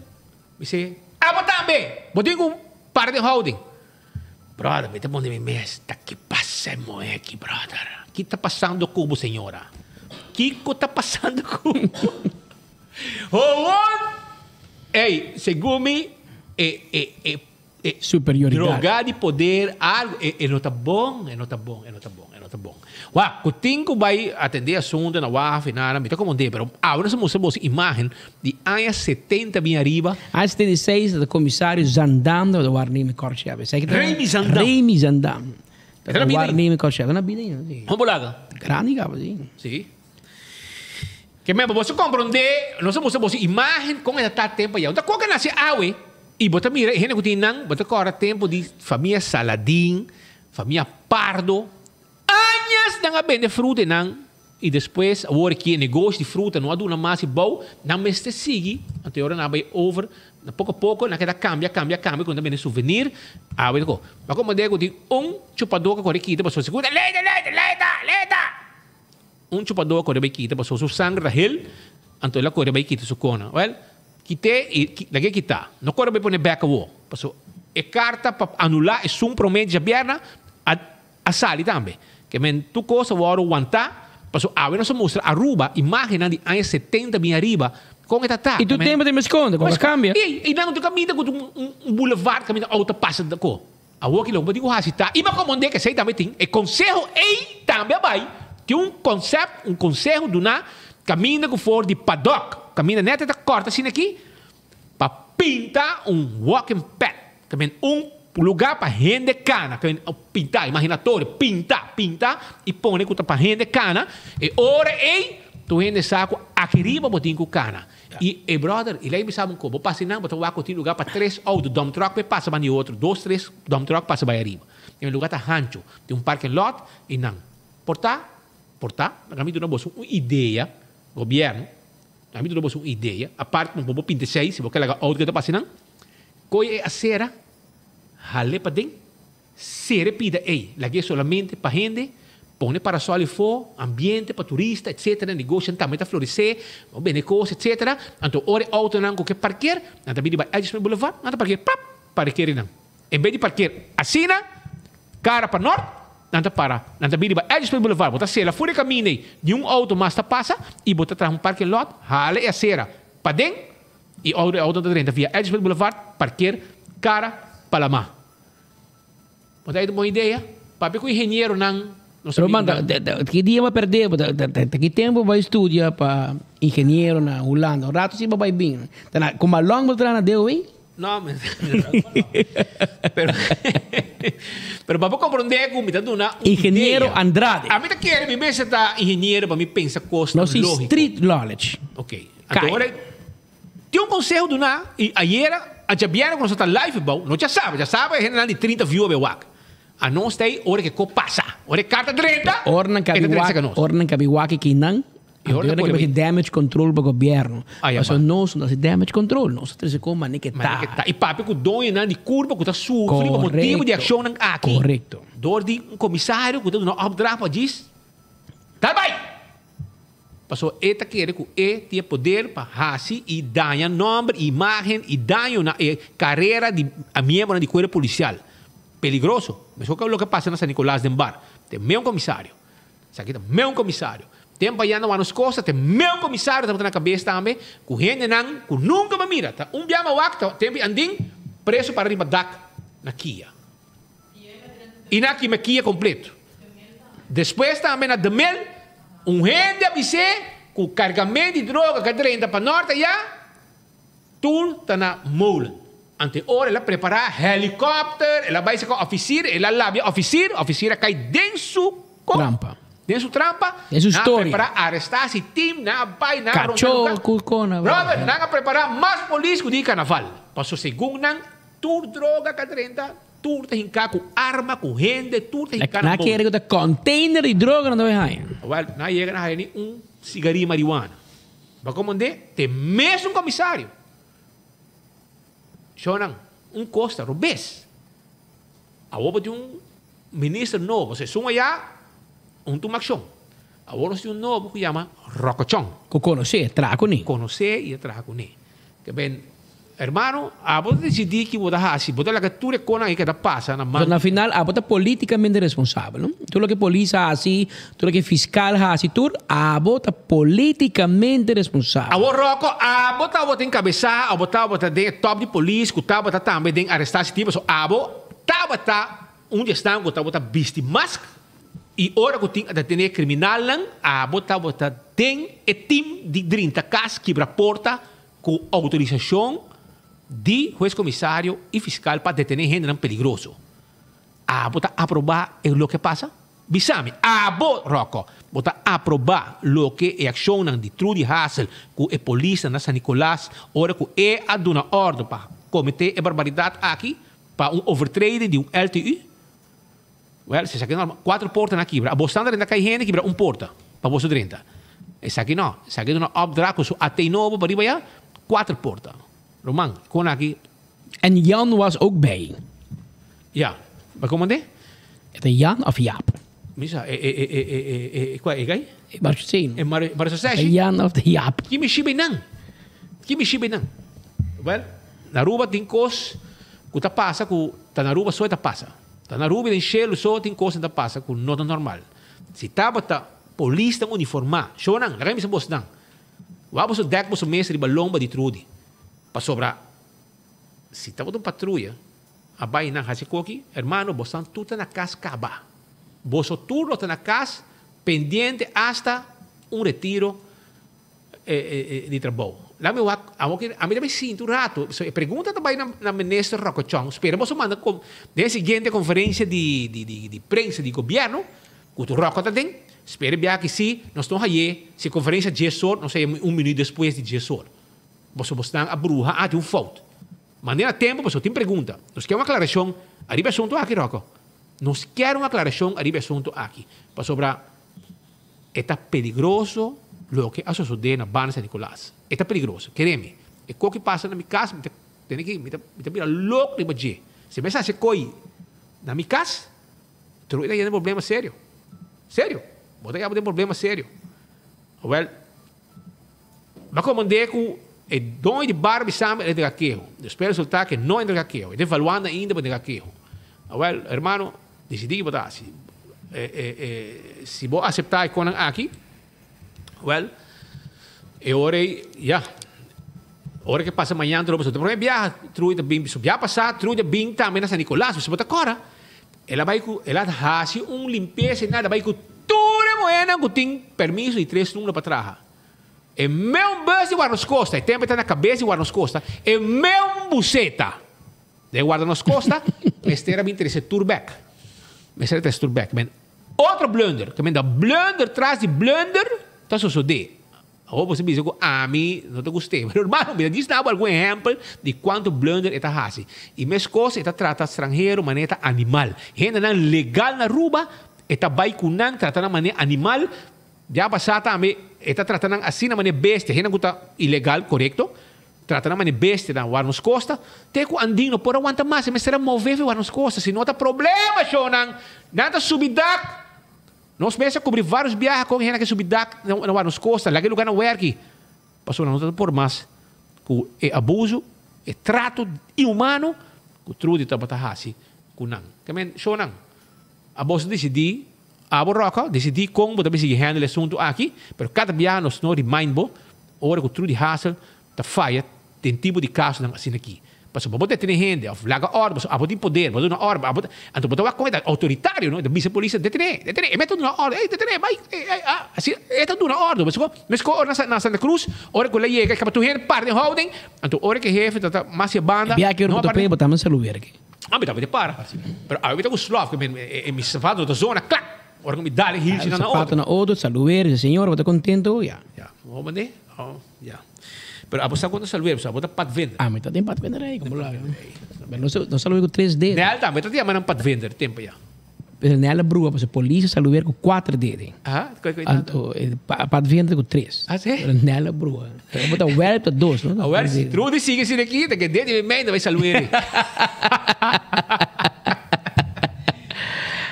Você, também, você tem um par de holding. Brother, me está de mês, tá que passamos aqui, brother. O que está passando com o senhora? O que está passando com Ei, segundo me, superioridade. Drogar de poder, algo, não está bom, não está bom. Uau, o Tinko vai atender assunto na UAF, nada, me está como mas agora nós mostramos imagem de anos 70 bem arriba. Anos 76, o comissário Zandam, do Warnime Korcheve. Remy Zandam. Do Warnime Korcheve. Na vida, sim. Vamos lá. Grande, cabo, sim. Sim. Que mesmo, você compreender, nós mostramos imagem como está tempo já. Então, qual que nasce awe? E você mira, a gente que tem não, você corre tempo de família Saladin, família Pardo, anos não vende fruta não, e depois agora que negócio de fruta não há uma massa boa, não me se sigue, até agora não vai over, pouco a pouco naquela cambia, quando vem souvenir, vai go. Mas como digo, tem chupador que corre aqui, depois você cuida, leita. Chupador que corre aqui, depois o sangue da hel, então ela corre aqui su cona, well. Quite e lagi kita. Não corre bem para back wall. Passo é carta para anular é promedio de perna a sali também. Que men tu coisa o aguantar. Passo agora nós mostra Aruba imagem de anos 70 bem arriba com esta tá. E tu tempo de me esconde, como cambia? E não tu caminha com um boulevard caminha auto passa da co. A walk logo digo hasita. E mas como onde que sei também tem é conselho e também vai. Tem um conselho do na caminha com for de paddock. Caminha neta corta assim aqui para pintar walking path. Também lugar para rende cana. Pintar, imaginatório, pintar e põe para rende cana. E ora tu rende saco aqui riba botinho com cana. E brother, ele aí me sabe como, passa não, botar o tem lugar para 3 autos, dump truck passa para outro, 2, 3 dump truck passa para arriba. Tem lugar tá rancho, tem parking lot e não. Portar, na caminho do bolso, uma ideia, governo. A mim tudo uma ideia, a parte não vou pintar se você quer auto que está passando, coi a cera, hale para dentro, se repita, lagi solamente para gente, põe para sol e for, ambiente para turista, etc. Negócio também está florescer, bem negócio, etc. Então, ora auto não qualquer parquear, não está vindo para Edson Boulevard, não está parquear não. Em vez de parquear assim, cara para norte. Nanta para, nanta bili ba Edson Boulevard, bota sela fora caminho de auto mas passa e bota traz parking lot, hale a cera, para dentro e auto da renta via Edson Boulevard, parquear cara para lá. Bota aí uma ideia, papi com engenheiro não Pero manda, que dia vai perder, que tempo vai estudar para engenheiro na Holanda, rato se vai bem. Como a longa trana deu, hein? Não, mas pero para compreender como está dando engenheiro Andrade. A mim tá querendo me pensa tá engenheiro para me pensar costa lógico. Street knowledge. Ok. Agora tem um conselho do na e ayer a Jabiana quando está live bom, não já sabe a gente de 30 views be wak. A nós tem hora que co passa, hora carta 30. Ornan kabiwaki que não. Agora que vai damage control para o governo. Mas nós não temos damage control. Nós temos como maniquetar. E papi com dono de curva que está sofrendo por motivo de ação aqui. Correto. Dor de comissário que está no updraft para diz. Tá bem. Passou eta quer que tem poder para hasi e danha nome, imagem e danho na carreira de a membro de corpo policial. peligroso. Mas o que é o que passa na San Nicolás de Bar? Tem meu comissário. Aqui tem meu comissário. Tem paiano lá nos costas, tem meu comissário tá na cabeça também, com gente não, com nunca me mira, tá? Biama wakta, tem anding preso para riba dak na Kia. E na Kia completo. Depois também na Demel, gente avise com carregamento de droga que 30 para norte já, tudo tá na mola. Ante hora ela prepara helicóptero, ela vai ser com oficial, ela labia oficial cai dentro Trampa. Dentro trampa, é sua história. Para arrestar esse time, vai na cachorro, cucona. Robert, na preparar mais polícia de carnaval. Passou segundo nan, tudo droga que 30, tudo tem cá com arma, com gente, tudo tem cá na quer que container de droga não vai Well, na chega na cigarrinho marihuana. Vai comandar, tem mesmo comissário. Shonan, Costa, Rubes. A obra de ministro novo, você suma já tumaksyon. Agora tem novo que chama Rocochon. Que conhecer, trago ni. Conhecer e trago ni. Que bem, hermano, abo decidi que botar assim, botar la captura com a que da passa na mão. Na final, abo tá politicamente responsável, não? Tudo que polícia assim, tudo que fiscal assim, tudo abo tá politicamente responsável. Abo Roco, abo tá botar em cabeça, abo tá botar de top de polícia, que tá botar também de arrestar esse tipo, abo tá botar onde está, que tá botar vesti mask. E ora que tem a criminal lang, a bota tem e tim de 30 cas quebra porta com autorização de juiz comissário e fiscal para detener gente não peligroso. A bota aprovar o que passa? Bisami, a Rocco, bota aprovar o que é ação de Trudy Hassel com a polícia na San Nicolás, ora que é a dar uma ordem para cometer a barbaridade aqui, para overtreding de LTU. Well, se aqui não, 4 portas na quebra. A bostanda ainda cai gente quebra porta para você 30. Esse aqui não. Esse aqui não opdraco so até novo para ir 4 portas. Roman, kon aqui. En Jan was ook bij. Ja. Wat kom je? Het is Jan of Jaap? Misa, qua ikay? Maar zien. Maar zo zeg je. Jan of de Jaap. Kimi shibe nang. Well, naruba tin kos, kuta pasa ku tanaruba so ta pasa. Tanaruba den shelo so tin kos ta pasa ku nota normal. Si tabata polis tang uniforma, so nang, lagay mi sa boss nang. Wabo so dek mo so mesa di balomba di Trudy. Pasobra, si tabata patrulha, abay nang hasikoki, hermano, bosan tuta na kas kaba. Boso turno ta na kas, pendiente hasta un retiro di trabalho. Lá meu a mim também sinto um rato. Pergunta também na ministra Rocochon. Espera, você manda na seguinte conferência de prensa de governo, que o Roco tem. Espera bem que sim, nós estamos aí, se conferência de gestor, não sei, minuto depois de gestor. Você está a bruxa, tem falta. Maneira tempo, você tem pergunta. Nós queremos uma aclaração, arriba assunto aqui, Roco. Nós queremos uma aclaração, arriba assunto aqui. Para sobrar, é peligroso lo que sucede na Bana San Nicolás. É peligroso, quereme. E o que passa na minha casa, tem que me virar louco de bater. Se me se coi na minha casa, tu vai ter um problema sério. Sério. Vou ter um problema sério. Well, mas como andei com o dono de barba é de gaquejo. Espero resultar que não é de gaquejo. É evaluando ainda de gaquejo. Well, hermano, decidi que botar assim. Se vou aceitar com aqui, well, e ora ja. Ora que passa amanhã, trouxe o problema viaja, truida bem, já passar, truida bem também na San Nicolás, você bota agora. Ela vai com, ela faz limpeza e nada, vai com tudo moeda que tem permisso de 3 números para trás. É meu bus de guarda-nos costa, tem que estar na cabeça de guarda-nos costa. É meu buceta de guarda-nos costa, este era 23 turback. Mas era 3 turback, men. Outro blunder, que men da blunder traz de blunder, tá sucedendo. Ou você diz, a mim não te gostei. Mas, irmão, me diz algum exemplo de quanto blunder está fazendo. E mesma coisa, está tratando estrangeiro de maneira animal. Gente não legal na rua, está baikunang, tratando de maneira animal. Já passar também, está tratando assim de maneira bestia. Gente não está ilegal, correto? Tratando de maneira bestia na Warnos Costa. Tem que andar, não pode aguentar mais. Mas será mover para Warnos Costa. Se não está problema, Shonan. Não está subidac. Nós começamos a cobrir vários viagens com gente que subir na nos costas, lá que lugar não é aqui. Passou não por mais com abuso, trato inhumano, que o Trudy está batendo assim, kunang. Kami, show nang. Abos decidi, abo roca, decidi como também se handle o assunto aqui, pero cada dia nós não remind bo, ora que tudo de hassle, da faia, tem tipo de caso nang assim aqui. Paso bo bote tem gente, of laga ordem, abo tem poder, bo na ordem, abo, anto bote como é autoritário, não? Da vice polícia detene, e mete na ordem, detene, vai, assim, é tudo na ordem, mas ko na Santa Cruz, ora que lei que acaba tu gente parte holding, anto ora que jefe tá mais banda. Bia que eu botar botamos celular aqui. Ah, me dá para. Pero eu tenho slov que me sapato da zona, clac. Ora que me dá hilse na outra. Sapato na outra, saluer, senhor, você contento, já. Ja, vamos mandar. Oh, ja. Pero a você conta saluer, você bota pat vender. Ah, mas tá tem pat vender aí, como lá. Não saluer com 3 dedos. Nela tá, mas tá tem pat vender tempo já. Pero nela brua, você polícia saluer com 4 dedos. Ah, pat vender com 3. Ah, sim? Pero nela brua. Eu botar welp para 2, não? A welp, trude sigue assim aqui, tem que dedo e meio vai saluer.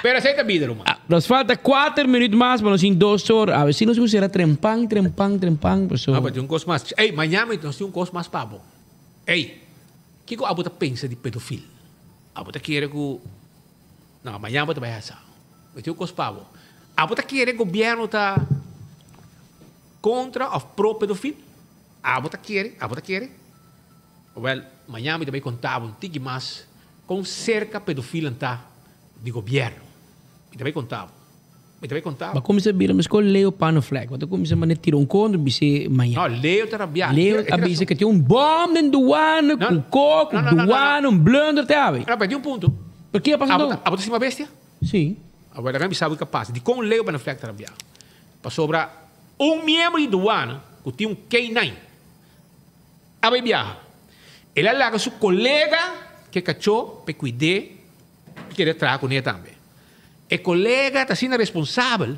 Pero aceita a vida, Román. Nos falta 4 minutos más para nos ir 2 horas. A ver si nos gustaría trempang. Pues, ah, mas tem coisa mais. Ei, amanhã nós temos coisa mais para Ei, o que a bota pensa de pedofil? A bota quer que... Não, amanhã a bota vai assar. Mas tem coisa para A bota quer que o governo está contra ou pro-pedofil? A bota quer. Well, amanhã me também contava tigre mais com cerca pedofil de governo. Me também contava. Mas como você vira, mas qual Leo pano flag? Quando como você mané tira conto, você amanhã. Não, Leo tá rabiado. Leo avisa que tem bom dentro do ano, com coco, blunder, te ave. Não, mas ponto. Por que passou? A bota uma bestia? Sim. Agora não sabe o que passa. De com Leo pano flag tá rabiado. Para sobrar membro de doana que tinha K9. A vai viajar. Ele larga seu colega que cachou para cuidar e querer trabalhar com ele também. O colega está sendo responsável.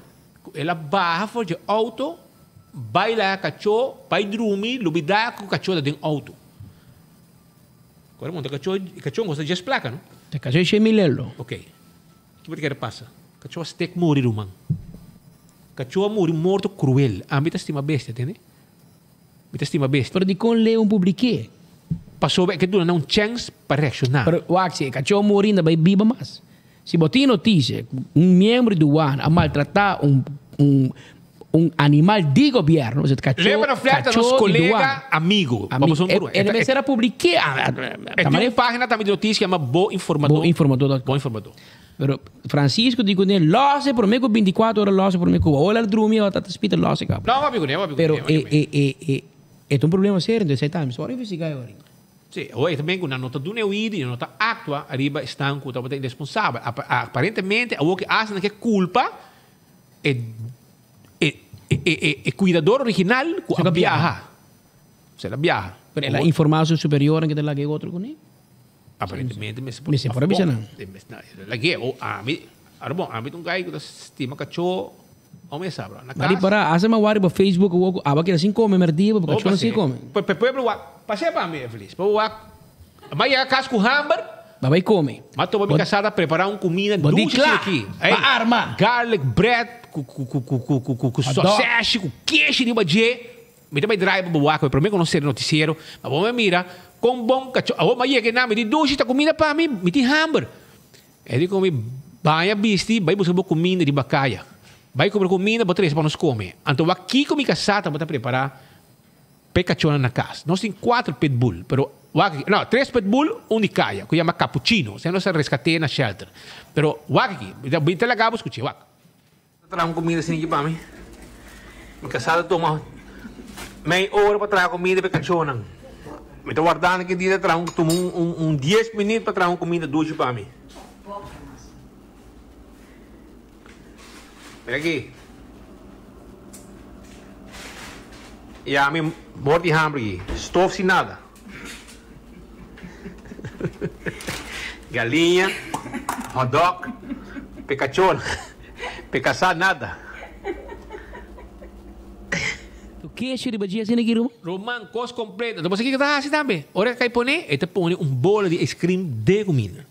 Ela barra for de auto, vai lá cachorro, vai dormir, lubidar com o cachorro dentro do auto. Agora, o cachorro gosta de as placas, não? O cachorro é milelo. Ok. O que passa? O cachorro tem que morrer, humano. O cachorro morre morto cruel. A mim estima bestia, entende? Me estima bestia. Pero de com Leo publiquei. Passou bem que tu não chance para reaccionar. Pero o axi, cachorro morrendo vai viva mais. Se botar notícia, membro do ano a maltratar animal de governo, você cachorro. Lembra a fleta dos colegas, amigo. Ele vai ser publicado. Tem uma página também de notícia que chama Bo Informador. Bo Informador. Pero Francisco digo nele, losse por mim com 24 horas, losse por mim com olha dormir, ou tá espírito losse cap. Não, amigo, não. Pero é um problema sério, então você tá, só investigar agora. Sim, hoje também com a nota do Neuide e a nota actua, arriba estão com o irresponsável. Aparentemente, o que hacen que culpa é cuidador original que viaja. Se ela viaja. Pero ela informação superior em que ela que outro com ele? Aparentemente, me se por avisar não. Lagi, a mim um gai que estima cachorro, o me sabe. Mas para, hace uma wari para Facebook, aba que assim come merdiva, porque cachorro assim come. Pueblo, passei para mim, feliz. Mas ia casa com hamburger. Vai comer. Mas tu vai casada preparar uma comida doce aqui. Para arma. Garlic bread, com sausage, com queijo de badie. Me também drive para o waco, para mim que não ser noticiero. Mas vamos mira, com bom cachorro. Mas ia que não, me diz doce, tá comida para mim, me diz hamburger. Ele come, vai bisti, vai buscar comida de bacaia. Vai comer comida, botar isso para nós comer. Então aqui com minha casada, vou preparar cachorro na casa. Nós temos 4 pitbull, pero não, 3 pitbull, de caia, que chama cappuccino. Se não se resgatei na shelter. Pero aqui, bem telagabos com o trago comida assim aqui para mim. Minha casada toma meia hora para trazer comida para cachorro. Me estou guardando aqui dia trago um 10 minutos para trazer comida doce para mim. Pega aqui. E a mim morte hamburger, stove sem nada. Galinha, hot dog, pecachón, pecaçado nada. O que é de badia assim aqui, Roman, coisa completa. Depois aqui que tá assim também. Ora que põe, ele põe bola de ice cream de comida.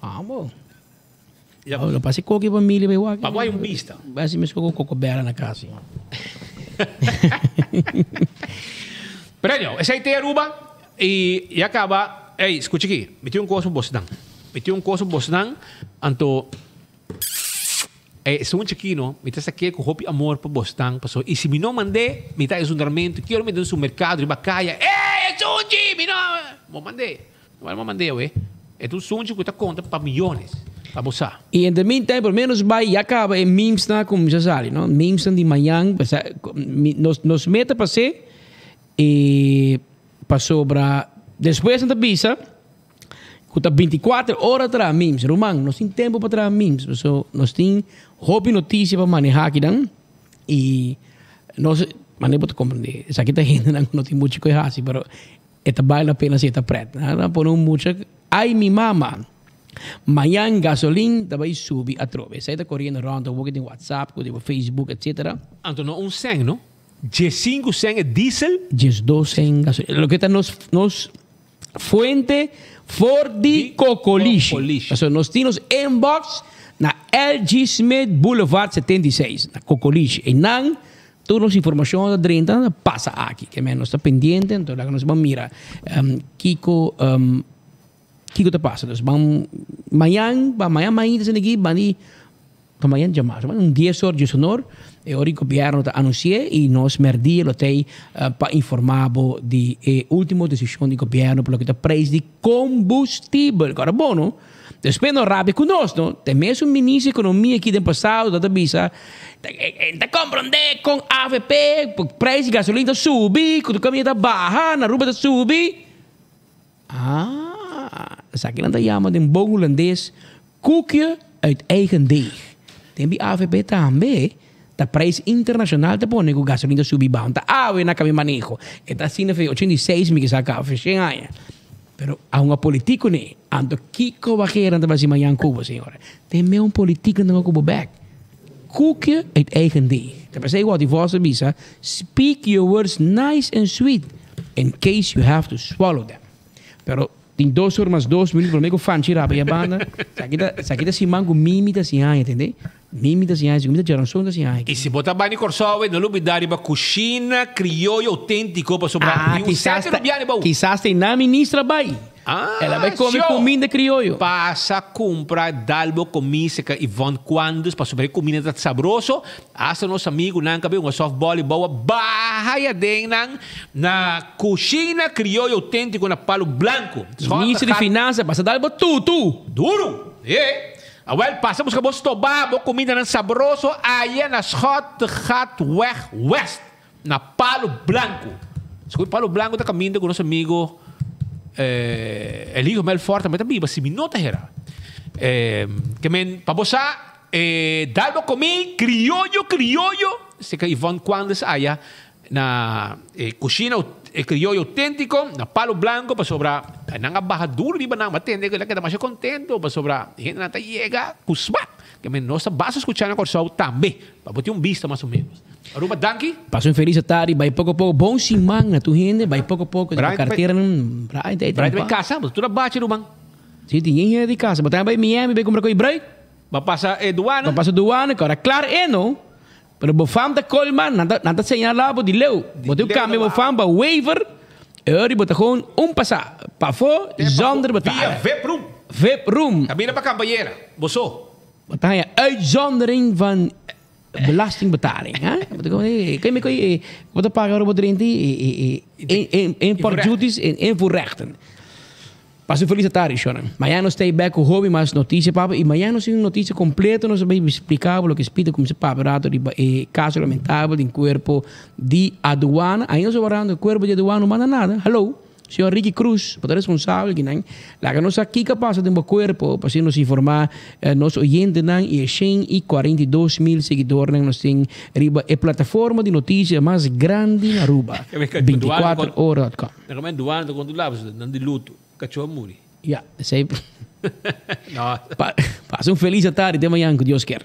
Ah, bom. Eu passei coque para família, meu aqui. Papai vista. Vai se mesmo com cocobera na casa. Pero essa aí tem Aruba e acaba. Ei, escute aqui. Me tem coisa para você. Meti um coisa bosnang, anto são chiquino, me tá aqui com hopi amor para bosnang, passou. E se me não mandei, me tá exundamento, quero me dar no mercado de bacaia. Sunji, me não mandei. Não mandei, ué. É tu sunji que tá conta para milhões. Para bossar. E in the meantime, pelo menos vai acaba em memes na como já sabe, não? Memes de manhã, nos meta para ser e passou para depois da pizza. Kuta 24 horas atrás memes. Romang, nós temos tempo para trás memes. So, nós temos hobby notícia para manejar aqui dan e nós manejo para compreender. Essa aqui tá gente não tem muito coisa assim, pero esta vale a pena se está preta. Não por um muito. Ai mi mama. Manhã gasolina vai subir a trove. Sai da correndo around, vou em WhatsApp, vou Facebook, etc. Anto um cent, não? De 5 cent é diesel? De 2 cent gasolina. Lo que está nos fuente for de Cocolixe. So, nós temos inbox na LG Smith Boulevard 76, na Cocolixe. E não, todas as informações da 30 passa aqui. Que nós está pendente, então nós vamos mirar. Kiko te passa. Nós vamos amanhã aqui, amanhã jamais. Um 10 horas de sonor, o governo está anunciando e nós merdi lo tem para informar de última decisão do governo pelo que está preço de combustível. Agora, bom, não? Depois não rabe conosco, tem mesmo o ministro da Economia aqui do passado, da bisa, está compreender com AVP, o preço de gasolina subir, quando o caminho está baixar, na rua está subir. Essa aqui não está chamando de um bom holandês, koekje uit eigen deeg. Tem a AVP também. O preço internacional está pondo que a gasolina subir bom. Está na caminho manejo. Está assim, 86 mil que saca, fechei aí. Pero há uma política, né? Ando Kiko Baqueira anda para cima em Cuba, senhora. Tem mesmo um político que não Cuba back. Koekje uit eigen deeg. Dat betekent wat die volse bisa. Speak your words nice and sweet in case you have to swallow them. Pero tem 2 horas mais 2 minutos para mim que fan tira para a banda. Sakita si mango mimita si ai, entende? Mimita si ai, mimita geranção da si ai. E se botar bani corsowe, não lubi dari ba cucina criollo autêntico para sobrar. Quizás tem na ministra bai. Ela vai comer comida criollo. Passa comprar dalbo comida que Ivon Quandos para sobrar comida tá sabroso. Asa nosso amigo nang kabe um softball boa bahaya deng na cucina criollo autêntico na Palo Blanco. Ministro de Finanças passa dalbo tu. Duro. Well, passamos com o tobabo, comida não sabroso, aí na Schot West, na Palo Blanco. O Palo Blanco está caminhando com nosso amigo Eligo Melfort, também está vivo, se me nota era. Que men, para você, dalbo comi, criollo, se que Ivon Quandes aí na cozinha criollo autêntico, na Palo Blanco, para sobrar, nanga barra duro, di ba nang matende, que está mais contento, para sobrar, gente não está chega, kusbat, que men, nós basta escutar na Corsol também, para botar vista mais ou menos. Aruba, danke. Passou feliz tarde, vai pouco a pouco, bom simang na tu gente, vai pouco a pouco, a carteira não, Bright vai casa, mas tu não bate, Rubang. Sim, tem de casa, botar vai Miami, vai comprar coisa Bright. Vai passar Eduana. Vai passar Eduana, agora, claro, não. Pero bofam da Coleman, nada señalado de leu. Botei o caminho bofam para waiver. E bota gewoon passa. Para fora, zonder betalen. Via VIP room. Cabine para campanheira. Bosso. Bota je uitzondering van belastingbetaling. Kan je wat pagar op 30 import duties en invoerrechten. Passo feliz tarde, Shonan. Amanhã nós estamos back com o hobby, mas notícia, papa. E amanhã nós temos notícia completa, nós vamos explicar o que explica como se paperato de caso lamentável do corpo de aduana. Aí nós vamos falando do corpo de aduana, não manda nada. Hello, senhor Ricky Cruz, o responsável, que não. Lá que nós aqui capaz de um corpo, para nos informar, nós oyentes, e 142 mil seguidores, nós temos a plataforma de notícias mais grande na Aruba. 24horas.com. Recomendo doando quando lavas, não de luto. Cachorro muri. Ja, sempre. Passa feliz tarde, até amanhã, que Deus quer.